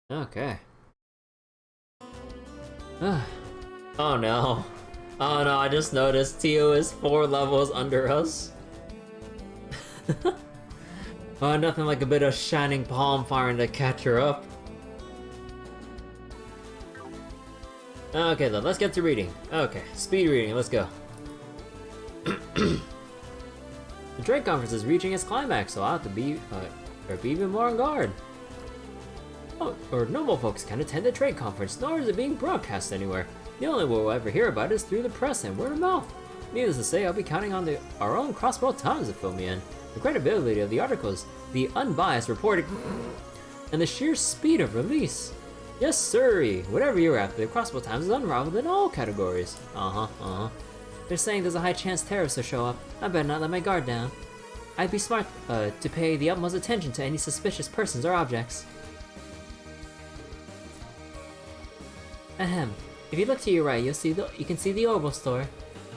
Okay. Oh no. Oh no, I just noticed Tio is 4 levels under us. Oh, nothing like a bit of shining palm firing to catch her up. Okay then, let's get to reading. Okay, speed reading, let's go. The trade conference is reaching its climax, so I'll have to be even more on guard. Oh, or normal folks can't attend the trade conference, nor is it being broadcast anywhere. The only way we'll ever hear about it is through the press and word of mouth. Needless to say, I'll be counting on our own Crossbell Times to fill me in. The credibility of the articles, the unbiased reporting, and the sheer speed of release. Yes, sirree. Whatever you're after, the Crossbell Times is unrivaled in all categories. They're saying there's a high chance terrorists will show up. I better not let my guard down. I'd be smart to pay the utmost attention to any suspicious persons or objects. Ahem. If you look to your right, you can see the Orbital store.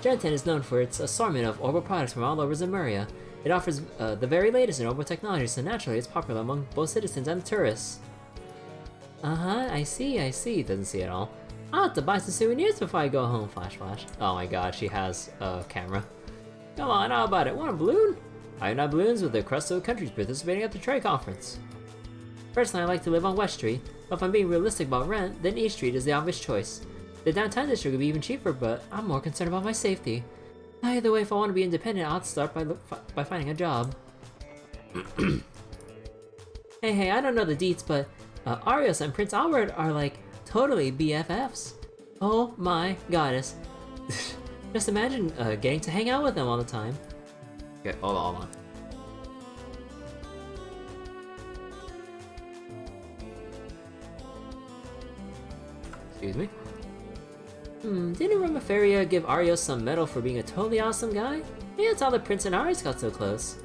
Genton is known for its assortment of Orbital products from all over Zemuria. It offers the very latest in Orbital technology, so naturally it's popular among both citizens and tourists. I see, doesn't see it all. I'll have to buy some souvenirs before I go home, flash. Oh my god, she has a camera. Come on, how about it? Want a balloon? I have balloons with the Crossbell countries participating at the trade conference. Personally, I like to live on West Street, but if I'm being realistic about rent, then East Street is the obvious choice. The downtown district would be even cheaper, but I'm more concerned about my safety. Either way, if I want to be independent, I'll have to start by finding a job. Hey, I don't know the deets, but Arios and Prince Albert are like totally BFFs. Oh my goddess. Just imagine getting to hang out with them all the time. Okay, hold on. Excuse me? Didn't Romaferia give Arios some medal for being a totally awesome guy? Maybe that's how the Prince and Arios got so close.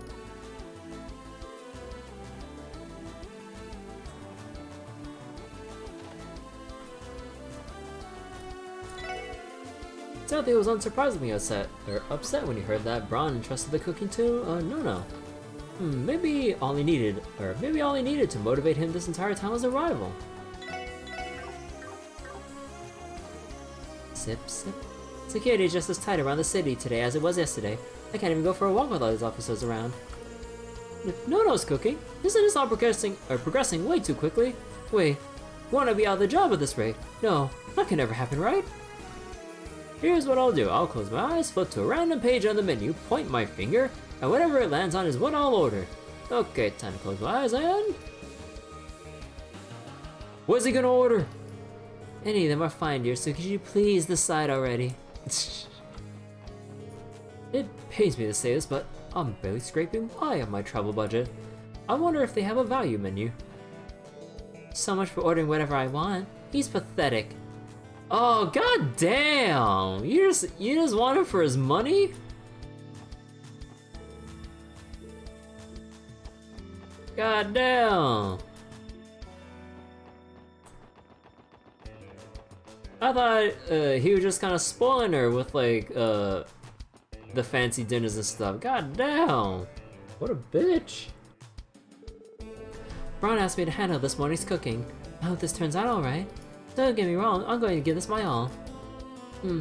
Sadly, it was unsurprisingly upset when he heard that Braun entrusted the cooking to No. Maybe all he needed to motivate him this entire time was a rival. Sip. Security is just as tight around the city today as it was yesterday. I can't even go for a walk with all these officers around. No's cooking. Isn't this all progressing way too quickly? Wait, you wanna be out of the job at this rate? No, that can never happen, right? Here's what I'll do. I'll close my eyes, flip to a random page on the menu, point my finger, and whatever it lands on is what I'll order. Okay, time to close my eyes and... What's he gonna order? Any of them are fine, dear, so could you please decide already? It pains me to say this, but I'm barely scraping by on my travel budget. I wonder if they have a value menu. So much for ordering whatever I want. He's pathetic. Oh, god damn! You just want him for his money? God damn! I thought he was just kind of spoiling her with like the fancy dinners and stuff. God damn! What a bitch! Braun asked me to handle this morning's cooking. I hope this turns out alright. Don't get me wrong, I'm going to give this my all.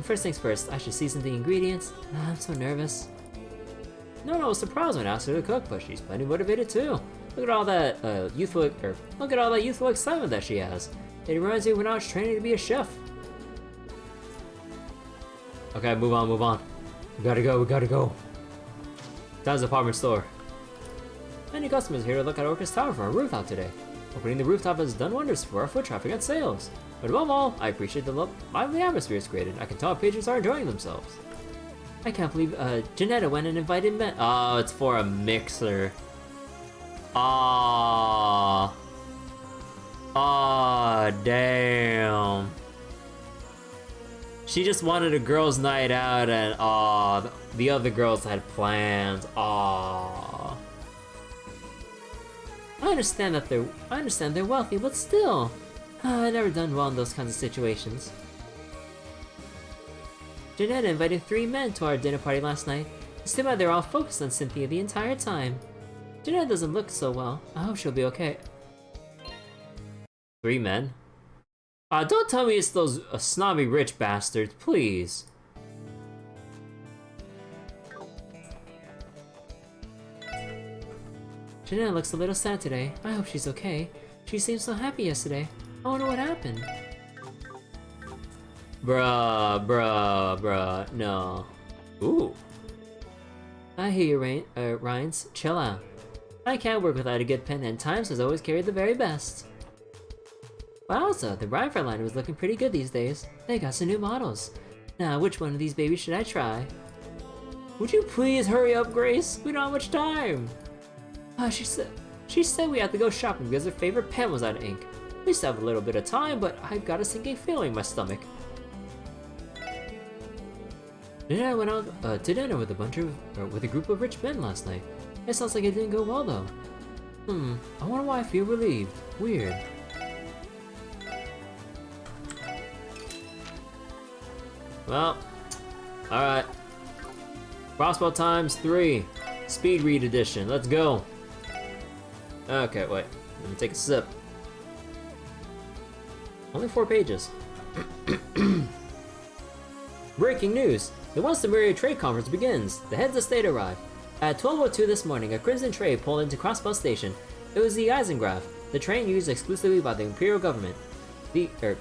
First things first, I should season the ingredients. I'm so nervous. No, I was surprised when I asked her to cook, but she's plenty motivated too. Look at all that youthful excitement that she has. It reminds me when I was training to be a chef. Okay, move on. We gotta go. Down's department store. Many customers here to look at Orcus Tower from our rooftop today. Opening the rooftop has done wonders for our foot traffic and sales. But above all, I appreciate the lively atmosphere it's created. I can tell our patrons are enjoying themselves. I can't believe Janetta went and invited men. Oh, it's for a mixer. Ah, damn. She just wanted a girls' night out, and the other girls had plans. I understand they're wealthy, but still, I've never done well in those kinds of situations. Janetta invited 3 men to our dinner party last night. It's too bad they're all focused on Cynthia the entire time. Janetta doesn't look so well. I hope she'll be okay. 3 men? Don't tell me it's those snobby rich bastards, please. Jeanette looks a little sad today. I hope she's okay. She seemed so happy yesterday. I wonder what happened. Bruh, no. Ooh. I hear you, Rhines. Chill out. I can't work without a good pen, and Times has always carried the very best. Wowza, the rifle line was looking pretty good these days. They got some new models. Now, which one of these babies should I try? Would you please hurry up, Grace? We don't have much time. She said we had to go shopping because her favorite pen was out of ink. We still have a little bit of time, but I've got a sinking feeling in my stomach. Then I went out to dinner with with a group of rich men last night. It sounds like it didn't go well though. I wonder why I feel relieved. Weird. Well, alright. Crossbell times 3. Speed read edition. Let's go. Okay, wait. Let me take a sip. Only 4 pages. Breaking news! The Once Myriad Trade Conference begins. The heads of state arrive. At 12:02 this morning, a crimson train pulled into Crossbell Station. It was the Eisengraph, the train used exclusively by the Imperial government.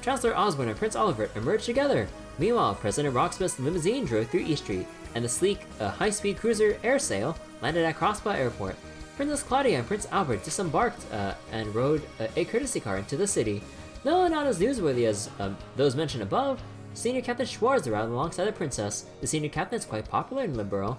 Chancellor Osborne and Prince Olivert emerged together. Meanwhile, President Rocksmith's limousine drove through East Street, and the sleek, high-speed cruiser Arseille landed at Crossbell Airport. Princess Klaudia and Prince Albert disembarked and rode a courtesy car into the city. Though not as newsworthy as those mentioned above, Senior Captain Schwartz arrived alongside the princess. The senior captain is quite popular in Limburg,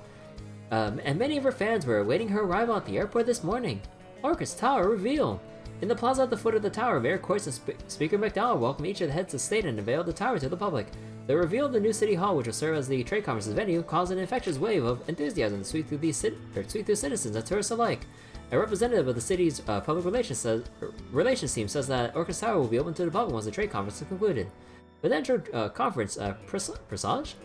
and many of her fans were awaiting her arrival at the airport this morning. Orcus Tower reveal. In the plaza at the foot of the tower, Mayor Coyce and Speaker McDowell welcomed each of the heads of state and unveiled the tower to the public. The reveal of the new city hall, which will serve as the trade conference's venue, caused an infectious wave of enthusiasm to sweep through citizens and tourists alike. A representative of the city's public relations team says that Orcus Tower will be open to the public once the trade conference is concluded. Potential conference presage?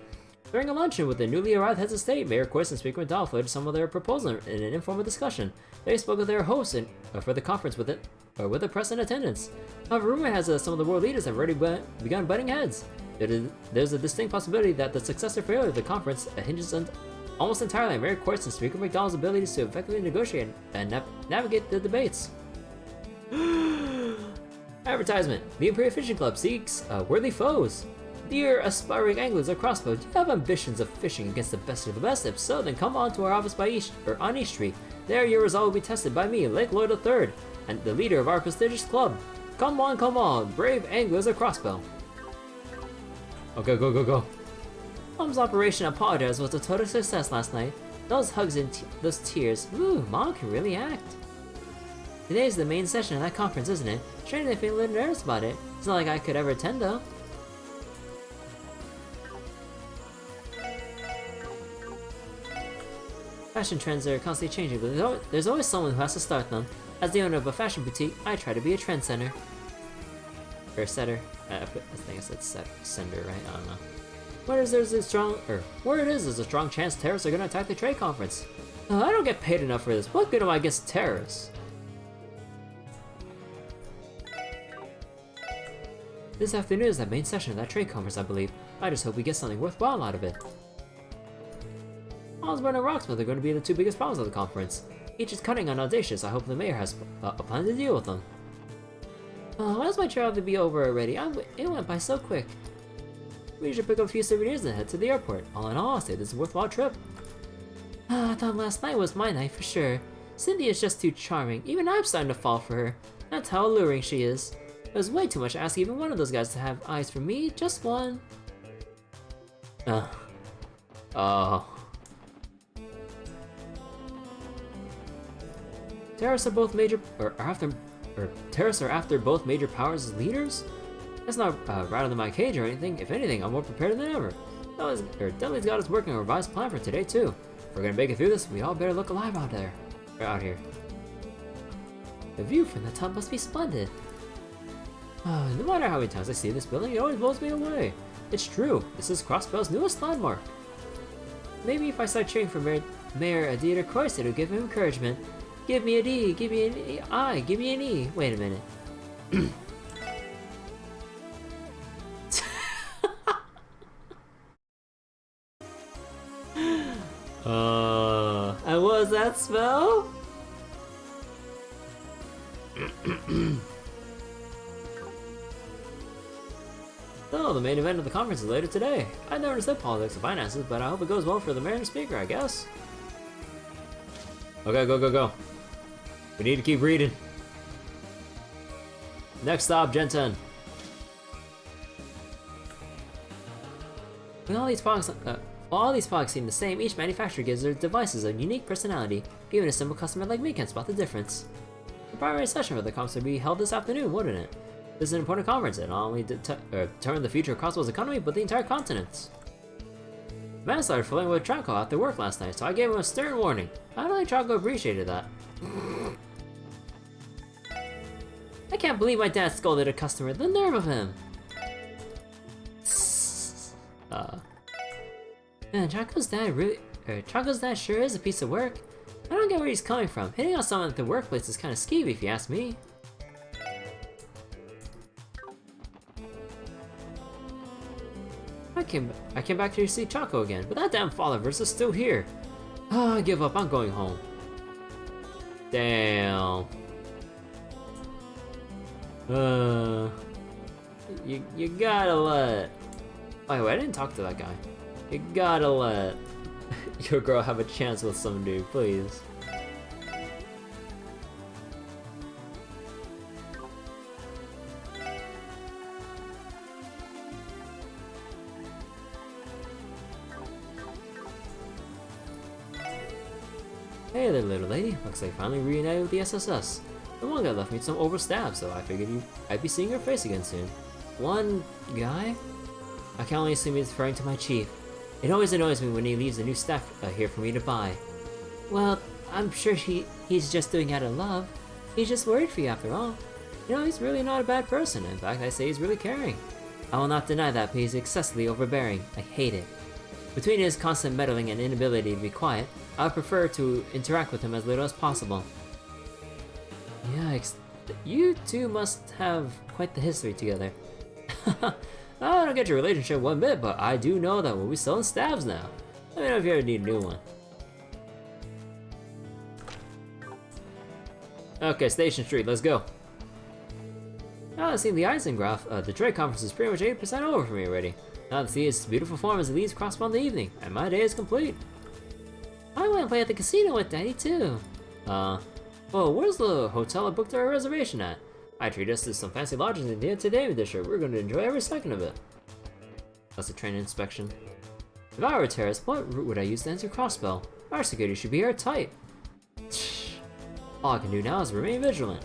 During a luncheon with the newly arrived heads of state, Mayor Coyce and Speaker McDowell floated some of their proposals in an informal discussion. They spoke with their hosts for the conference with the press in attendance. However, rumor has some of the world leaders have already begun butting heads. There's a distinct possibility that the success or failure of the conference hinges almost entirely on Mayor Coyce and Speaker McDowell's abilities to effectively negotiate and navigate the debates. Advertisement. The Imperial Fishing Club seeks worthy foes. Dear aspiring anglers of Crossbell, do you have ambitions of fishing against the best of the best? If so, then come on to our office on East Street. There your resolve will be tested by me, Lake Lloyd III, and the leader of our prestigious club. Come on, brave anglers of Crossbell. Okay, go. Mom's Operation Apologize was a total success last night. Those hugs and those tears. Ooh, Mom can really act. Today's the main session of that conference, isn't it? Strange they feel a little nervous about it. It's not like I could ever attend, though. Fashion trends are constantly changing, but there's always someone who has to start them. As the owner of a fashion boutique, I try to be a trendsetter. Or setter. I think I said sender, right? I don't know. Word is there's a strong chance terrorists are gonna attack the trade conference. I don't get paid enough for this. What good am I against terrorists? This afternoon is the main session of that trade conference, I believe. I just hope we get something worthwhile out of it. Osborne and Rocksmith are going to be the 2 biggest problems of the conference. Each is cunning and audacious. I hope the mayor has a plan to deal with them. Why does my travel to be over already? It went by so quick. We should pick up a few souvenirs and head to the airport. All in all, I'll say this is a worthwhile trip. I thought last night was my night for sure. Cindy is just too charming. Even I'm starting to fall for her. That's how alluring she is. It was way too much to ask even one of those guys to have eyes for me. Just one. Oh. Terrorists are after both major powers as leaders? That's not right under my cage or anything. If anything, I'm more prepared than ever. Dudley's got us working on a revised plan for today too. If we're gonna make it through this, we all better look alive out here. The view from the top must be splendid. No matter how many times I see this building, it always blows me away. It's true. This is Crossbell's newest landmark. Maybe if I start cheering for Mayor Dieter Coyce, it'll give him encouragement. Give me a D, give me an I, give me an E. Wait a minute. And what was that spell? So, the main event of the conference is later today. I never understood politics or finances, but I hope it goes well for the mayor and speaker, I guess. Okay, go. We need to keep reading. Next stop, Gen 10. When all these products seem the same, each manufacturer gives their devices a unique personality. Even a simple customer like me can spot the difference. The primary session for the conference would be held this afternoon, wouldn't it? This is an important conference that not only determine the future of Crossbell's economy, but the entire continent. The man started flirting with Chaco after work last night, so I gave him a stern warning. I don't think Chaco appreciated that. I can't believe my dad scolded a customer. The nerve of him! Man, Chaco's dad sure is a piece of work. I don't get where he's coming from. Hitting on someone at the workplace is kind of skeevy if you ask me. I came back here to see Chaco again, but that damn Olivert is still here. I give up, I'm going home. Damn. You gotta let... Wait, I didn't talk to that guy. You gotta let your girl have a chance with some dude, please. Hey there, little lady. Looks like finally reunited with the SSS. The one guy left me some overstab, so I figured I'd be seeing her face again soon. One guy? I can only assume he's referring to my chief. It always annoys me when he leaves the new stuff here for me to buy. Well, I'm sure he's just doing it out of love. He's just worried for you after all. You know, he's really not a bad person. In fact, I say he's really caring. I will not deny that, but he's excessively overbearing. I hate it. Between his constant meddling and inability to be quiet, I would prefer to interact with him as little as possible. Yikes. You two must have quite the history together. I don't get your relationship one bit, but I do know that we'll be selling stabs now. Let me know if you ever need a new one. Okay, Station Street, let's go. Now that I've seen the icing graph, the trade conference is pretty much 80% over for me already. Now to see its beautiful form as it leaves Crossbell in the evening, and my day is complete. I want to play at the casino with Daddy too. Well, where's the hotel I booked our reservation at? I treat us to some fancy lodgings in the entertainment district. We're going to enjoy every second of it. That's a train inspection. If I were a terrorist, what route would I use to enter Crossbell? Our security should be airtight. All I can do now is remain vigilant.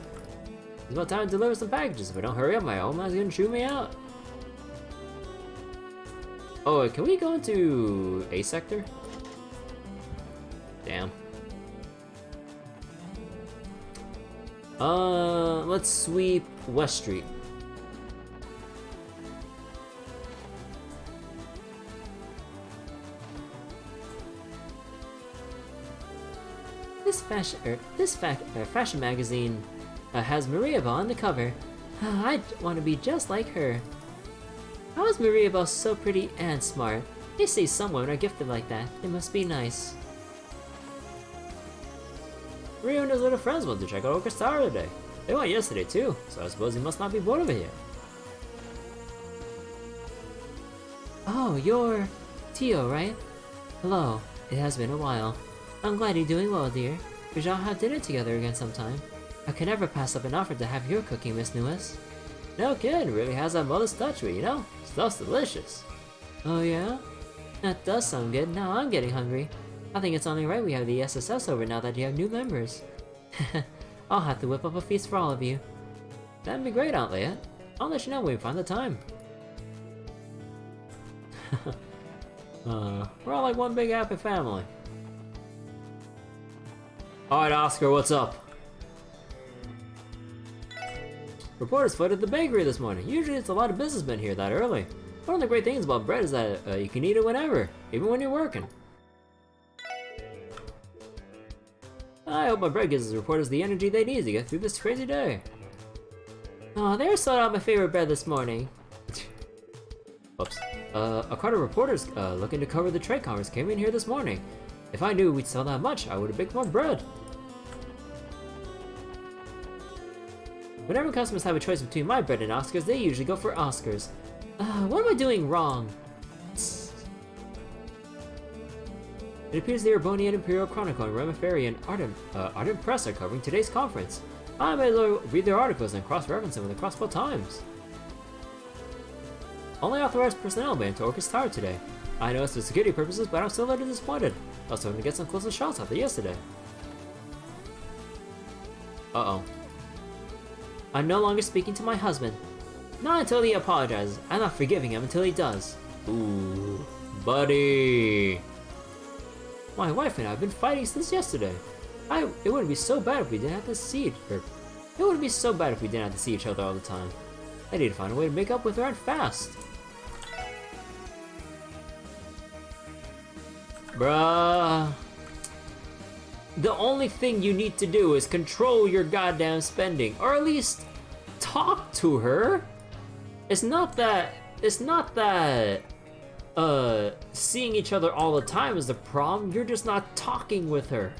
It's about time to deliver some packages. If I don't hurry up, my old man's gonna chew me out. Oh, can we go into A sector? Damn. Let's sweep West Street. This fashion magazine has Maria Bell on the cover. I want to be just like her. How is Maria Bell so pretty and smart? They say some women are gifted like that. It must be nice. Rio and his little friends went to check out Orchestra Tower today. They went yesterday too, so I suppose he must not be bored of it yet. Oh, you're Tio, right? Hello. It has been a while. I'm glad you're doing well, dear. We shall have dinner together again sometime. I could never pass up an offer to have your cooking, Miss Newis. No kid, really has that mother's touch to it, you know? Stuff's delicious. Oh yeah? That does sound good. Now I'm getting hungry. I think it's only right we have the SSS over now that you have new members. I'll have to whip up a feast for all of you. That'd be great, Aunt Leia. I'll let you know when we find the time. We're all like one big happy family. Alright, Oscar, what's up? Reporters flooded the bakery this morning. Usually it's a lot of businessmen here that early. One of the great things about bread is that you can eat it whenever, even when you're working. I hope my bread gives the reporters the energy they need to get through this crazy day. Oh, they sold out my favorite bread this morning. Oops. A crowd of reporters looking to cover the trade conference came in here this morning. If I knew we'd sell that much, I would have baked more bread. Whenever customers have a choice between my bread and Oscars, they usually go for Oscars. What am I doing wrong? It appears the Urbonian Imperial Chronicle and Remiferian Ardent Press are covering today's conference. I may as well read their articles and cross-reference them with the Crossbell Times. Only authorized personnel made to Orcus Tower today. I know it's for security purposes, but I'm still a little disappointed. I was hoping to get some closer shots after yesterday. Uh-oh. I'm no longer speaking to my husband. Not until he apologizes. I'm not forgiving him until he does. Ooh, buddy. My wife and I have been fighting since yesterday. It wouldn't be so bad if we didn't have to see it. It wouldn't be so bad if we didn't have to see each other all the time. I need to find a way to make up with her and fast. Bruh. The only thing you need to do is control your goddamn spending, or at least talk to her. It's not that seeing each other all the time is the problem. You're just not talking with her.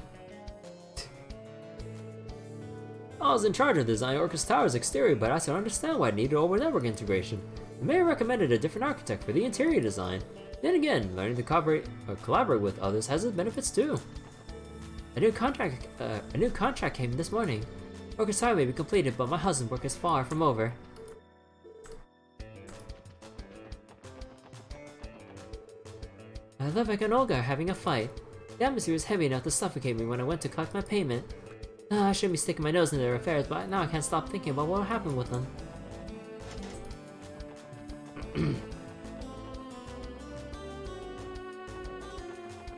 I was in charge of designing Orcus Tower's exterior, but I still understand why it needed over network integration. The mayor recommended a different architect for the interior design. Then again, learning to collaborate with others has its benefits too. A new contract came this morning. Orcus Tower may be completed, but my husband's work is far from over. Olivert and Olga are having a fight. The atmosphere was heavy enough to suffocate me when I went to collect my payment. I shouldn't be sticking my nose in their affairs, but now I can't stop thinking about what will happen with them.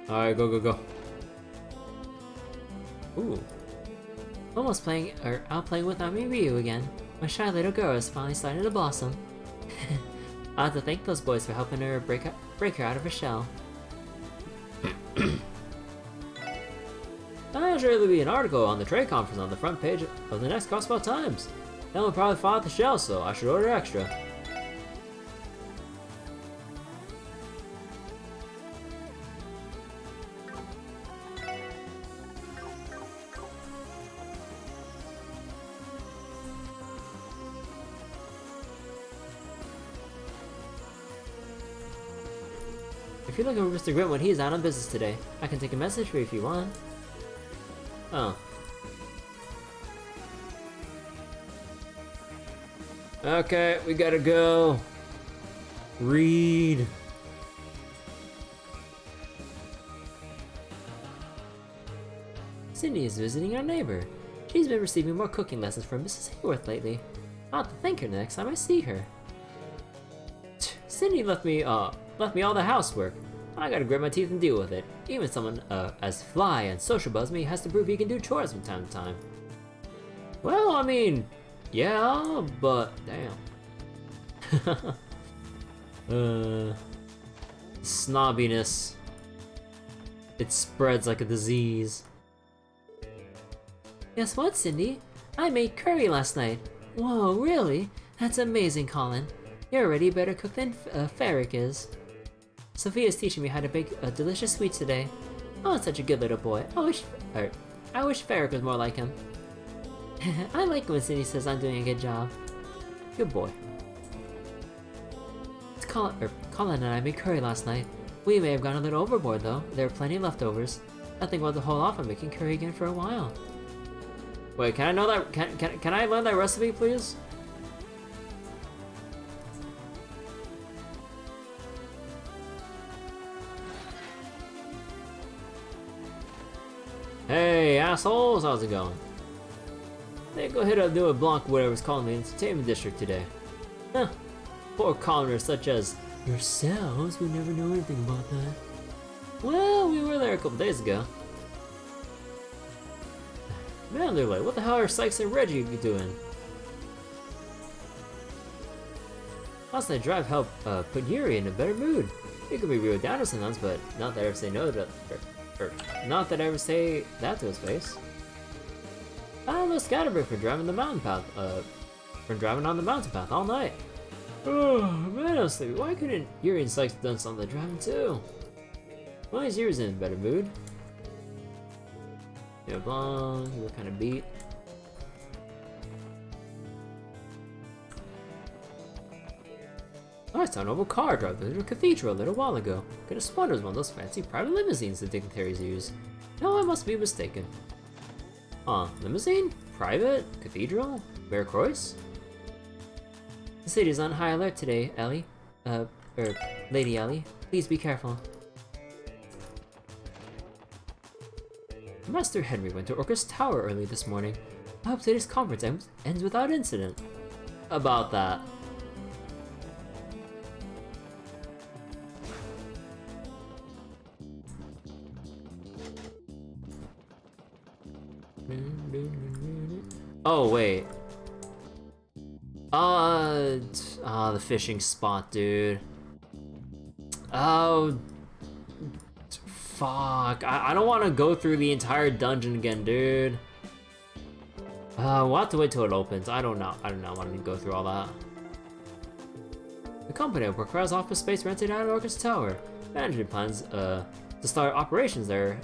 Alright, go. Ooh. Almost out playing with Ami Ryu again. My shy little girl is finally starting to blossom. I have to thank those boys for helping her break her out of her shell. There'll surely be an article on the trade conference on the front page of the next Crossbell Times. That will probably fall out the shell, so I should order extra. If you're looking for Mr. Grimwood, he's out on business today. I can take a message for you if you want. Oh. Okay, we gotta go. Read. Cindy is visiting our neighbor. She's been receiving more cooking lessons from Mrs. Hayworth lately. I'll have to thank her next time I see her. Cindy left me all the housework. I gotta grit my teeth and deal with it. Even someone as fly and sociable as me has to prove he can do chores from time to time. Well, I mean, yeah, but damn. Snobbiness. It spreads like a disease. Guess what, Cindy? I made curry last night. Whoa, really? That's amazing, Colin. You're already a better cook than Ferric is. Sophia's teaching me how to bake a delicious sweet today. Oh, such a good little boy. I wish Ferric was more like him. I like when Cindy says I'm doing a good job. Good boy. Colin and I made curry last night. We may have gone a little overboard though. There are plenty of leftovers. I think we'll have to hold off on making curry again for a while. Wait, can I know that? Can I learn that recipe, please? Hey, assholes! How's it going? Hey, go hit up New Blanc, whatever's calling the entertainment district today. Huh. Poor commoners such as yourselves would never know anything about that. Well, we were there a couple days ago. Man, they're like, what the hell are Sykes and Reggie doing? Last night drive helped put Yuri in a better mood. He could be real down sometimes, but not that I ever say no to not that I ever say that to his face. I was Scatterbird for driving the mountain path, on the mountain path all night. Oh man, I'm sleepy. Why couldn't Yuri and Sykes have done some of the driving too? Why is Yuri's in a better mood? You were long, you were kind of beat. Oh, I saw an oval car drive through the cathedral a little while ago. Could have sworn it was one of those fancy private limousines the dignitaries use. No, I must be mistaken. Limousine? Private? Cathedral? Mayor Croix? The city is on high alert today, Ellie. Lady Ellie. Please be careful. Master Henry went to Orcus Tower early this morning. I hope today's conference ends without incident. About that. Oh, wait. The fishing spot, dude. Oh, fuck. I don't want to go through the entire dungeon again, dude. We'll have to wait till it opens. I don't know. I do not want to go through all that. The company requires office space rented out at Orcus Tower. Management plans to start operations there.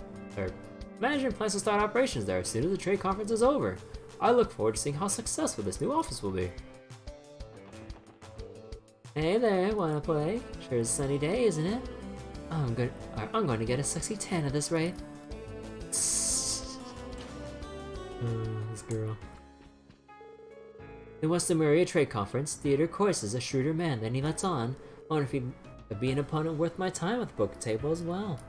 Management plans to start operations there as soon as the trade conference is over. I look forward to seeing how successful this new office will be. Hey there, wanna play? Sure is a sunny day, isn't it? I'm going to get a sexy tan at this rate. This girl. The Western Maria Trade Conference, Theodore Coyce is a shrewder man than he lets on. I wonder if he'd be an opponent worth my time at the poker table as well.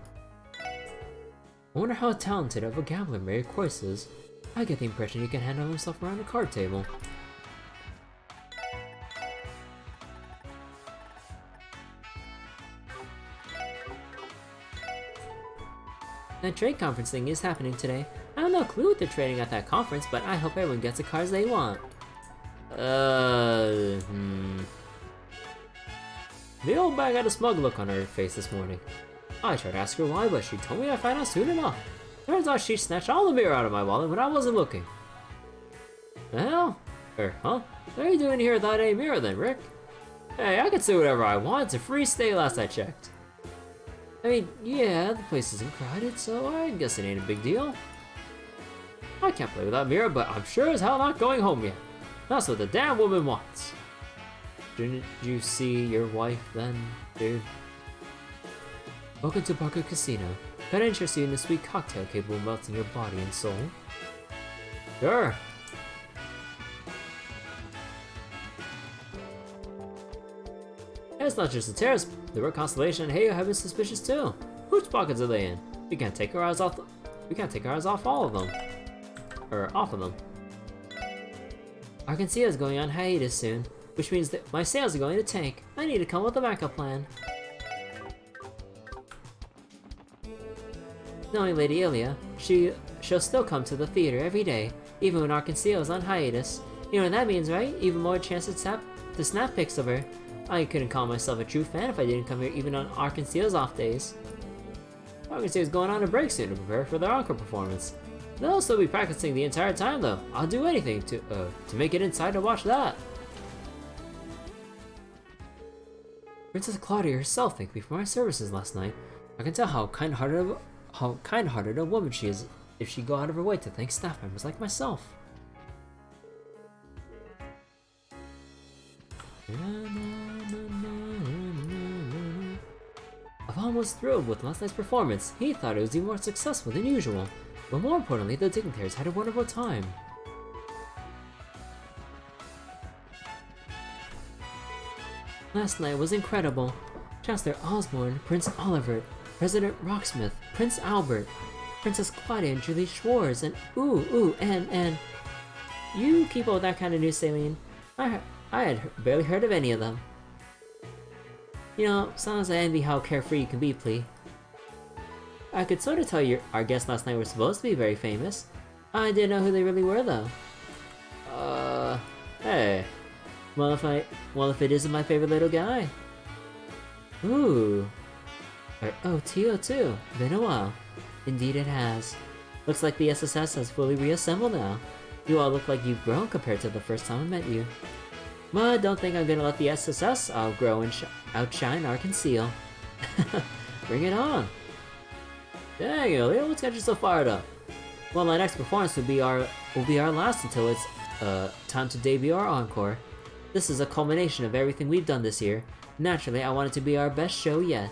I wonder how talented of a gambler Maria Coyce is. I get the impression he can handle himself around a card table. That trade conference thing is happening today. I have no clue what they're trading at that conference, but I hope everyone gets the cards they want. The old bag had a smug look on her face this morning. I tried to ask her why, but she told me I'd find out soon enough. Turns out she snatched all the beer out of my wallet when I wasn't looking. The hell? What are you doing here without any mirror then, Rick? Hey, I can say whatever I want. It's a free stay last I checked. I mean, yeah, the place isn't crowded, so I guess it ain't a big deal. I can't play without mirror, but I'm sure as hell not going home yet. That's what the damn woman wants. Didn't you see your wife then, dude? Welcome to Barker Casino. Can I interest you in a sweet cocktail capable of melting your body and soul? Sure. It's not just the terrace, the red constellation and Heyo have been suspicious too. Whose pockets are they in? We can't take our eyes off. We can't take our eyes off all of them, or off of them. Arseille is going on hiatus soon, which means that my sales are going to tank. I need to come up with a backup plan. Knowing Lady Ilia, she'll still come to the theater every day, even when Arseille is on hiatus. You know what that means, right? Even more chance to snap pics of her. I couldn't call myself a true fan if I didn't come here even on Arseille's off days. Arseille is going on a break soon to prepare for their encore performance. They'll still be practicing the entire time though. I'll do anything to make it inside to watch that. Princess Klaudia herself thanked me for my services last night. I can tell how kind-hearted a woman she is if she go out of her way to thank staff members like myself. Avon was thrilled with last night's performance. He thought it was even more successful than usual. But more importantly, the dignitaries had a wonderful time. Last night was incredible. Chancellor Osborne, Prince Olivert, President Rocksmith, Prince Albert, Princess Klaudia and Julie Schwartz, and and you keep all that kind of news, Celine. I had barely heard of any of them. You know, sometimes I envy how carefree you can be, Plea. I could sort of tell our guests last night were supposed to be very famous. I didn't know who they really were, though. Hey. Well, if it isn't my favorite little guy. Ooh. Oh, Tio too. Been a while. Indeed it has. Looks like the SSS has fully reassembled now. You all look like you've grown compared to the first time I met you. But I don't think I'm gonna let the SSS outgrow and outshine Arseille. Bring it on! Dang, Ilya, what's got you so fired up? Well, my next performance will be our last until it's time to debut our encore. This is a culmination of everything we've done this year. Naturally, I want it to be our best show yet.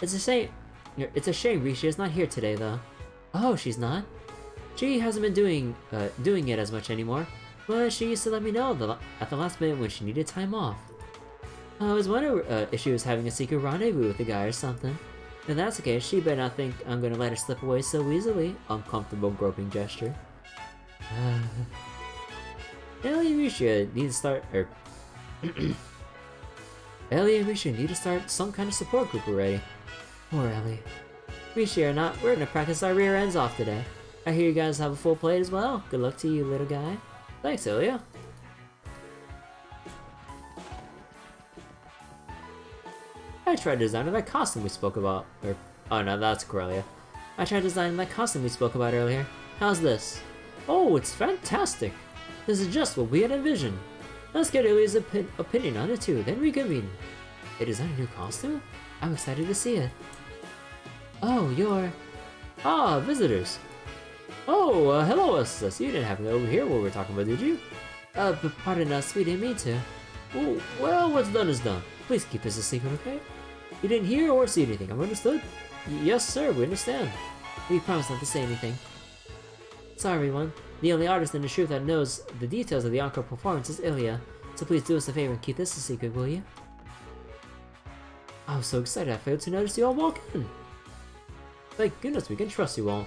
It's a shame Rishi is not here today, though. Oh, she's not? She hasn't been doing it as much anymore, but she used to let me know at the last minute when she needed time off. I was wondering if she was having a secret rendezvous with a guy or something. If that's the case, she better not think I'm gonna let her slip away so easily. Uncomfortable groping gesture. Ellie and Risha need to start, Ellie and Risha need to start some kind of support group already. Poor Ellie. Risha or not, we're gonna practice our rear ends off today. I hear you guys have a full plate as well. Good luck to you, little guy. Thanks, Ilya. I tried designing that costume we spoke about. Oh no, that's Corellia. I tried designing that costume we spoke about earlier. How's this? Oh, it's fantastic! This is just what we had envisioned. Let's get Ilya's opinion on it too, then reconvene. They designed a new costume? I'm excited to see it. Oh, you're... Ah, visitors. Oh, hello us. You didn't happen to overhear what we were talking about, did you? But pardon us, we didn't mean to. Oh, well, what's done is done. Please keep this a secret, okay? You didn't hear or see anything, I'm understood? Yes, sir, we understand. We promise not to say anything. Sorry, everyone. The only artist in the troupe that knows the details of the encore performance is Ilya, so please do us a favor and keep this a secret, will you? I was so excited I failed to notice you all walk in. Thank goodness we can trust you all.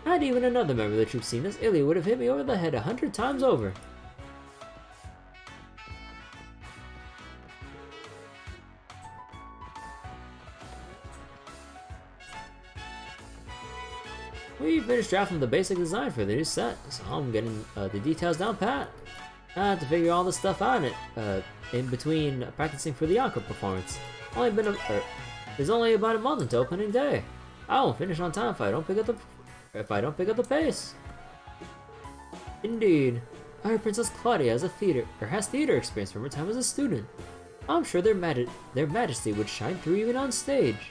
Had even another member of the troupe seen this, Ilya would have hit me over the head 100 times over. We finished drafting the basic design for the new set, so I'm getting the details down pat. I had to figure all this stuff out in between practicing for the encore performance. There's only about a month until opening day. I won't finish on time if I don't pick up the pace. Indeed, I heard Princess Klaudia has theater experience from her time as a student. I'm sure their majesty would shine through even on stage.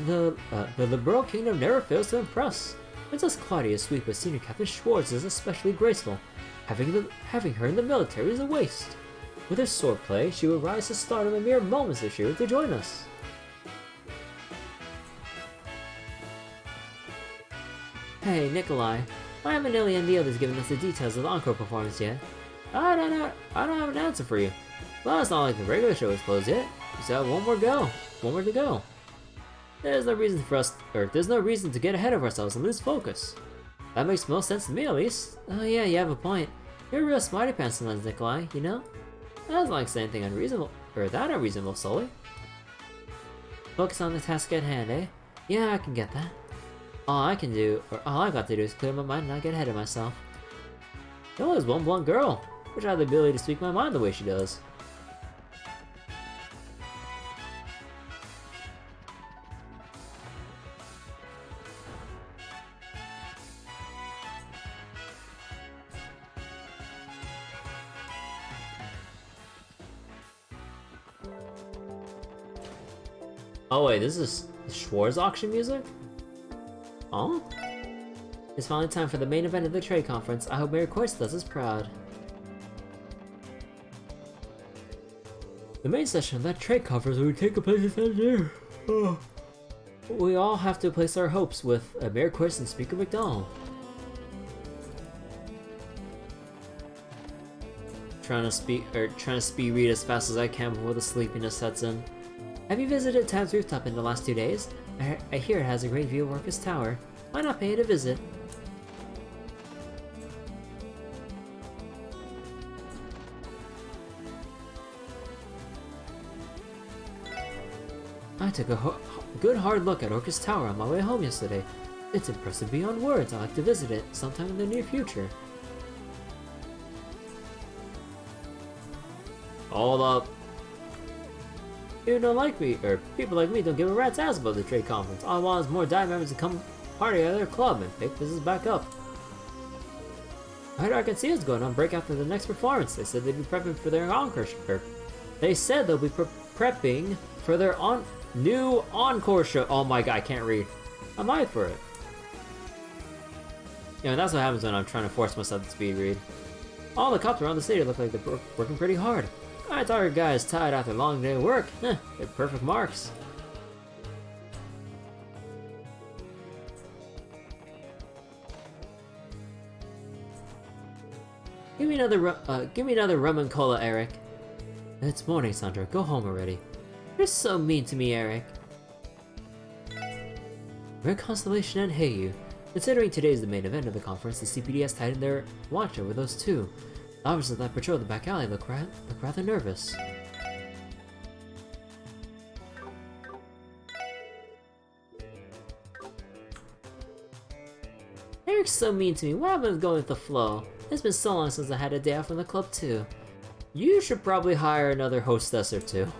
The liberal kingdom never fails to impress. Princess Klaudia's sweep with Senior Captain Schwartz is especially graceful. Having her in the military is a waste. With her swordplay, she would rise to stardom in mere moments if she were to join us. Hey, Nikolai. Why haven't Ilya and the others given us the details of the encore performance yet? I don't have an answer for you. Well, it's not like the regular show is closed yet. We still have one more to go. There's no reason to get ahead of ourselves and lose focus. That makes most sense to me, at least. Oh yeah, you have a point. You're a real smarty pants sometimes, Nikolai, you know? That's not like saying anything unreasonable, Sully. Focus on the task at hand, eh? Yeah, I can get that. All I've got to do is clear my mind and not get ahead of myself. There was one blunt girl, which had the ability to speak my mind the way she does. Oh wait, this is Schwartz auction music? Oh? It's finally time for the main event of the trade conference. I hope Mary Quest does us proud. The main session of that trade conference will take place in Azure. Oh. We all have to place our hopes with Mayor Quest and Speaker McDonald. Trying to speed read as fast as I can before the sleepiness sets in. Have you visited Tab's rooftop in the last 2 days? I hear it has a great view of Orcus Tower. Why not pay it a visit? I took a good hard look at Orcus Tower on my way home yesterday. It's impressive beyond words. I'd like to visit it sometime in the near future. Hold up. You don't like me, or people like me don't give a rat's ass about the trade conference. All I want is more DIE members to come party at their club and pick business back up. I heard Arseille is going on break after the next performance. They said they'd be prepping for their encore show. They said they'll be prepping for their new encore show. Oh my god, I can't read. I'm hyped for it. You know, that's what happens when I'm trying to force myself to speed read. All the cops around the city look like they're working pretty hard. I thought our guy is tired after a long day of work. They're perfect marks. Give me another rum and cola, Eric. It's morning, Sandra. Go home already. You're so mean to me, Eric. Red Constellation and Hey You. Considering today is the main event of the conference, the CPD has tightened their watch over those two. The officers that patrol the back alley look rather nervous. Eric's so mean to me. What happened with going with the flow? It's been so long since I had a day off from the club too. You should probably hire another hostess or two.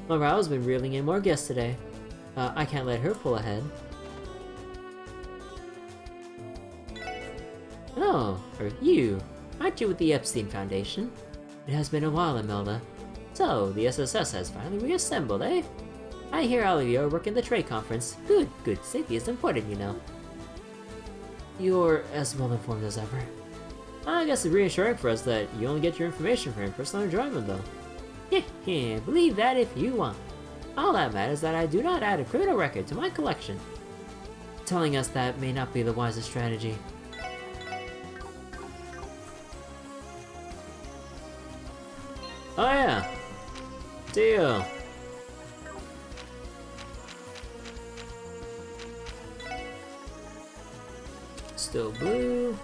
Morale's been reeling in more guests today. I can't let her pull ahead. Oh, or you. Aren't you with the Epstein Foundation? It has been a while, Imelda. So, the SSS has finally reassembled, eh? I hear all of you are working the trade conference. Good, good. Safety is important, you know. You're as well informed as ever. I guess it's reassuring for us that you only get your information from personal enjoyment, though. Heh, believe that if you want. All that matters is that I do not add a criminal record to my collection. Telling us that may not be the wisest strategy. Oh yeah! Deal! Still blue.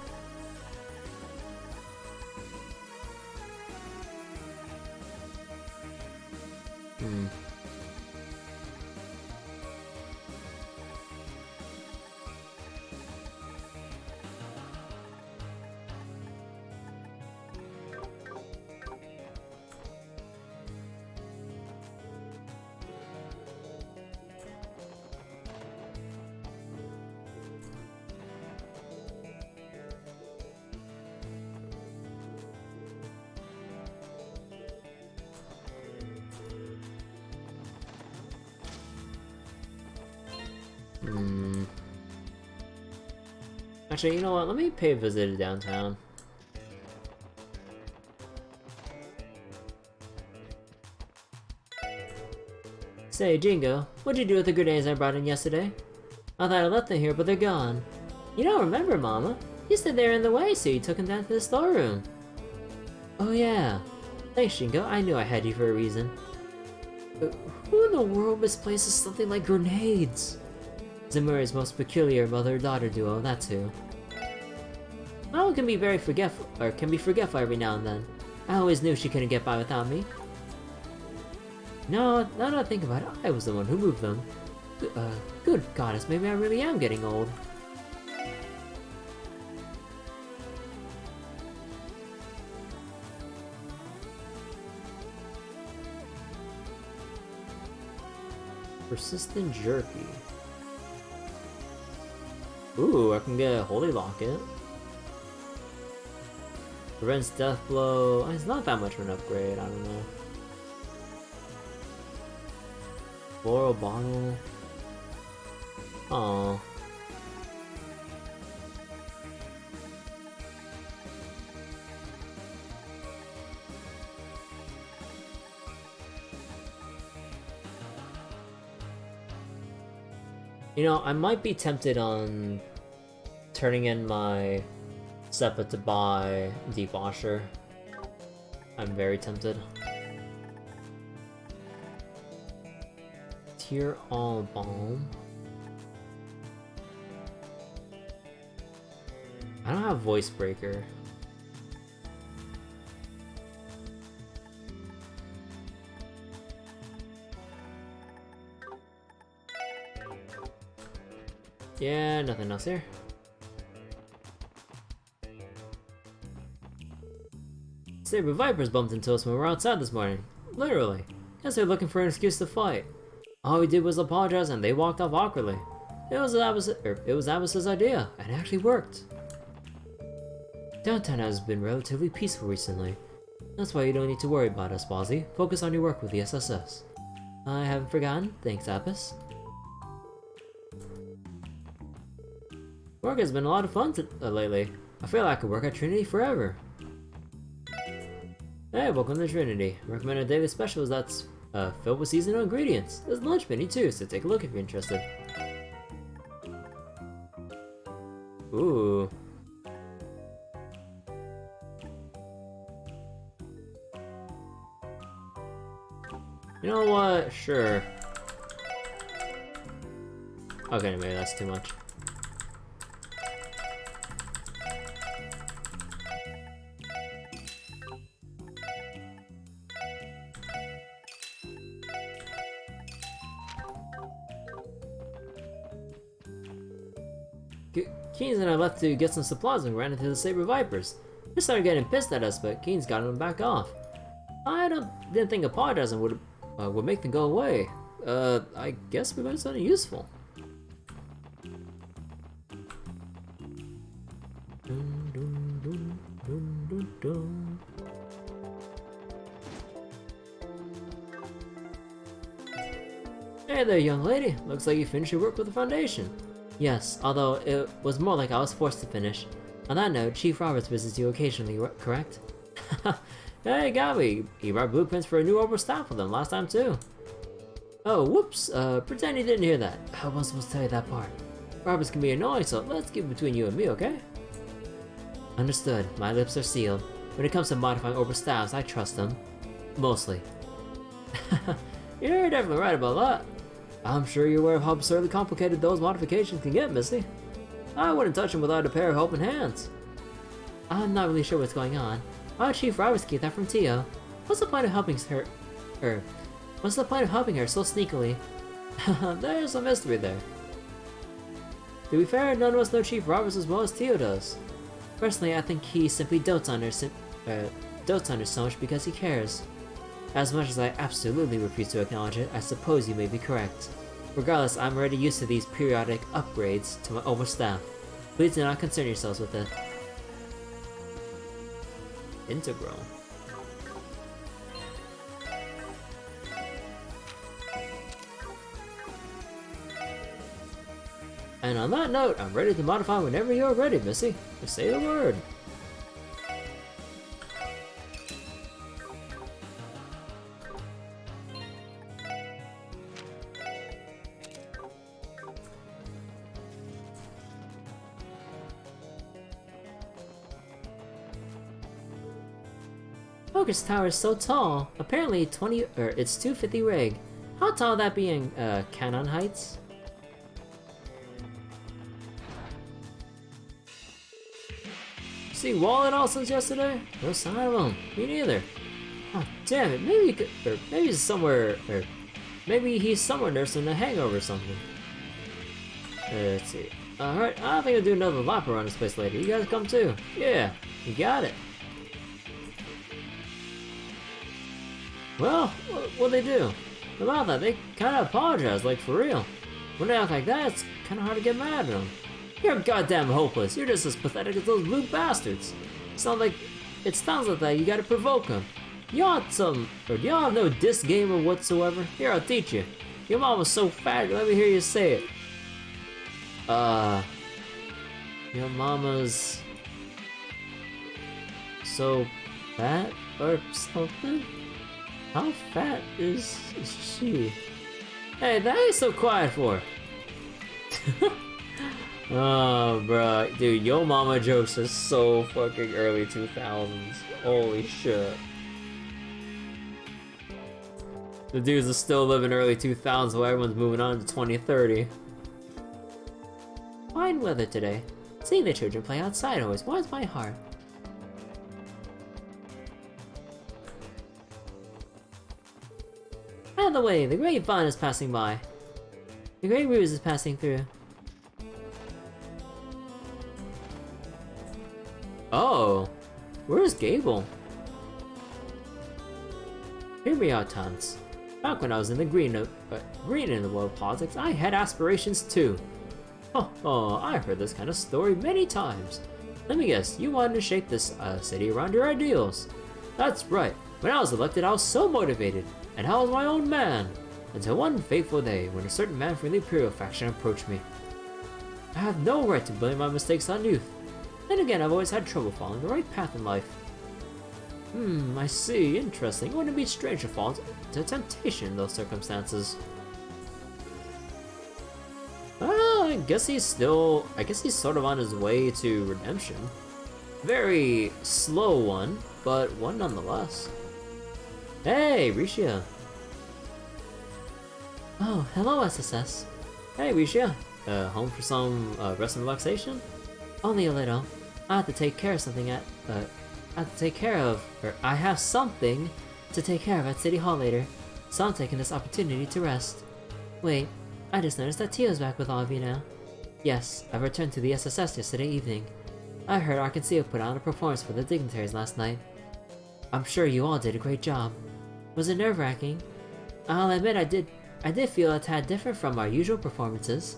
Actually, you know what? Let me pay a visit to downtown. Say, Jingo, what'd you do with the grenades I brought in yesterday? I thought I left them here, but they're gone. You don't remember, Mama. You said they were in the way, so you took them down to the storeroom. Oh yeah. Thanks, Jingo. I knew I had you for a reason. But who in the world misplaces something like grenades? Zamura's most peculiar mother-daughter duo, that's who. Mama can be very forgetful every now and then. I always knew she couldn't get by without me. No, now that I think about it, I was the one who moved them. Good goddess, maybe I really am getting old. Persistent jerky. Ooh, I can get a holy locket. Prevents death blow. It's not that much of an upgrade, I don't know. Floral bottle. Aww. You know, I might be tempted on turning in my SEPA to buy Deep Washer. I'm very tempted. Tear All Balm. I don't have Voice Breaker. Yeah, nothing else here. Saber Vipers bumped into us when we were outside this morning. Literally. Guess they're looking for an excuse to fight. All we did was apologize and they walked off awkwardly. It was Abbott's idea, and it actually worked. Downtown has been relatively peaceful recently. That's why you don't need to worry about us, Bozzy. Focus on your work with the SSS. I haven't forgotten. Thanks, Abbas. Work has been a lot of fun lately. I feel like I could work at Trinity forever. Hey, welcome to Trinity. Recommended daily specials that's filled with seasonal ingredients. There's a lunch menu too, so take a look if you're interested. Ooh. You know what? Sure. Okay, maybe that's too much. Keen's and I left to get some supplies and ran into the Saber Vipers. They started getting pissed at us, but Keen's got them back off. Didn't think apologizing would make them go away. I guess we learned something useful. Hey there, young lady. Looks like you finished your work with the Foundation. Yes, although it was more like I was forced to finish. On that note, Chief Roberts visits you occasionally, correct? Hey, got me. He brought blueprints for a new orbital staff with him last time too. Oh, whoops. Pretend you didn't hear that. I wasn't supposed to tell you that part. Roberts can be annoying, so let's keep it between you and me, okay? Understood. My lips are sealed. When it comes to modifying orbital staffs, I trust them. Mostly. You're definitely right about that. I'm sure you're aware of how absurdly complicated those modifications can get, Missy. I wouldn't touch them without a pair of helping hands. I'm not really sure what's going on. Why Chief Roberts get that from Tio? What's the point of helping her? What's the point of helping her so sneakily? There's a mystery there. To be fair, none of us know Chief Roberts as well as Tio does. Personally, I think he simply dotes on her so much because he cares. As much as I absolutely refuse to acknowledge it, I suppose you may be correct. Regardless, I'm already used to these periodic upgrades to my overstaff. Please do not concern yourselves with it. Integral. And on that note, I'm ready to modify whenever you're ready, Missy. Just say the word. Focus tower is so tall. Apparently it's 250 reg. How tall would that be in cannon heights? See Wall at all since yesterday? No sign of him. Me neither. Oh damn it! Maybe he could, or maybe he's somewhere, or maybe he's somewhere nursing a hangover or something. Let's see. Alright, I think I'll do another lap around this place later. You guys come too? Yeah, you got it. Well, what'd they do? About that, they kinda apologized, like for real. When they act like that, it's kinda hard to get mad at them. You're goddamn hopeless. You're just as pathetic as those blue bastards. It sounds like that you gotta provoke them. Y'all have no disc gamer whatsoever. Here, I'll teach you. Your mom was so fat, let me hear you say it. Your mama's so fat or something? How fat is she? Hey, that ain't so quiet for. Oh, bro, dude, Yo Mama jokes are so fucking early 2000s. Holy shit. The dudes are still living early 2000s while everyone's moving on to 2030. Fine weather today. Seeing the children play outside always warms my heart. By the way, the grapevine is passing by. The Grey Ruse is passing through. Oh, where's Gable? Hear me out, Tons. Back when I was in the green in the world of politics, I had aspirations too. Oh, I've heard this kind of story many times. Let me guess, you wanted to shape this city around your ideals. That's right. When I was elected, I was so motivated, and I was my own man. Until one fateful day, when a certain man from the Imperial faction approached me. I have no right to blame my mistakes on youth. Then again, I've always had trouble following the right path in life. I see. Interesting. Wouldn't it be strange to fall into temptation in those circumstances? I guess he's sort of on his way to redemption. Very slow one, but one nonetheless. Hey, Risha. Oh, hello, SSS. Hey, Risha. Home for some rest and relaxation? Only a little. I have to take care of something I have something to take care of at City Hall later, so I'm taking this opportunity to rest. Wait, I just noticed that Tio's back with all of you now. Yes, I returned to the SSS yesterday evening. I heard Arseille put on a performance for the dignitaries last night. I'm sure you all did a great job. Was it nerve-wracking? I'll admit I did feel a tad different from our usual performances.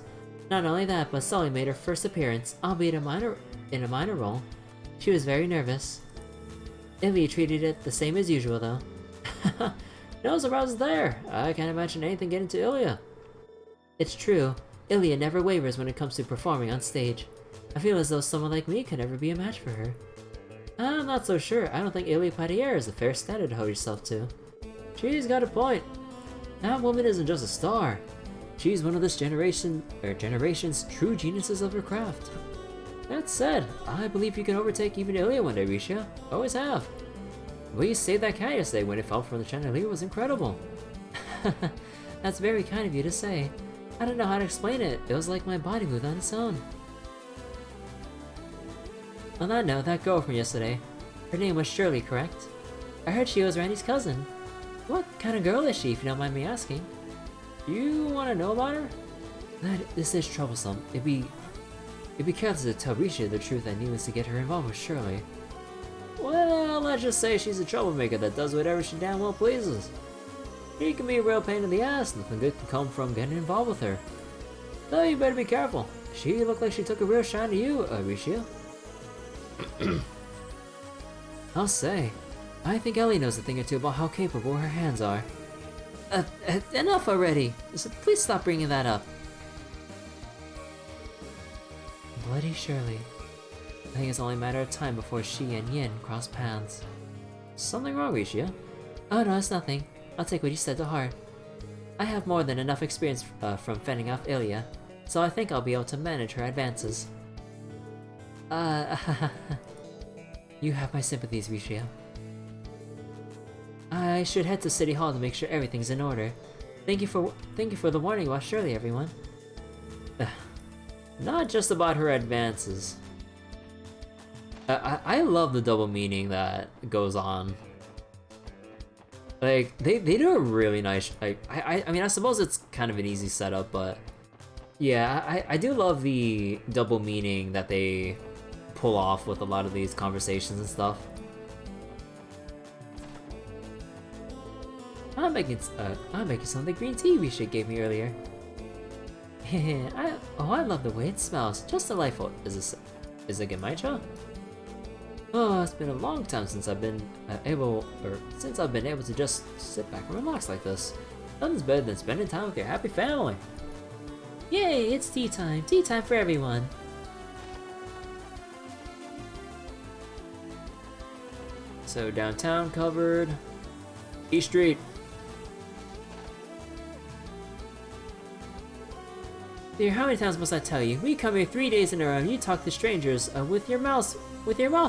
Not only that, but Sully made her first appearance, albeit in a minor role. She was very nervous. Ilya treated it the same as usual though. No surprises there. I can't imagine anything getting to Ilya. It's true, Ilya never wavers when it comes to performing on stage. I feel as though someone like me could never be a match for her. I'm not so sure. I don't think Ilya Patier is a fair standard to hold yourself to. She's got a point. That woman isn't just a star. She's one of this generation's true geniuses of her craft. That said, I believe you can overtake even Ilya one day, Risha. Always have. The way you saved that cat yesterday when it fell from the chandelier was incredible. That's very kind of you to say. I don't know how to explain it. It was like my body moved on its own. On that note, that girl from yesterday, her name was Shirley, correct? I heard she was Randy's cousin. What kind of girl is she, if you don't mind me asking? You want to know about her? This is troublesome. It'd be careless to tell Risha the truth and needless to get her involved with Shirley. Well, let's just say she's a troublemaker that does whatever she damn well pleases. She can be a real pain in the ass. Nothing good can come from getting involved with her. So you better be careful. She looked like she took a real shine to you, Risha. I'll say, I think Ellie knows a thing or two about how capable her hands are. Enough already! So please stop bringing that up. Bloody Shirley. I think it's only a matter of time before she and Yin cross paths. Something wrong, Risha? Oh no, it's nothing. I'll take what you said to heart. I have more than enough experience from fending off Ilya, so I think I'll be able to manage her advances. You have my sympathies, Risha. I should head to City Hall to make sure everything's in order. Thank you for the warning about Shirley, everyone. Not just about her advances. I love the double meaning that goes on. Like they do a really nice. Like I mean I suppose it's kind of an easy setup, but yeah, I do love the double meaning that they pull off with a lot of these conversations and stuff. I'm making some of the green tea Risha gave me earlier. I love the way it smells. Just delightful. Is it Gemaicha? Oh, it's been a long time since I've been able to just sit back and relax like this. Nothing's better than spending time with your happy family. Yay, it's tea time. Tea time for everyone. So downtown covered. East Street. Dear, how many times must I tell you? We come here 3 days in a row and you talk to strangers with your mouth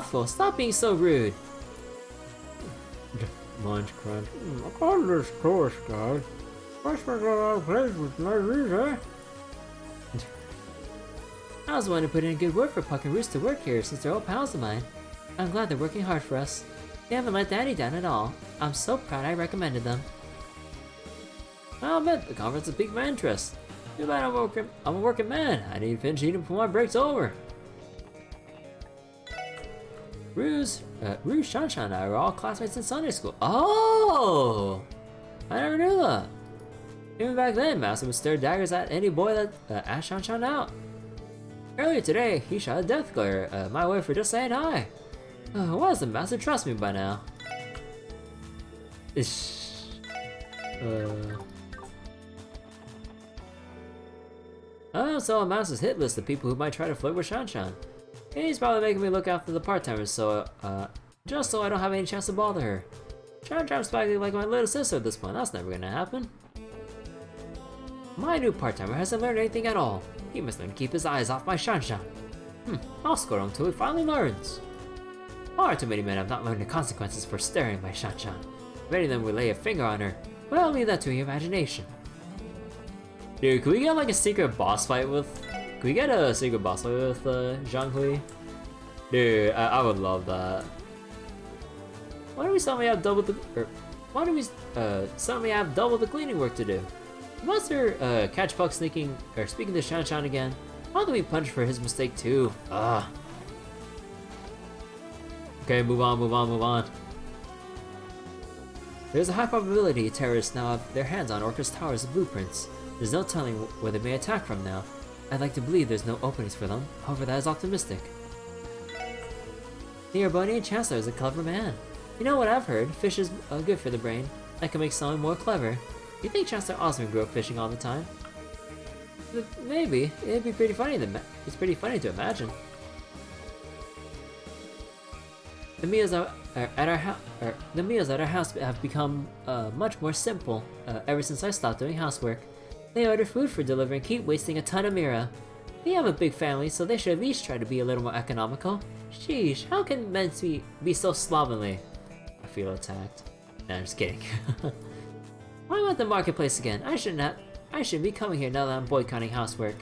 full. Stop being so rude. Munch crunch. I call this course, guys. First I got out of place with no reason. I was wanting to put in a good word for Puck and Roost to work here since they're old pals of mine. I'm glad they're working hard for us. They haven't let Daddy down at all. I'm so proud I recommended them. I'll admit, the conference has piqued my interest. Too bad I'm a working man. I need to finish eating before my break's over. Rouge, Shanshan and I were all classmates in Sunday school. Oh! I never knew that. Even back then, Master would stare daggers at any boy that asked Shanshan out. Earlier today, he shot a death glare my way for just saying hi. Why does the Master trust me by now? Oh, so a master's hit list of people who might try to flirt with Shanshan. He's probably making me look after the part-timers, so, just so I don't have any chance to bother her. Shanshan's practically like my little sister at this point, that's never gonna happen. My new part-timer hasn't learned anything at all. He must learn to keep his eyes off my Shanshan. I'll score him until he finally learns. Far too many men have not learned the consequences for staring at my Shanshan. If any of them would lay a finger on her, well, I'll leave that to your imagination. Dude, can we get like a secret boss fight with... Can we get a secret boss fight with Zhanghui? Dude, I would love that. Why do we suddenly have double the... why do we suddenly have double the cleaning work to do? Must there catch Puck sneaking... or speaking to Shanshan again? How do we punish for his mistake too? Ugh. Okay, move on. There's a high probability terrorists now have their hands on Orca's towers and blueprints. There's no telling where they may attack from now. I'd like to believe there's no openings for them, however that is optimistic. The Arbonian Chancellor is a clever man. You know what I've heard? Fish is good for the brain. That can make someone more clever. You think Chancellor Osmond grew up fishing all the time? Maybe. It'd be pretty funny it's pretty funny to imagine. The meals at our house have become much more simple ever since I stopped doing housework. They order food for delivery and keep wasting a ton of mira. They have a big family, so they should at least try to be a little more economical. Sheesh, how can men be so slovenly? I feel attacked. Nah, I'm just kidding. Why am I at the marketplace again? I shouldn't be coming here now that I'm boycotting housework.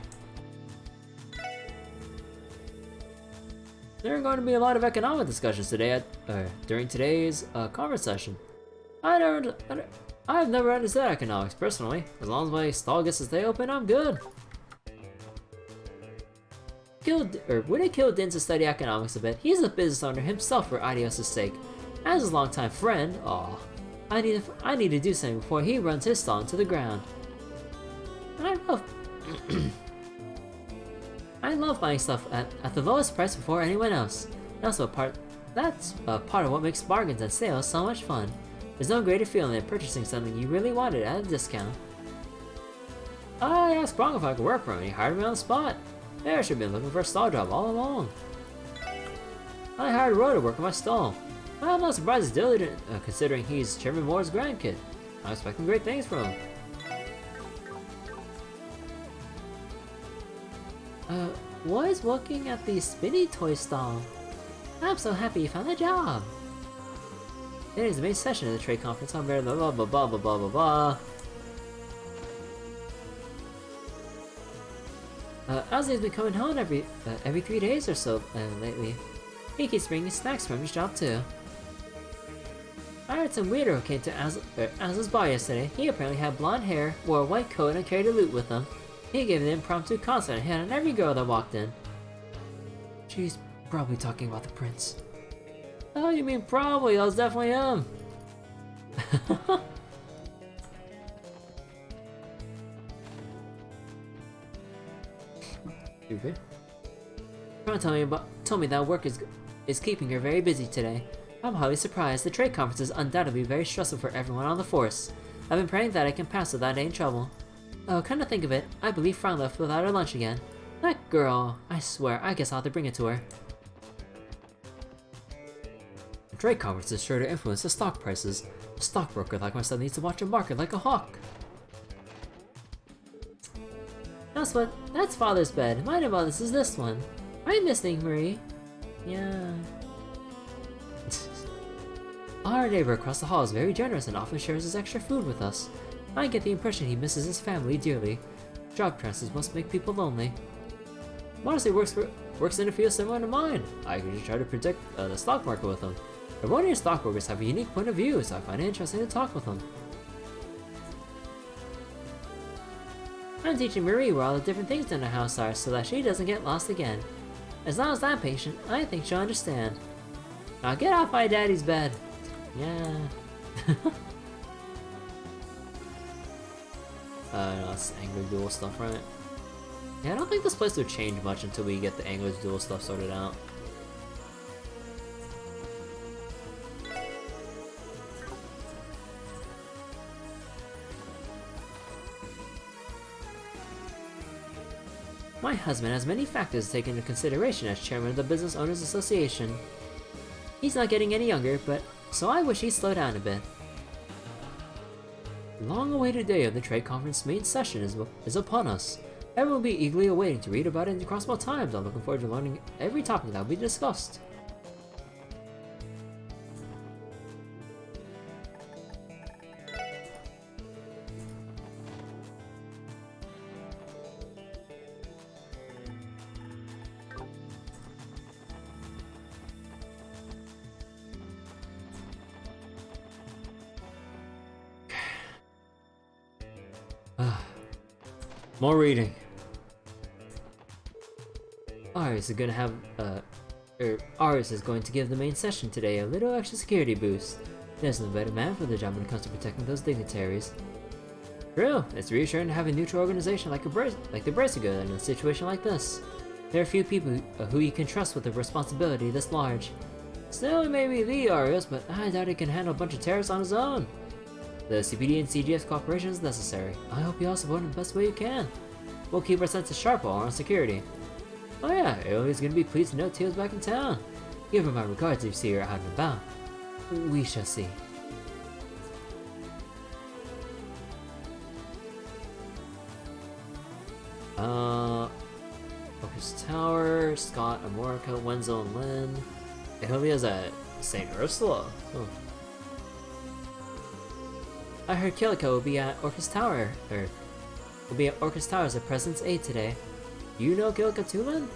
There are going to be a lot of economic discussions today during today's conference session. I've never understood economics personally. As long as my stall gets to stay open, I'm good. Would it kill Din to study economics a bit? He's a business owner himself for Idios' sake. As his longtime friend, I need to do something before he runs his stall into the ground. I love buying stuff at the lowest price before anyone else. That's part of what makes bargains and sales so much fun. There's no greater feeling than purchasing something you really wanted at a discount. I asked Bronk if I could work for him and he hired me on the spot. Maybe I should have been looking for a stall job all along. I hired Ro to work on my stall. I'm not surprised he's diligent, considering he's Chairman Moore's grandkid. I'm expecting great things from him. Was working at the spinny toy stall. I'm so happy you found a job. It is the main session of the trade conference on blah blah blah blah blah blah blah. Ozzy's been coming home every 3 days or so lately. He keeps bringing snacks from his job too. I heard some weirdo came to Az's bar yesterday. He apparently had blonde hair, wore a white coat, and carried a lute with him. He gave an impromptu concert and hit on every girl that walked in. She's probably talking about the prince. Oh, you mean probably? That was definitely him. Stupid. Ron told me that work is keeping her very busy today. I'm highly surprised. The trade conference is undoubtedly very stressful for everyone on the force. I've been praying that I can pass without any trouble. Oh, come to think of it, I believe Fran left without her lunch again. That girl, I swear, I guess I'll have to bring it to her. The trade conference is sure to influence the stock prices. A stockbroker like myself needs to watch the market like a hawk. That's Father's bed. My about this is this one. Are you listening, Marie? Yeah. Our neighbor across the hall is very generous and often shares his extra food with us. I get the impression he misses his family dearly. Job transfers must make people lonely. Modesty works in a field similar to mine. I usually try to predict the stock market with them. Erroneous stockbrokers have a unique point of view, so I find it interesting to talk with them. I'm teaching Marie where all the different things in the house are so that she doesn't get lost again. As long as I'm patient, I think she'll understand. Now get off my daddy's bed. Yeah. No, that's Angler Duel stuff, right? Yeah, I don't think this place will change much until we get the Angler's Duel stuff sorted out. My husband has many factors to take into consideration as chairman of the Business Owners Association. He's not getting any younger, but so I wish he'd slow down a bit. The long-awaited day of the trade conference main session is upon us. Everyone will be eagerly awaiting to read about it in the Crossbell Times. I'm looking forward to learning every topic that will be discussed. More reading. Ars is going to give the main session today a little extra security boost. There's no better man for the job when it comes to protecting those dignitaries. True, it's reassuring to have a neutral organization like the Brassica in a situation like this. There are few people who you can trust with a responsibility this large. Still, he may be the Arius, but I doubt he can handle a bunch of terrorists on his own. The CPD and CGS cooperation is necessary. I hope you all support him the best way you can. We'll keep our senses sharp while on security. Oh yeah, Aoi's gonna be pleased to know Teal's back in town. Give her my regards if you see her out and about. We shall see. Focus Tower, Scott, Amorica, Wenzel, and Lynn. Aoia's at St. Ursula. Oh. I heard Kilika will be at Orcus Tower, as a President's Aide today. You know Kilika Tulin?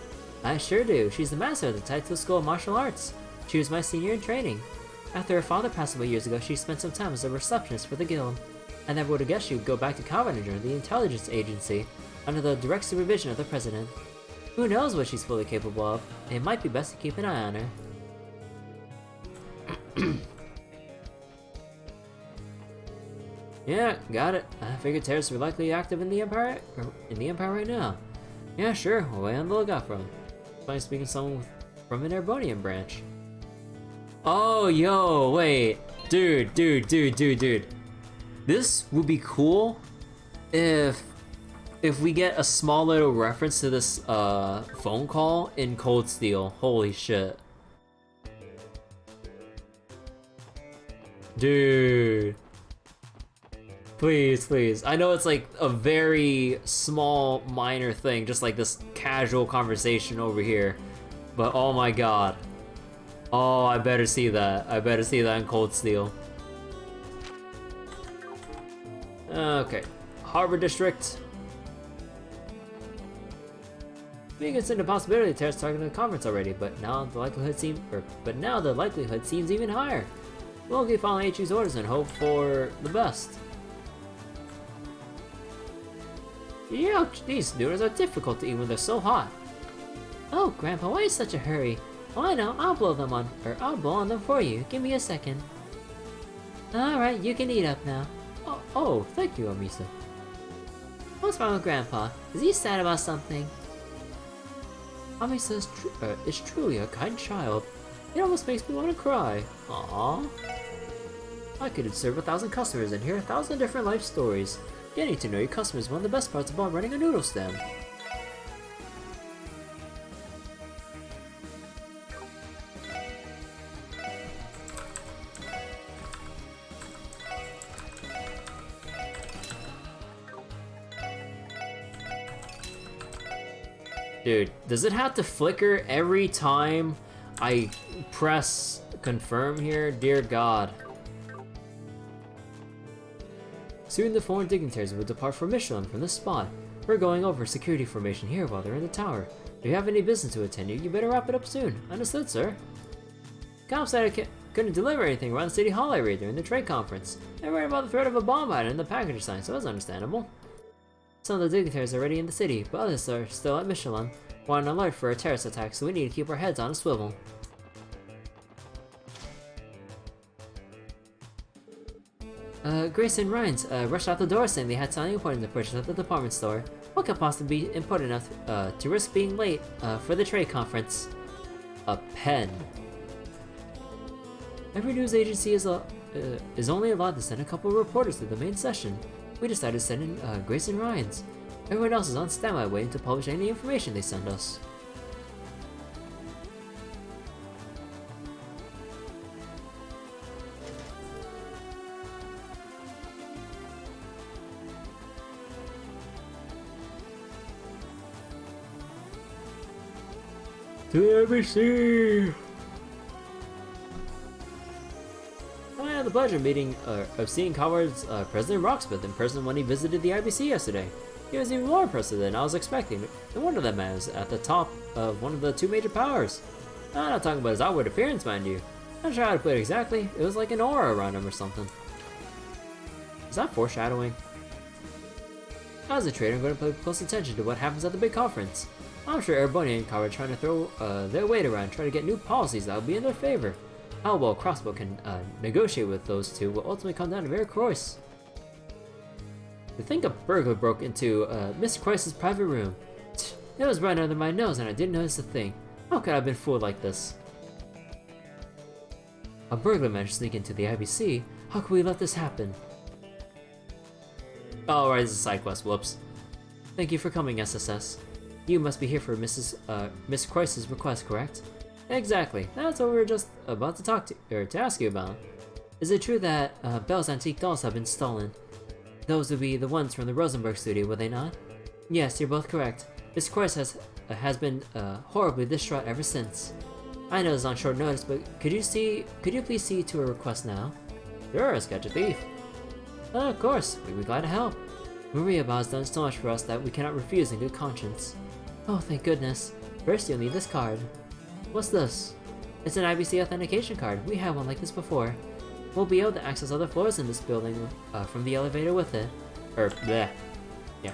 I sure do. She's the master of the Taito School of Martial Arts. She was my senior in training. After her father passed away years ago, she spent some time as a receptionist for the guild. I never would have guessed she would go back to Calvin and join the intelligence agency, under the direct supervision of the President. Who knows what she's fully capable of? It might be best to keep an eye on her. Yeah, got it. I figured terrorists were likely active in the Empire right now. Yeah, sure, we'll wait on the lookout for them. Fine speaking to someone from an Airbonian branch. Oh, yo, wait. Dude. This would be cool if we get a small little reference to this phone call in Cold Steel. Holy shit. Dude. Please. I know it's like a very small, minor thing, just like this casual conversation over here. But oh my god. Oh, I better see that. I better see that in Cold Steel. Okay. Harbor District. We considered the possibility of terrorists targeting the conference already, but now the likelihood seems even higher. We'll keep following HQ's orders and hope for the best. Ouch, these noodles are difficult to eat when they're so hot. Oh, Grandpa, why is such a hurry? Oh, I know, I'll blow on them for you. Give me a second. Alright, you can eat up now. Oh, thank you, Amisa. What's wrong with Grandpa? Is he sad about something? Amisa is truly a kind child. It almost makes me want to cry. Aww. I could serve 1,000 customers and hear 1,000 different life stories. Getting to know your customers is one of the best parts about running a noodle stand. Dude, does it have to flicker every time I press confirm here? Dear God. Soon the foreign dignitaries will depart for Michelin from this spot. We're going over security formation here while they're in the tower. If you have any business to attend to, you better wrap it up soon. Understood, sir. Cops said I couldn't deliver anything around City Hall area during the trade conference. They're worried about the threat of a bomb item in the package sign, so that's understandable. Some of the dignitaries are already in the city, but others are still at Michelin. We're on alert for a terrorist attack, so we need to keep our heads on a swivel. Grace and Rhines rushed out the door saying they had something important to purchase at the department store. What could possibly be important enough to risk being late for the trade conference? A pen. Every news agency is only allowed to send a couple of reporters to the main session. We decided to send in Grace and Rhines. Everyone else is on standby waiting to publish any information they send us. To the IBC! I had the pleasure of meeting, seeing Coward's President Rocksmith in person when he visited the IBC yesterday. He was even more impressive than I was expecting. No wonder that man is at the top of one of the two major powers. I'm not talking about his outward appearance, mind you. I'm not sure how to put it exactly. It was like an aura around him or something. Is that foreshadowing? As a trader, I'm going to pay close attention to what happens at the big conference. I'm sure Erebony and Coward are trying to throw their weight around, trying to get new policies that will be in their favor. How well Crossbell can negotiate with those two will ultimately come down to very close. To think a burglar broke into Mr. Christ's private room. It was right under my nose and I didn't notice a thing. How could I have been fooled like this? A burglar managed to sneak into the IBC. How could we let this happen? Oh, right, it's a side quest. Whoops. Thank you for coming, SSS. You must be here for Miss Christ's request, correct? Exactly. That's what we were just about to ask you about. Is it true that Belle's antique dolls have been stolen? Those would be the ones from the Rosenberg studio, would they not? Yes, you're both correct. Miss Christ has been horribly distraught ever since. I know it's on short notice, but could you please see to her request now? Sure, let's catch a thief. Of course, we'd be glad to help. Maria has done so much for us that we cannot refuse in good conscience. Oh, thank goodness. First, you'll need this card. What's this? It's an IBC authentication card. We had one like this before. We'll be able to access other floors in this building from the elevator with it. Bleh. Yeah.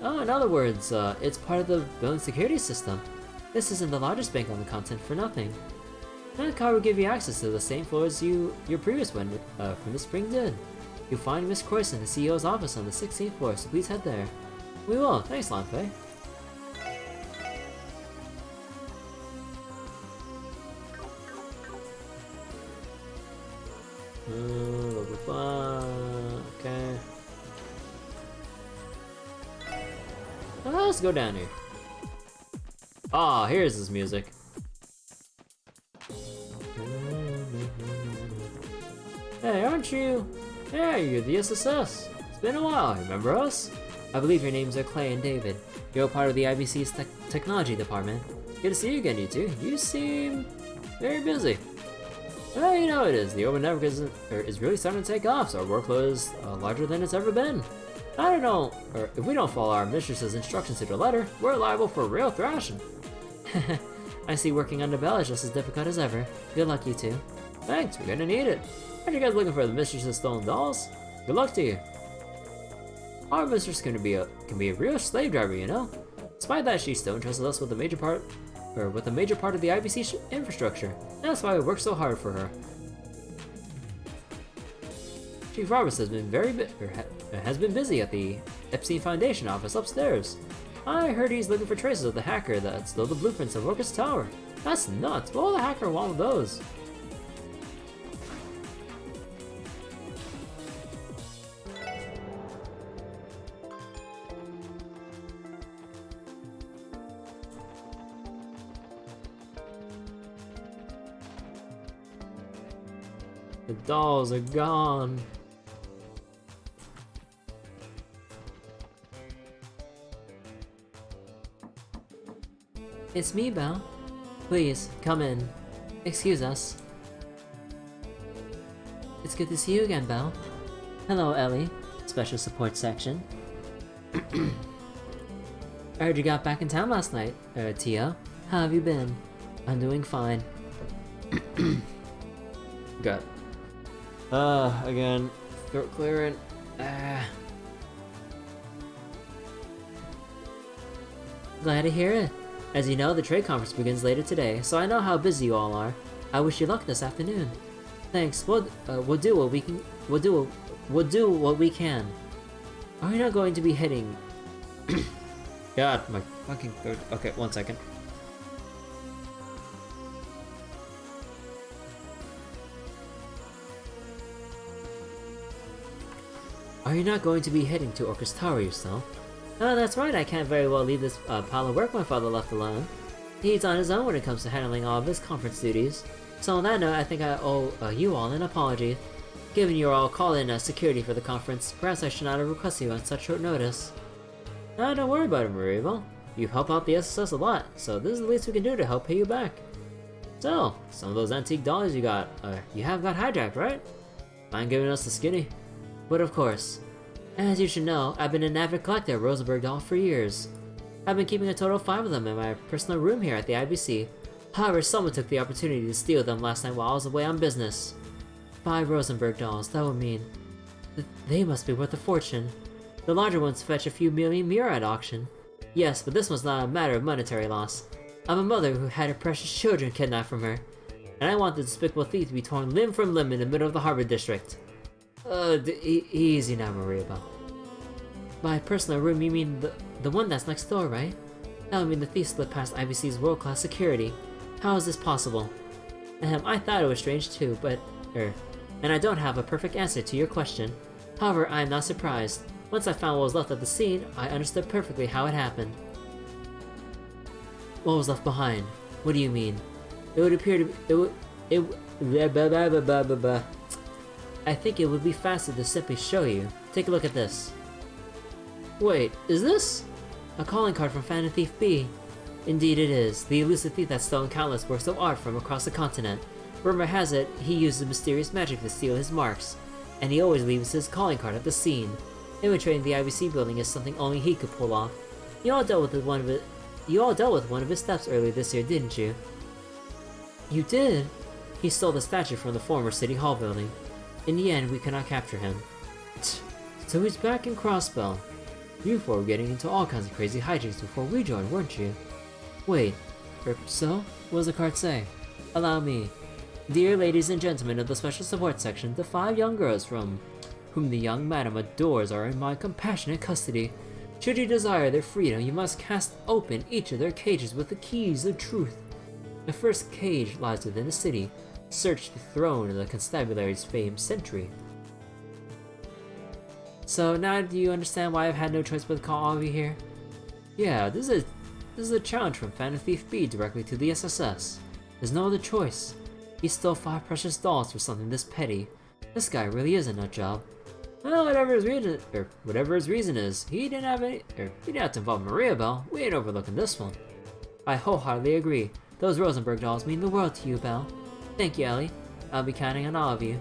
Oh, in other words, it's part of the building security system. This isn't the largest bank on the continent for nothing. That card will give you access to the same floors your previous one from the spring did. You'll find Miss Croyce in the CEO's office on the 16th floor, so please head there. We will. Thanks, Lanfei. Okay. Let's go down here. Ah, here's his music. Hey, aren't you? Yeah, you're the SSS. It's been a while, remember us? I believe your names are Clay and David. You're part of the IBC's technology department. Good to see you again, you two. You seem very busy. Well, you know it is. The urban network is really starting to take off, so our workload is larger than it's ever been. I don't know, or if we don't follow our mistress's instructions to the letter, we're liable for real thrashing. I see working under Bell is just as difficult as ever. Good luck, you two. Thanks, we're gonna need it. Aren't you guys looking for the mistress's stolen dolls? Good luck to you. Our mistress can be a real slave driver, you know. Despite that, she still entrusts us with a major part of the IBC infrastructure. That's why we work so hard for her. Chief Roberts has been busy at the Epstein Foundation office upstairs. I heard he's looking for traces of the hacker that stole the blueprints of Orcus Tower. That's nuts. What will the hacker want with those? The dolls are gone. It's me, Belle. Please, come in. Excuse us. It's good to see you again, Belle. Hello, Ellie. Special support section. I heard you got back in town last night, Tia. How have you been? I'm doing fine. Got. Again, throat clearing. Glad to hear it. As you know, the trade conference begins later today, so I know how busy you all are. I wish you luck this afternoon. Thanks. We'll do what we can. We'll do what we can. Are we not going to be hitting? God, my fucking throat. Okay, 1 second. Are Are you not going to be heading to Orcus Tower yourself? Oh, that's right, I can't very well leave this pile of work my father left alone. He's on his own when it comes to handling all of his conference duties. So on that note, I think I owe you all an apology. Given you are all call-in security for the conference, perhaps I should not have requested you on such short notice. Don't worry about it, Mariva. You've helped out the SSS a lot, so this is the least we can do to help pay you back. So, some of those antique dolls you got, you have got hijacked, right? Mind giving us the skinny? But of course. As you should know, I've been an avid collector of Rosenberg dolls for years. I've been keeping a total of 5 of them in my personal room here at the IBC. However, someone took the opportunity to steal them last night while I was away on business. 5 Rosenberg dolls, that would mean... they must be worth a fortune. The larger ones fetch a few million mura at auction. Yes, but this was not a matter of monetary loss. I'm a mother who had her precious children kidnapped from her, and I want the despicable thief to be torn limb from limb in the middle of the harbor district. Easy now, Mariba. By personal room, you mean the one that's next door, right? That would mean the thief slipped past IBC's world-class security. How is this possible? I thought it was strange too, but, and I don't have a perfect answer to your question. However, I am not surprised. Once I found what was left at the scene, I understood perfectly how it happened. What was left behind? What do you mean? It would appear to I think it would be faster to simply show you. Take a look at this. Wait, is this? A calling card from Phantom Thief B. Indeed it is, the elusive thief that's stolen countless works of art from across the continent. Rumor has it, he uses mysterious magic to steal his marks, and he always leaves his calling card at the scene. Infiltrating the IBC building is something only he could pull off. You all dealt with one of his thefts earlier this year, didn't you? You did? He stole the statue from the former City Hall building. In the end, we could not capture him. So he's back in Crossbell. You four were getting into all kinds of crazy hijinks before we joined, weren't you? Wait, so? What does the card say? Allow me. Dear ladies and gentlemen of the Special Support Section, the 5 young girls from whom the young madam adores are in my compassionate custody. Should you desire their freedom, you must cast open each of their cages with the keys of truth. The first cage lies within the city. Search the throne of the constabulary's famed sentry. So now do you understand why I've had no choice but to call all of you here? Yeah, this is a challenge from Phantom Thief B directly to the SSS. There's no other choice. He stole 5 precious dolls for something this petty. This guy really is a nutjob. Well, whatever his reason is, he didn't have to involve Maria Bell. We ain't overlooking this one. I wholeheartedly agree. Those Rosenberg dolls mean the world to you, Belle. Thank you, Ellie. I'll be counting on all of you.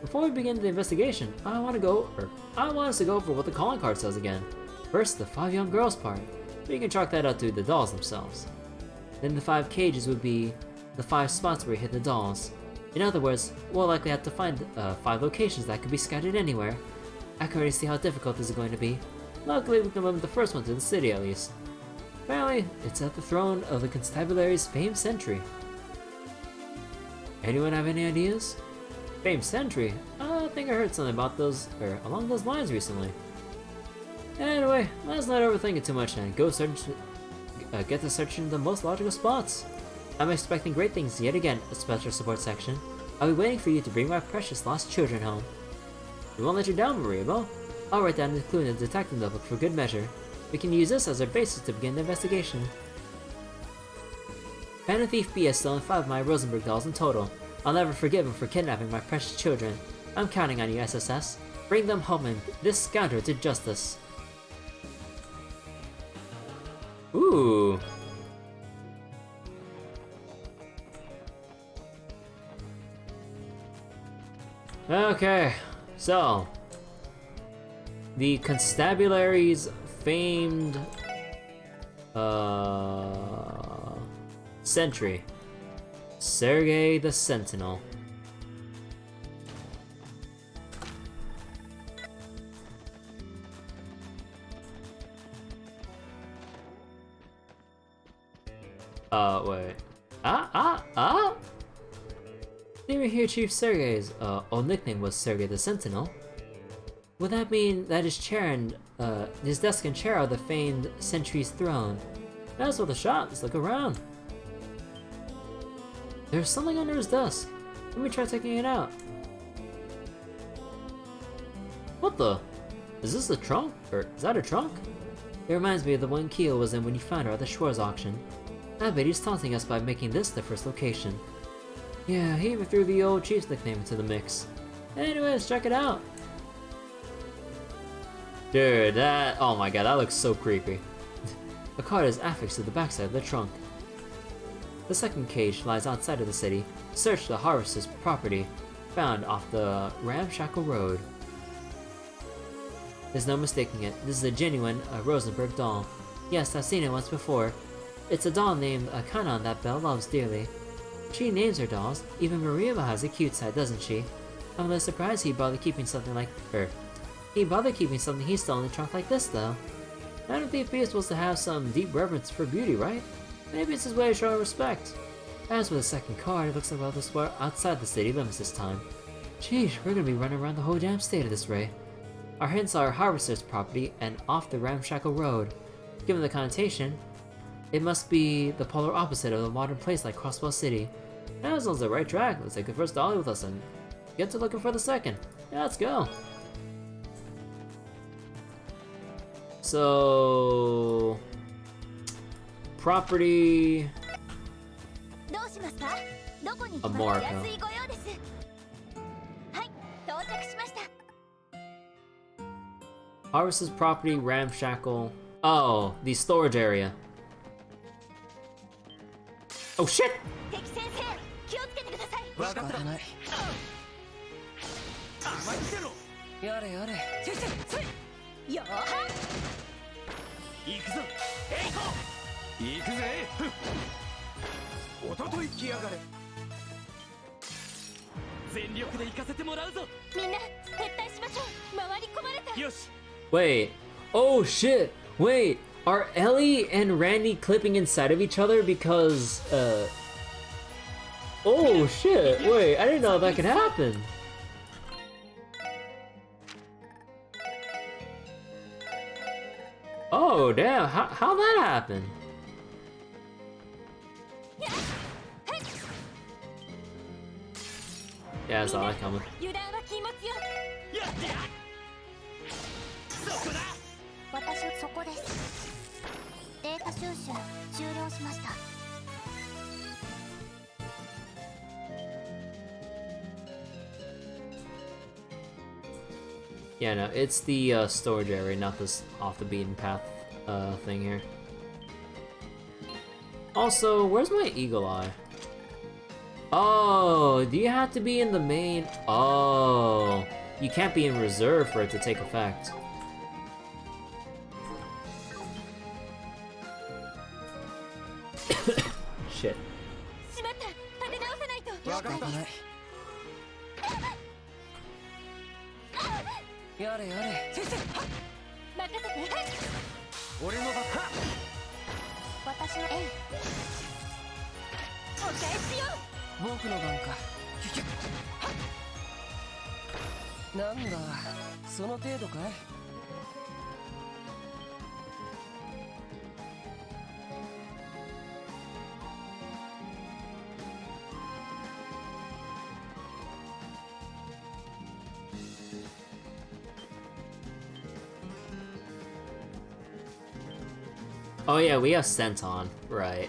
Before we begin the investigation, I want us to go over what the calling card says again. First, the 5 young girls part. We can chalk that up to the dolls themselves. Then the 5 cages would be the 5 spots where you hit the dolls. In other words, we'll likely have to find 5 locations that could be scattered anywhere. I can already see how difficult this is going to be. Luckily, we can limit the first one to the city at least. Apparently, it's at the throne of the constabulary's famed sentry. Anyone have any ideas? Famed sentry? I think I heard something about those, along those lines recently. Anyway, let's not overthink it too much then. Go search, get to searching the most logical spots. I'm expecting great things yet again, a Special Support Section. I'll be waiting for you to bring my precious lost children home. We won't let you down, Maria Bell. I'll write down a clue in the detective notebook for good measure. We can use this as our basis to begin the investigation. Phantom Thief B has stolen 5 of my Rosenberg dolls in total. I'll never forgive him for kidnapping my precious children. I'm counting on you, SSS. Bring them home and this scoundrel to justice. Ooh. Okay, so the constabulary's famed sentry, Sergei the Sentinel. Wait. Didn't hear Chief Sergei's old nickname was Sergei the Sentinel. Would that mean that his chair and his desk and chair are the famed sentry's throne? That's worth a shot. Let's look around. There's something under his desk. Let me try taking it out. What the? Is this a trunk? Or is that a trunk? It reminds me of the one Kyo was in when you found her at the Schwarz auction. I bet he's taunting us by making this the first location. Yeah, he even threw the old chief's nickname into the mix. Anyways, check it out. Dude, that... oh my god, that looks so creepy. A card is affixed to the backside of the trunk. The second cage lies outside of the city. Search the harvester's property, found off the ramshackle road. There's no mistaking it. This is a genuine Rosenberg doll. Yes, I've seen it once before. It's a doll named Kanon that Belle loves dearly. She names her dolls. Even Maria has a cute side, doesn't she? I'm a little surprised he bothered keeping something like her. He bothered keeping something he stole in the trunk like this, though. I don't think P is supposed to have some deep reverence for beauty, right? Maybe it's his way of showing respect. As for the second card, it looks like we're outside the city limits this time. Sheesh, we're gonna be running around the whole damn state at this rate. Our hints are harvester's property and off the ramshackle road. Given the connotation, it must be the polar opposite of a modern place like Crossbell City. That was the right track. Let's take the first dolly with us and get to looking for the second. Yeah, let's go. So... property... a Marco. Harvester's property, ramshackle... oh, the storage area. Oh shit! Wait. Oh shit! Wait, are Ellie and Randy clipping inside of each other because, oh shit, wait, I didn't know that could happen. Oh damn, how that happen? Yeah, I saw that coming. 私そこです。データ収集終了しました。Yeah, no, it's the storage area, not this off the beaten path thing here. Also, where's my eagle eye? Oh, do you have to be in the main? Oh, you can't be in reserve for it to take effect. Shit. Oh yeah, we have Senton, right.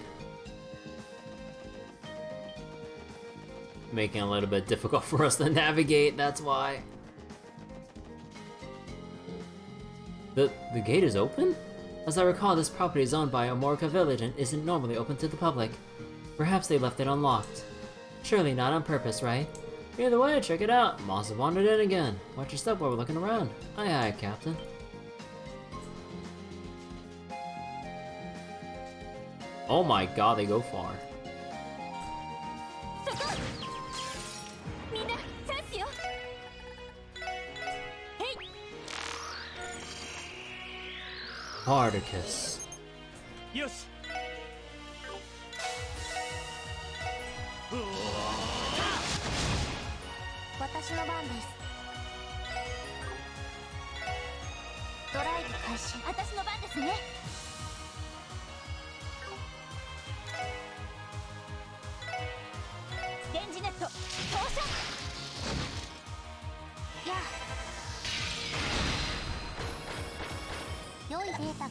Making it a little bit difficult for us to navigate, that's why. The gate is open? As I recall, this property is owned by Amorica Village and isn't normally open to the public. Perhaps they left it unlocked. Surely not on purpose, right? Either way, check it out. Moss have wandered in again. Watch your step while we're looking around. Aye aye, Captain. Oh my god, they go far. Spartacus. Yoshi. 私の番です。ドライブ開始。私の番ですね。電磁ネット投射。やあ。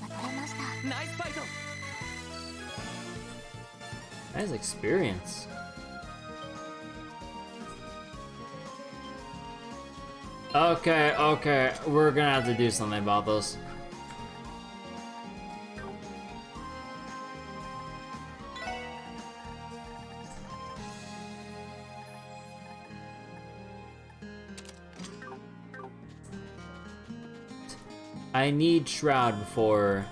が取れました。ナイスファイト。 Nice experience. Okay, okay, we're gonna have to do something about this. I need Shroud before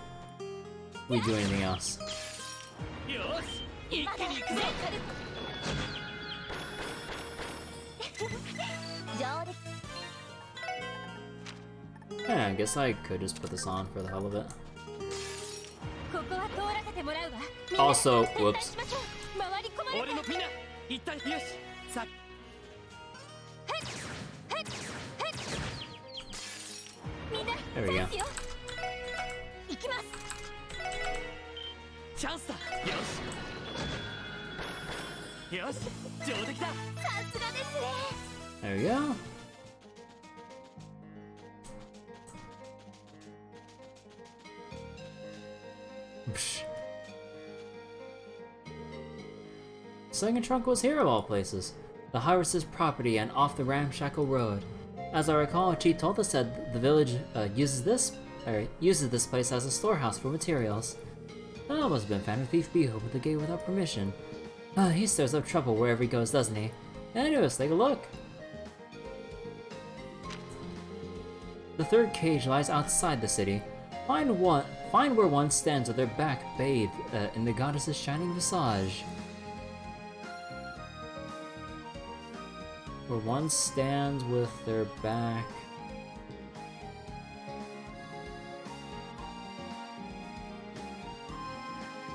we do anything else. よし一気に行くぞ。上出 Yeah, I guess I could just put this on for the hell of it. ここは通らせてもらうわ。 Also, whoops. しましょう。回り込まれ俺のみんな一体よしさ みんな There we go. チャンスよ。行きます。チャンスだ。よしよし上出来だ。さすがですね。 There we go. Psh. Second trunk was here of all places. The Harvest's property and off the ramshackle road. As I recall, Chi told us that the village uses this place as a storehouse for materials. That must have been Phantom Thief B who opened the gate without permission. He stirs up trouble wherever he goes, doesn't he? Anyways, take a look. The third cage lies outside the city. Find where one stands with their back bathed in the goddess's shining visage. Where one stands with their back.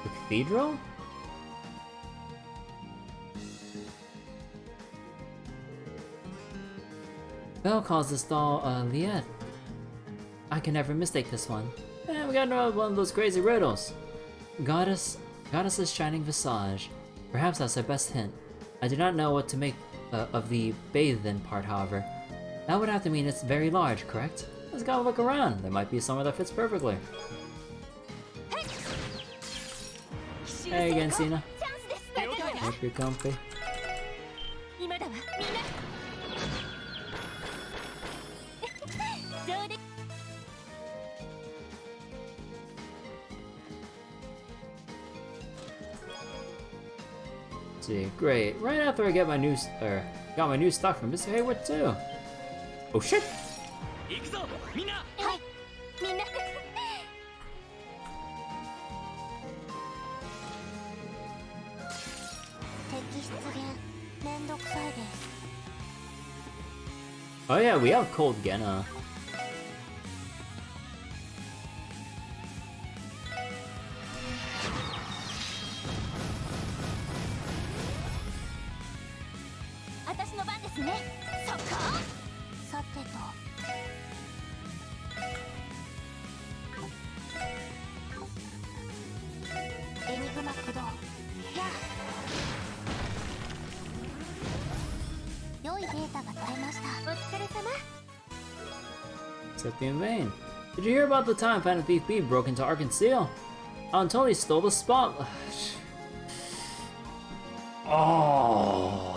The cathedral? Belle calls this doll Liette. I can never mistake this one. We got another one of those crazy riddles. Goddess's shining visage. Perhaps that's our best hint. I do not know what to make of the bathed in part, however. That would have to mean it's very large, correct? Let's go look around. There might be somewhere that fits perfectly. Hey again, Cena. チャンスです。大丈夫だ。 Hope you're comfy. 今だわ。みんな。上出来。 See, great. Right after I got my new stock from Mr. Hayward too. Oh shit! 行くぞみんな。はい。みんな。敵出現。めんどくさいです。 Oh yeah, we have Cold Genna. 私の番ですね。そっか。さてと。エニグマ駆動。やあ。良いデータが取れました。お疲れ様。 Except in vain. Did you hear about the time Phantom Thief B broke into Ark and Seal? And totally stole the spot. Oh.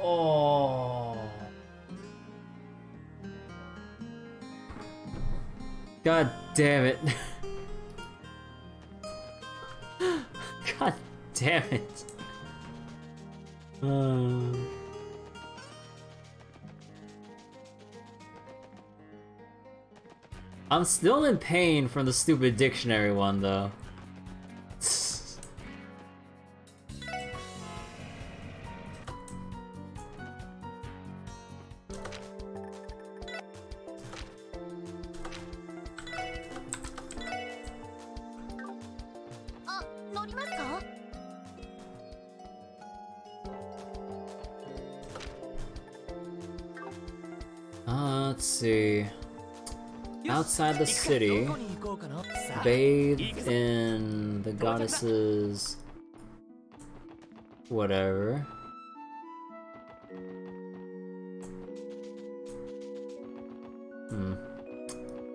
Oh. God damn it. God damn it. I'm still in pain from the stupid dictionary one though.あ、乗りますか？ Let's see. Outside the city, どこに行こうかな。さあ bathed in the goddess's whatever.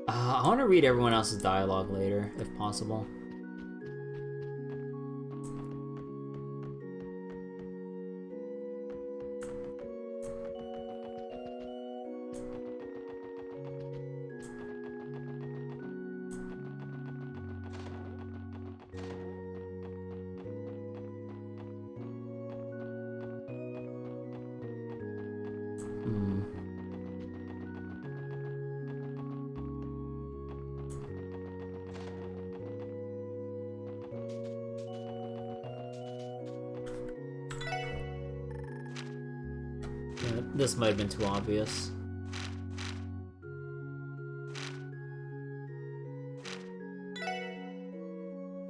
I want to read everyone else's dialogue later, if possible. This might have been too obvious.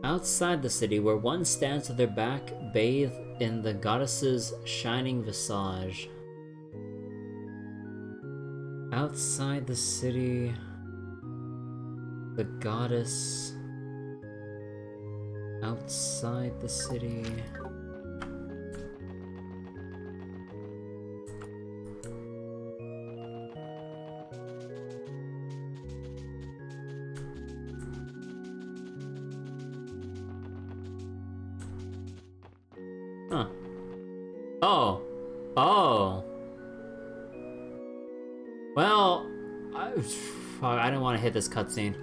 Outside the city, where one stands with their back bathed in the goddess's shining visage. Outside the city, the goddess. Outside the city. Huh. Oh. Oh. Well, I didn't want to hit this cutscene.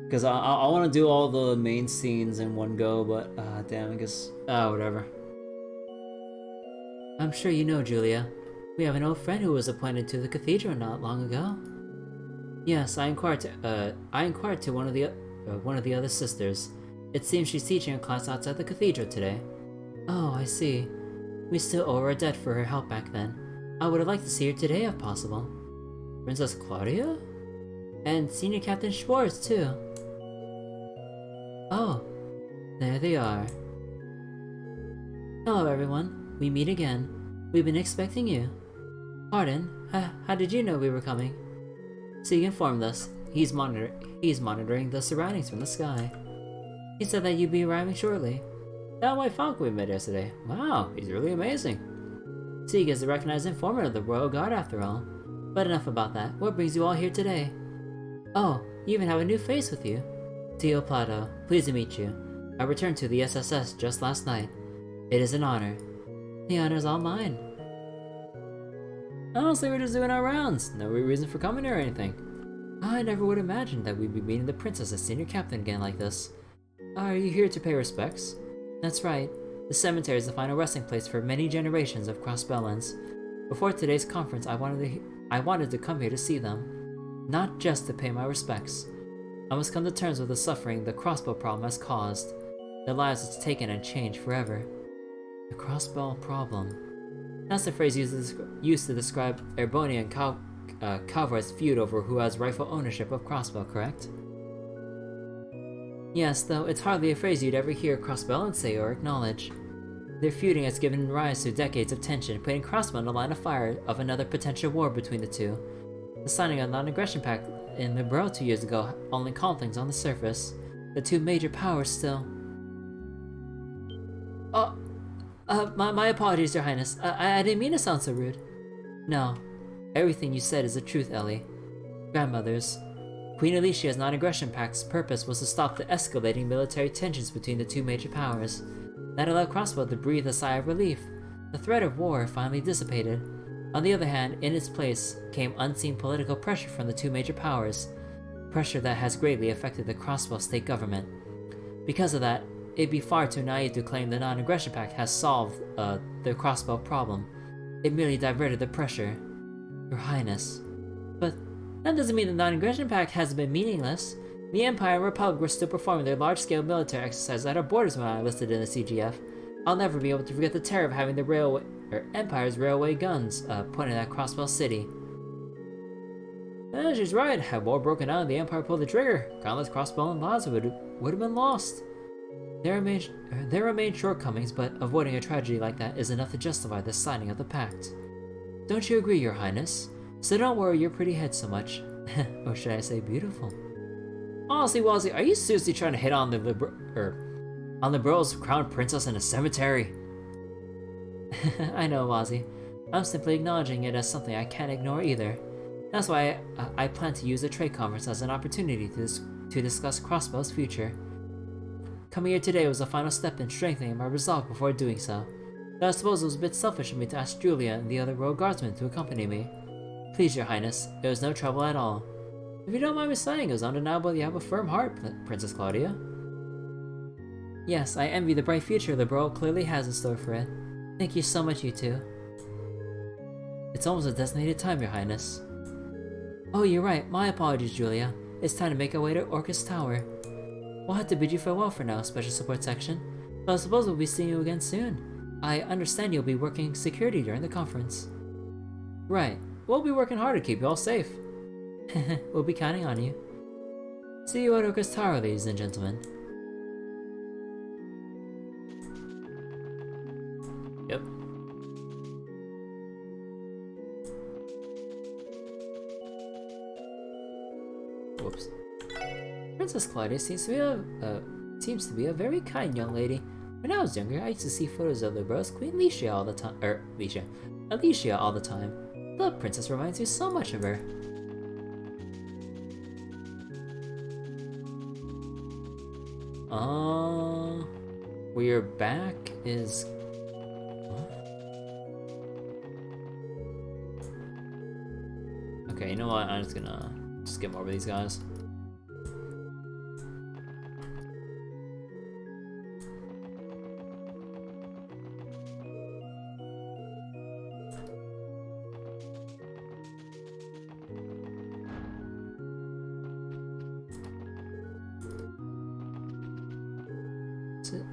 Because I want to do all the main scenes in one go, but damn, I guess... whatever. I'm sure you know, Julia. We have an old friend who was appointed to the cathedral not long ago. Yes, I inquired to one of the other sisters. It seems she's teaching a class outside the cathedral today. Oh, I see. We still owe her a debt for her help back then. I would have liked to see her today if possible. Princess Klaudia? And Senior Captain Schwartz, too. Oh, there they are. Hello, everyone. We meet again. We've been expecting you. Pardon? How did you know we were coming? Sieg informed us. He's monitoring the surroundings from the sky. He said that you'd be arriving shortly. That white falcon we met yesterday. Wow, he's really amazing. Sieg is the recognized informant of the Royal Guard after all. But enough about that. What brings you all here today? Oh, you even have a new face with you. Tio Plato, pleased to meet you. I returned to the SSS just last night. It is an honor. The honor's all mine. Honestly, we're just doing our rounds. No reason for coming here or anything. I never would have imagined that we'd be meeting the princess as senior captain again like this. Are you here to pay respects? That's right. The cemetery is the final resting place for many generations of Crossbellans. Before today's conference, I wanted to come here to see them. Not just to pay my respects. I must come to terms with the suffering the Crossbell problem has caused. Their lives it's taken and changed forever. The Crossbell problem. That's the phrase used to describe Erboni and Calvar's feud over who has rightful ownership of Crossbell, correct? Yes, though it's hardly a phrase you'd ever hear Crossbellans say or acknowledge. Their feuding has given rise to decades of tension, putting Crossbell in the line of fire of another potential war between the two. The signing of the non-aggression pact in the Borough 2 years ago only calmed things on the surface. The two major powers still... My apologies, Your Highness. I didn't mean to sound so rude. No. Everything you said is the truth, Ellie. Grandmothers. Queen Alicia's non-aggression pact's purpose was to stop the escalating military tensions between the two major powers. That allowed Crossbell to breathe a sigh of relief. The threat of war finally dissipated. On the other hand, in its place came unseen political pressure from the two major powers. Pressure that has greatly affected the Crossbell state government. Because of that, it'd be far too naive to claim the non-aggression pact has solved the Crossbell problem. It merely diverted the pressure. Your Highness. But that doesn't mean the non-aggression pact hasn't been meaningless. The Empire and Republic were still performing their large-scale military exercises at our borders when I enlisted in the CGF. I'll never be able to forget the terror of having the Empire's railway guns pointed at Crossbell City. She's right. Had war broken out and the Empire pulled the trigger, countless Crossbell lives would have been lost. There remain shortcomings, but avoiding a tragedy like that is enough to justify the signing of the pact. Don't you agree, Your Highness? So don't worry your pretty head so much. Or should I say beautiful? Honestly, Wazzy, are you seriously trying to hit on the borough's crown princess in a cemetery? I know, Wazzy. I'm simply acknowledging it as something I can't ignore either. That's why I plan to use the trade conference as an opportunity to discuss Crossbell's future. Coming here today was a final step in strengthening my resolve before doing so. Though I suppose it was a bit selfish of me to ask Julia and the other royal guardsmen to accompany me. Please, your highness, it was no trouble at all. If you don't mind me saying, it was undeniable you have a firm heart, Princess Klaudia. Yes, I envy the bright future the world clearly has in store for it. Thank you so much, you two. It's almost a designated time, your highness. Oh, you're right. My apologies, Julia. It's time to make our way to Orcus Tower. We'll have to bid you farewell for now, Special Support Section. But I suppose we'll be seeing you again soon. I understand you'll be working security during the conference. Right. We'll be working hard to keep you all safe. We'll be counting on you. See you at Orcus Tower, ladies and gentlemen. Yep. Whoops. Princess Klaudia seems to be a very kind young lady. When I was younger, I used to see photos of Olivert's Queen Alicia all the time. Alicia all the time. The princess reminds me so much of her. We're back is. Okay, you know what? I'm just gonna skim over these guys.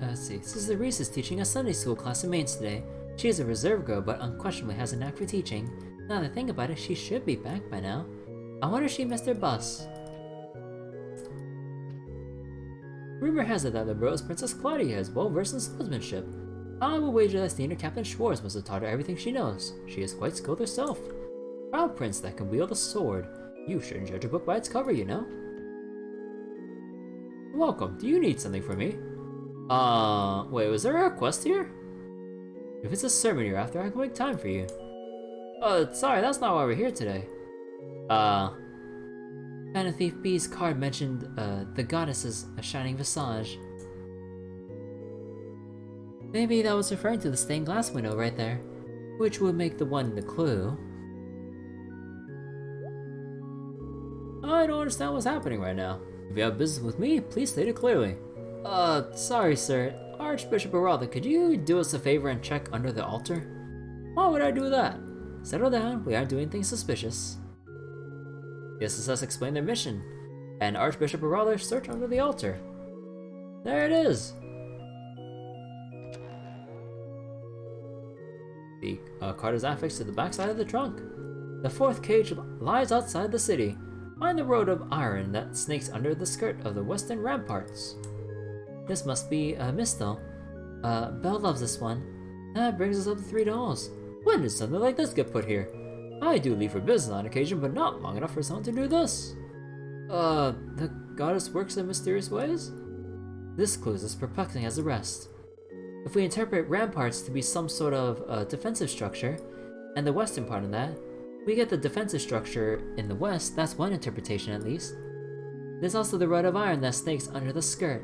Let's see. Sister Reese is teaching a Sunday school class in Mainz today. She is a reserve girl, but unquestionably has a knack for teaching. Now that I think about it, she should be back by now. I wonder if she missed her bus. Rumor has it that the Rose Princess Klaudia is well versed in swordsmanship. I will wager that Senior Captain Schwartz must have taught her everything she knows. She is quite skilled herself. Proud prince that can wield a sword. You shouldn't judge a book by its cover, you know. Welcome. Do you need something from me? Wait, was there a request here? If it's a sermon you're after, I can make time for you. Sorry, that's not why we're here today. Phantom Thief B's card mentioned, the goddess as a shining visage. Maybe that was referring to the stained glass window right there, which would make the one the clue. I don't understand what's happening right now. If you have business with me, please state it clearly. Sorry, sir. Archbishop Aralda, could you do us a favor and check under the altar? Why would I do that? Settle down, we aren't doing anything suspicious. The SSS explained their mission, and Archbishop Aralda searched under the altar. There it is! The card is affixed to the backside of the trunk. The fourth cage lies outside the city, on the road of iron that snakes under the skirt of the western ramparts. This must be a Mistel. Belle loves this one. That brings us up to $3. When did something like this get put here? I do leave for business on occasion, but not long enough for someone to do this. The goddess works in mysterious ways? This clue is as perplexing as the rest. If we interpret ramparts to be some sort of defensive structure, and the western part of that, we get the defensive structure in the west. That's one interpretation at least. There's also the rod of iron that snakes under the skirt.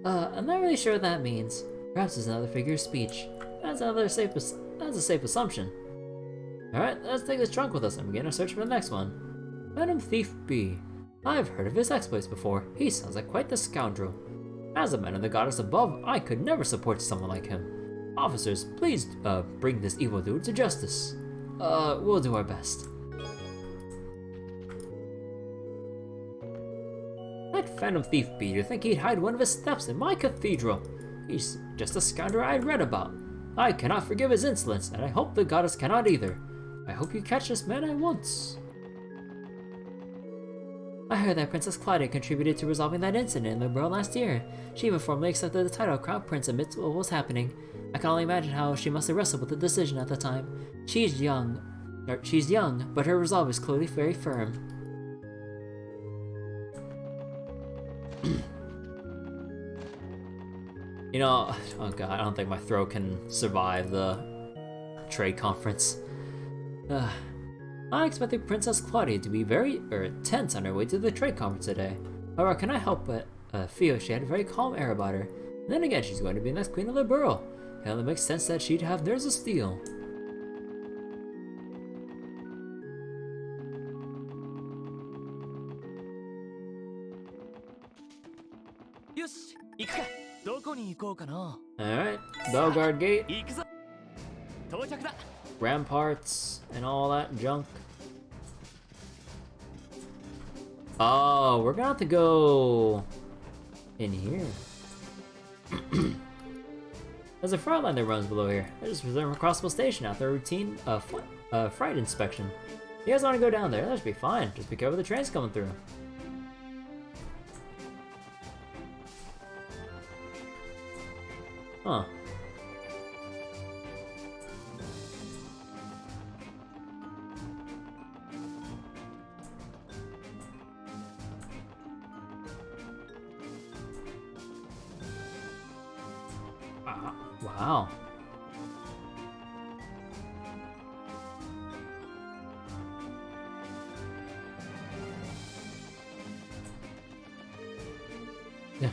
I'm not really sure what that means. Perhaps it's another figure of speech. That's a safe assumption. Alright, let's take this trunk with us and begin our search for the next one. Phantom Thief B. I've heard of his exploits before. He sounds like quite the scoundrel. As a man of the goddess above, I could never support someone like him. Officers, please bring this evildoer to justice. We'll do our best. That Phantom Thief B, you think he'd hide one of his steps in my cathedral? He's just a scoundrel I read about. I cannot forgive his insolence, and I hope the goddess cannot either. I hope you catch this man at once. I heard that Princess Klaudia contributed to resolving that incident in the world last year. She even formally accepted the title of Crown Prince amidst what was happening. I can only imagine how she must have wrestled with the decision at the time. She's young, but her resolve is clearly very firm. You know, oh god, I don't think my throat can survive the trade conference. I expected Princess Klaudia to be very tense on her way to the trade conference today. However, can I help but feel she had a very calm air about her. And then again, she's going to be the next queen of the borough. It only makes sense that she'd have nerves of steel. Alright, Belgard Gate, ramparts, and all that junk. Oh, we're gonna have to go in here. There's a freight line that runs below here. I just returned from Crossbell Station after a routine freight inspection. You guys want to go down there? That should be fine. Just be careful the train's coming through. Huh. Wow. Yeah,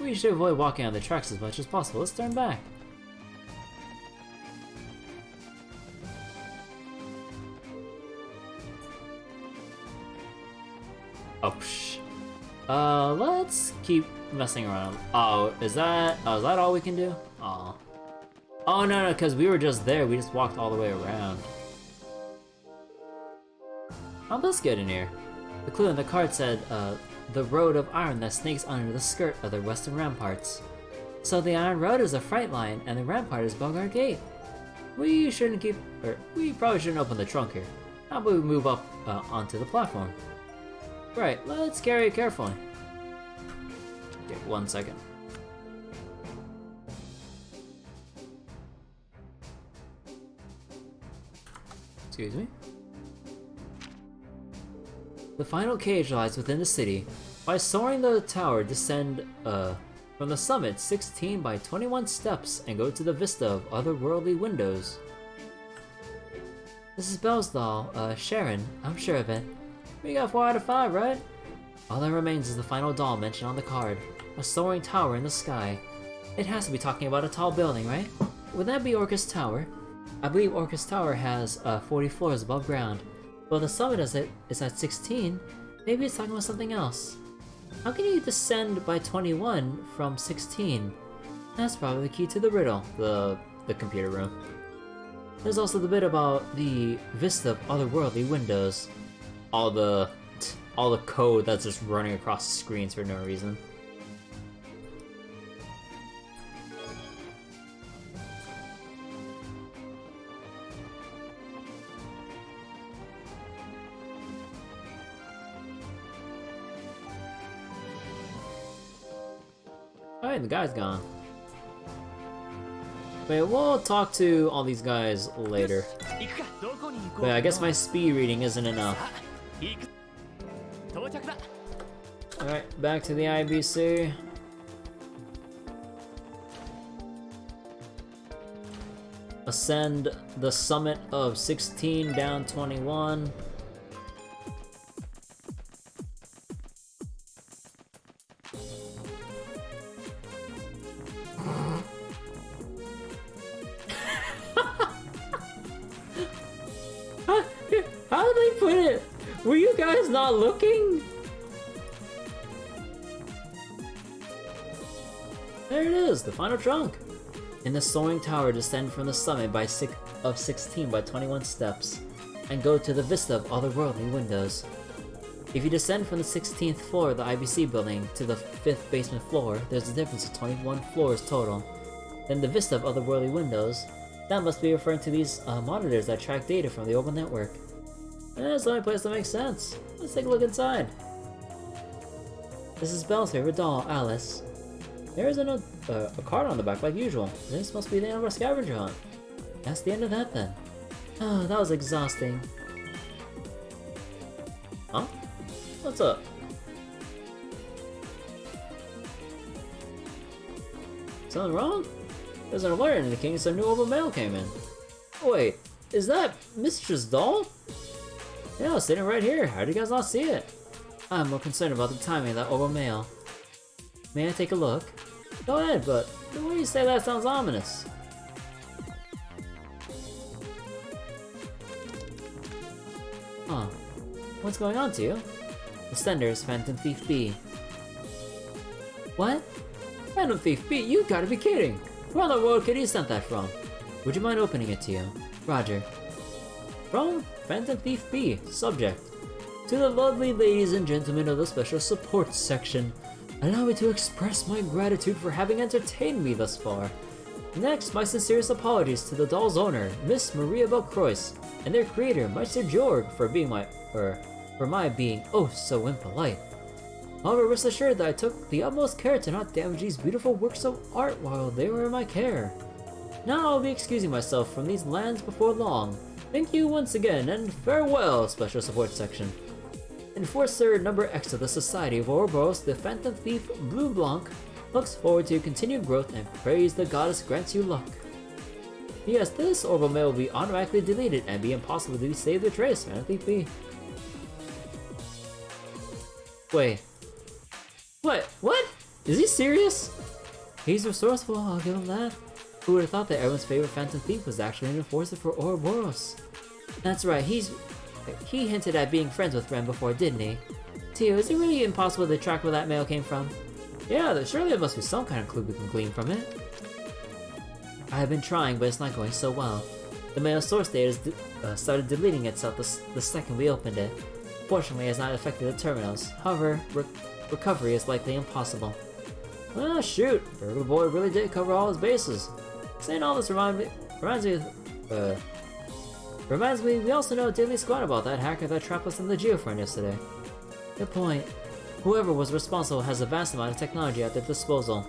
we should avoid walking on the tracks as much as possible. Let's turn back. Oh, psh. Let's keep messing around. Oh, is that all we can do? Aw. Oh, no, because we were just there. We just walked all the way around. Oh, let's get in here. The clue in the card said, the road of iron that snakes under the skirt of the western ramparts. So the iron road is a freight line, and the rampart is Belgard Gate. We probably shouldn't open the trunk here. How about we move up onto the platform? Right, let's carry it carefully. Okay, 1 second. Excuse me. The final cage lies within the city. By soaring the tower, descend from the summit 16 by 21 steps and go to the vista of otherworldly windows. This is Belle's doll, Sharon, I'm sure of it. We got 4 out of 5, right? All that remains is the final doll mentioned on the card, a soaring tower in the sky. It has to be talking about a tall building, right? Would that be Orcus Tower? I believe Orcus Tower has 40 floors above ground. Well, the summit is at 16. Maybe it's talking about something else. How can you descend by 21 from 16? That's probably the key to the riddle, the computer room. There's also the bit about the vista of otherworldly windows. All the code that's just running across the screens for no reason. Alright, the guy's gone. Wait, we'll talk to all these guys later. But I guess my speed reading isn't enough. Alright, back to the IBC. Ascend the summit of 16 down 21. How did they put it? Were you guys not looking? There it is, the final trunk. In the soaring tower, descend from the summit of 16 by 21 steps, and go to the vista of otherworldly windows. If you descend from the 16th floor of the IBC building to the 5th basement floor, there's a difference of 21 floors total. Then the vista of otherworldly windows, that must be referring to these monitors that track data from the open network. That's the only place that makes sense. Let's take a look inside. This is Belle's favorite doll, Alice. There is a card on the back like usual. This must be the end of our scavenger hunt. That's the end of that then. Oh, that was exhausting. Huh? What's up? Something wrong? There's an alert indicating some new open mail came in. Wait, is that Mistress Doll? Yeah, I was sitting right here. How did you guys not see it? I'm more concerned about the timing of that oval mail. May I take a look? Go ahead, but the way you say that sounds ominous. Huh. What's going on to you? The sender is Phantom Thief B. What? Phantom Thief B? You gotta be kidding! Where in the world could he sent that from? Would you mind opening it to you? Roger. From Phantom Thief B. Subject. To the lovely ladies and gentlemen of the special support section, allow me to express my gratitude for having entertained me thus far. Next, my sincerest apologies to the doll's owner, Miss Maria Belcroix, and their creator, Meister Georg, for my being oh so impolite. However, rest assured that I took the utmost care to not damage these beautiful works of art while they were in my care. Now I'll be excusing myself from these lands before long. Thank you once again, and farewell, Special Support Section. Enforcer Number X of the Society of Ouroboros, the Phantom Thief Blue Blanc, looks forward to your continued growth and prays the goddess grants you luck. Yes, this orbital mail will be automatically deleted and be impossible to save the trace, Phantom Thief B. Wait. What? Is he serious? He's resourceful, I'll give him that. Who would have thought that everyone's favorite Phantom Thief was actually an enforcer for Ouroboros? That's right, he hinted at being friends with Ren before, didn't he? Tio, is it really impossible to track where that mail came from? Yeah, surely there must be some kind of clue we can glean from it. I have been trying, but it's not going so well. The mail source data started deleting itself the second we opened it. Fortunately, it has not affected the terminals. However, recovery is likely impossible. Ah, shoot! The little boy really did cover all his bases. Saying all this reminds me, we also know a Daily Squad about that hacker that trapped us in the Geofriend yesterday. Good point. Whoever was responsible has a vast amount of technology at their disposal.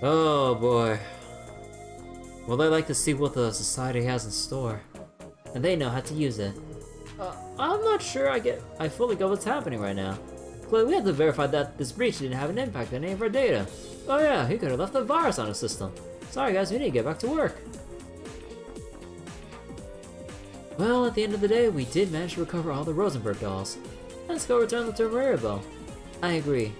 Oh boy. Well, they like to see what the society has in store. And they know how to use it. I'm not sure I fully get what's happening right now. Chloe, we have to verify that this breach didn't have an impact on any of our data. Oh yeah, he could have left a virus on his system. Sorry guys, we need to get back to work. Well, at the end of the day, we did manage to recover all the Rosenberg dolls. Let's go return them to Maribel. I agree.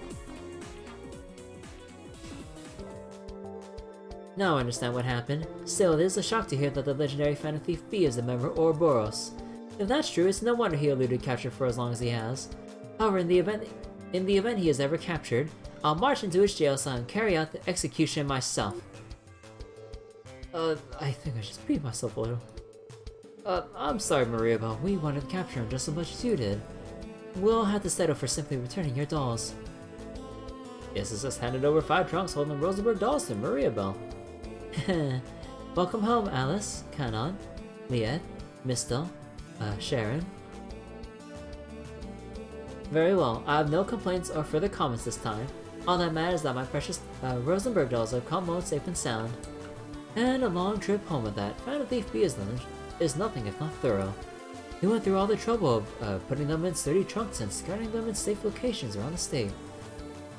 Now I understand what happened. Still, it is a shock to hear that the legendary Phantom Thief B is a member of Ouroboros. If that's true, it's no wonder he eluded capture for as long as he has. However, in the event he is ever captured, I'll march into his jail cell and carry out the execution myself. I think I just beat myself a little. I'm sorry, Maribel. We wanted to capture him just as much as you did. We'll have to settle for simply returning your dolls. Yes, it's just handed over 5 trunks holding the Rosenberg dolls to Maribel. Welcome home, Alice, Kanon, Liette, Mistel, Sharon. Very well, I have no complaints or further comments this time. All that matters is that my precious Rosenberg dolls have come home safe and sound. And a long trip home with that. Phantom Thief B is nothing if not thorough. He went through all the trouble of putting them in sturdy trunks and scattering them in safe locations around the state.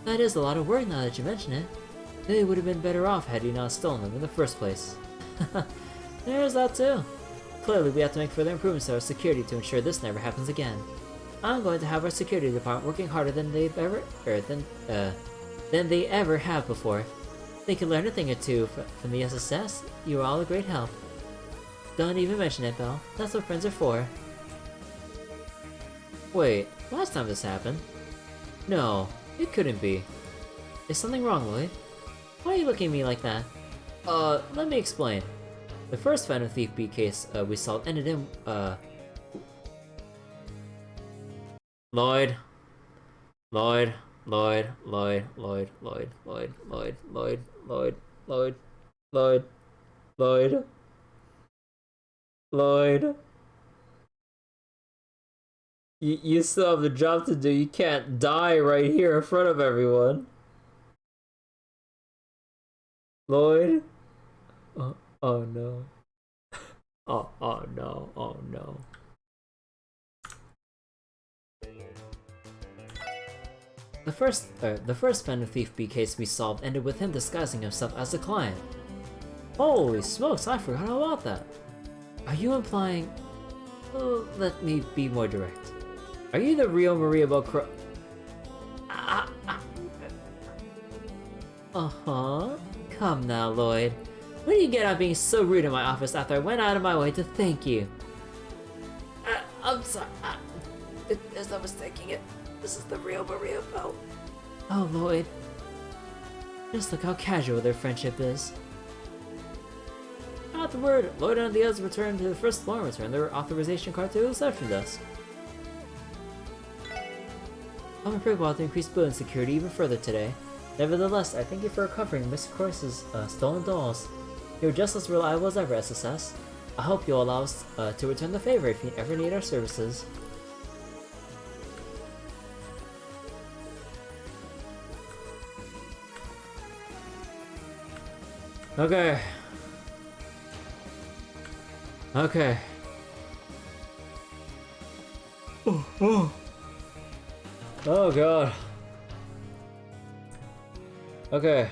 That is a lot of work now that you mention it. They would have been better off had he not stolen them in the first place. There's that too. Clearly we have to make further improvements to our security to ensure this never happens again. I'm going to have our security department working harder than they ever have before. They can learn a thing or two from the SSS. You are all a great help. Don't even mention it, Belle. That's what friends are for. Wait, last time this happened? No, it couldn't be. Is something wrong, Lloyd? Why are you looking at me like that? Let me explain. The first Phantom Thief B case we solved ended in, Lloyd. Lloyd. You still have a job to do. You can't die right here in front of everyone. Lloyd? Oh no. Oh no. The first Phantom Thief B case we solved ended with him disguising himself as a client. Holy smokes, I forgot all about that. Are you implying... Let me be more direct. Are you the real Maria Belcro? Uh-huh. Come now, Lloyd. What do you get out being so rude in my office after I went out of my way to thank you? I'm sorry. There's no mistaking it. This is the real Maria Bell. Oh, Lloyd. Just look how casual their friendship is. Afterward, Lloyd and the others returned to the first floor and returned their authorization card to the reception desk. I'm afraid we'll have to increase building security even further today. Nevertheless, I thank you for recovering Miss Croyce's stolen dolls. You're just as reliable as ever, SSS. I hope you'll allow us to return the favor if you ever need our services. Okay. Okay. Oh god. Okay.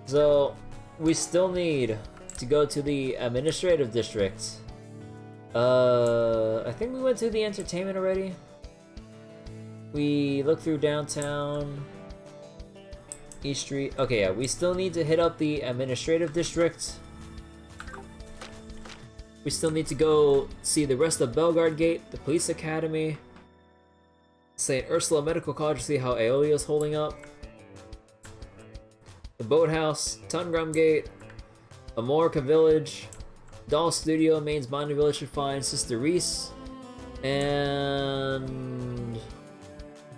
So, we still need to go to the administrative district. I think we went to the entertainment already. We looked through downtown, East Street. Okay, yeah, we still need to hit up the administrative district. We still need to go see the rest of Belgard Gate, the police academy, St. Ursula Medical College to see how Aeolia's holding up, the boathouse, Tungram Gate, Amorica Village, Doll Studio, Maine's Bonding Village to find Sister Reese, and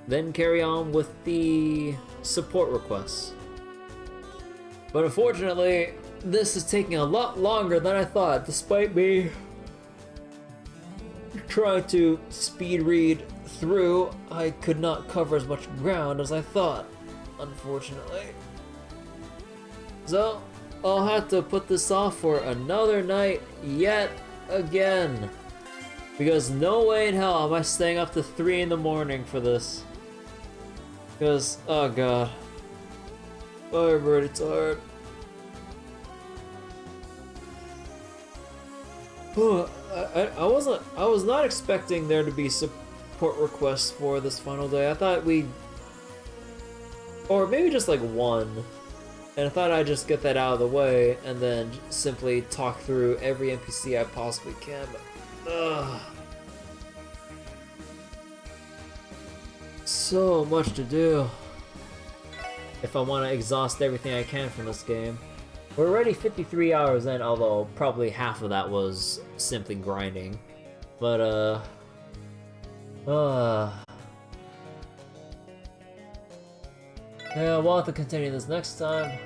then carry on with the support requests. But unfortunately, this is taking a lot longer than I thought, despite me trying to speed read through. I could not cover as much ground as I thought, unfortunately. So, I'll have to put this off for another night yet again. Because no way in hell am I staying up to 3 in the morning for this. Because, oh god. I'm already tired. I was not expecting there to be support requests for this final day. I thought or maybe just like one. And I thought I'd just get that out of the way and then simply talk through every NPC I possibly can, but ugh. So much to do if I want to exhaust everything I can from this game. We're already 53 hours in, although probably half of that was simply grinding. But, yeah, we'll have to continue this next time.